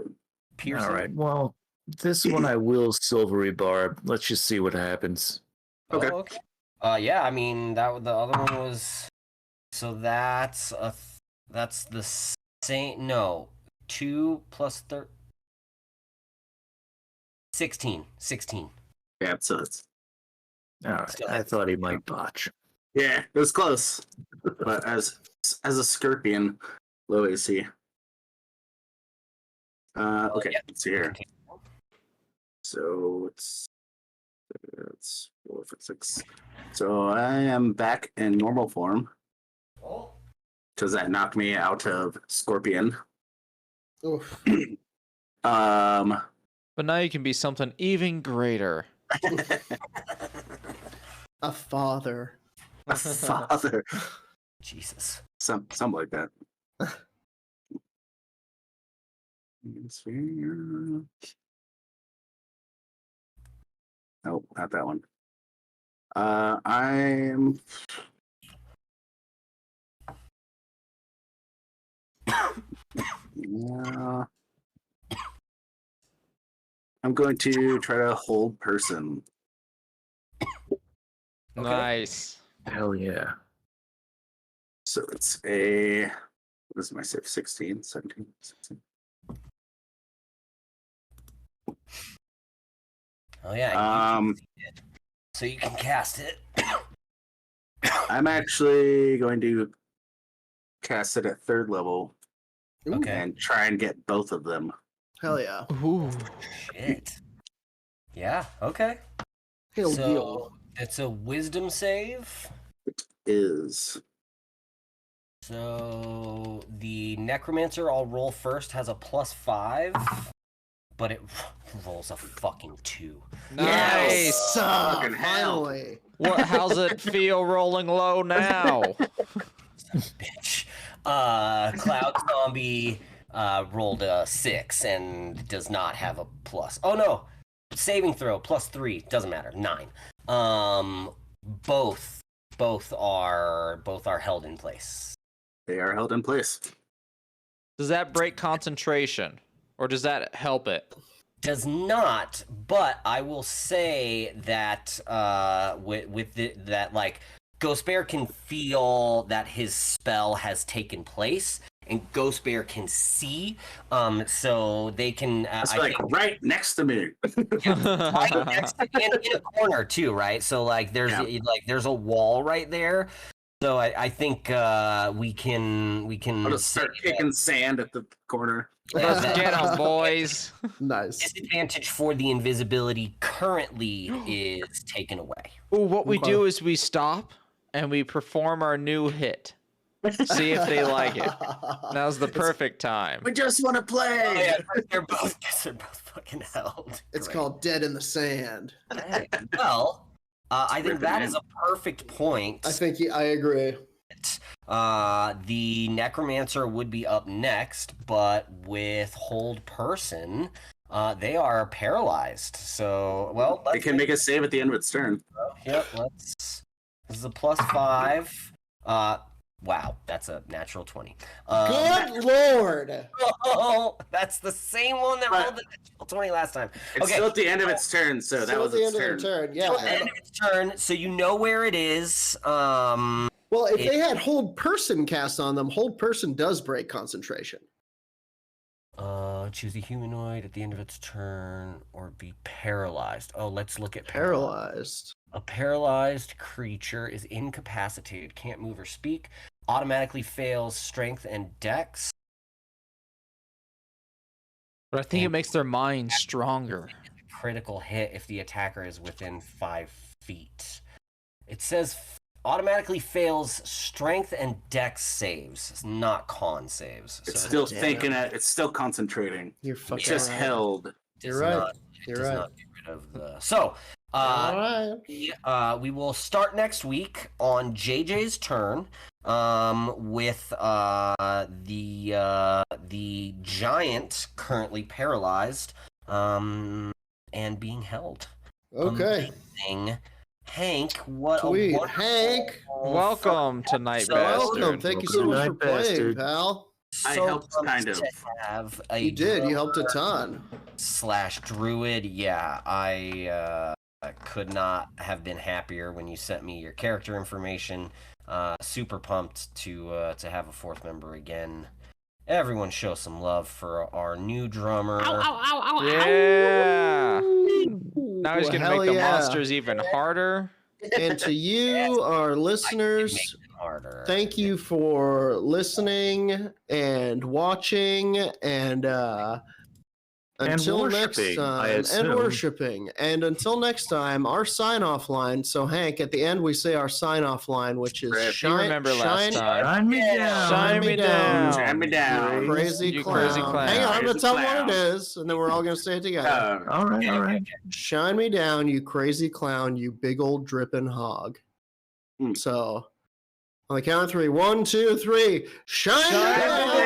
All right. Well, this one I will silvery barb. Let's just see what happens. Okay. Oh, okay. Yeah. I mean, the other one was. So that's that's the same. No, 2 plus 13. 16. Yeah, so it's All right. Still I thought he might botch. yeah, it was close. But as a scorpion, low AC. Okay, Yeah. let's see here. So it's 4 for 6. So I am back in normal form because that knocked me out of scorpion. Oof. But now you can be something even greater. A father. A father. Jesus. Something like that. Nope, not that one. I'm. Yeah. I'm going to try to hold person. Nice. Hell yeah. So it's a. What is my save? 16, 17, 16. Oh yeah. Um, So you can cast it. I'm actually going to cast it at 3rd level Okay. and try and get both of them. Hell yeah. Ooh. Shit. Yeah. Okay. Hell So it's a wisdom save. Is So the necromancer I'll roll first has a +5, but it rolls a fucking 2. Nice. Fucking hell. Finally. How's it feel rolling low now? Bitch. Cloud Zombie rolled a 6 and does not have a plus. Oh no, saving throw +3 doesn't matter. 9. Both are held in place. they are held in place. Does that break concentration, or does that help it? Does not, but I will say that that like Ghost Bear can feel that his spell has taken place, and Ghost Bear can see, so they can. It's I like think, right next to me. right next to in a corner too, right? So like there's a wall right there. So I think we can I'll just start kicking sand at the corner. Let's get 'em, boys. Nice. disadvantage for the invisibility currently is taken away. Ooh, what we Okay. do is we stop and we perform our new hit. See if they like it. Now's the perfect time. We just want to play. Oh, yeah, they're both fucking held. It's Great. called Dead in the Sand. Hey, well, I think that is a perfect point. I think I agree. The necromancer would be up next, but with hold person, they are paralyzed. So, well, They can make a save at the end of its turn. Yep, this is a +5. Wow, that's a natural 20. Good lord. Oh, that's the same one that rolled the natural 20 last time. It's Okay. still at the end of its turn, so that Still was at the its end turn. of the turn. So at the Yeah. end of its turn, so you know where it is. Well, if they had hold person cast on them, hold person does break concentration. Choose a humanoid at the end of its turn or be paralyzed. Oh, let's look at Paralyzed. A paralyzed creature is incapacitated, can't move or speak, automatically fails strength and dex. But I think it makes their mind stronger. Critical hit if the attacker is within 5 feet. It says automatically fails strength and dex saves, it's not con saves. It's So still damn. thinking it. It's still concentrating. You're It's fucking just right. held. does You're right. not- You're does right. not get rid of the. So, All right. we will start next week on JJ's turn, with the giant currently paralyzed, and being held. Okay. Amazing. Hank, what Sweet. a wonderful Hank. Welcome to Night So- Welcome. Bastard. Thank you so much for Night playing, Bastard. pal. I so helped pumped kind of. to have a You did. You helped a drummer ton. / druid. Yeah, I could not have been happier when you sent me your character information. Super pumped to have a 4th member again. Everyone show some love for our new drummer. Yeah. Now he's gonna Hell make the yeah. monsters even harder. And to you, our listeners, Make it harder. thank you for listening and watching and until next worshiping, I time and assume. worshiping. And until next time, our sign-off line. So Hank, at the end we say our sign-off line, which is Rip. You remember last time. Shine me down. Shine me down. Shine me down. Crazy You clown. crazy clown. Hang on, I'm gonna Crazy tell them what clown. it is, and then we're all gonna say it together. All right, all right. Shine me down, you crazy clown, you big old dripping hog. Hmm. So, on the count of 3, 1, 2, 3, shine, Shine me me down.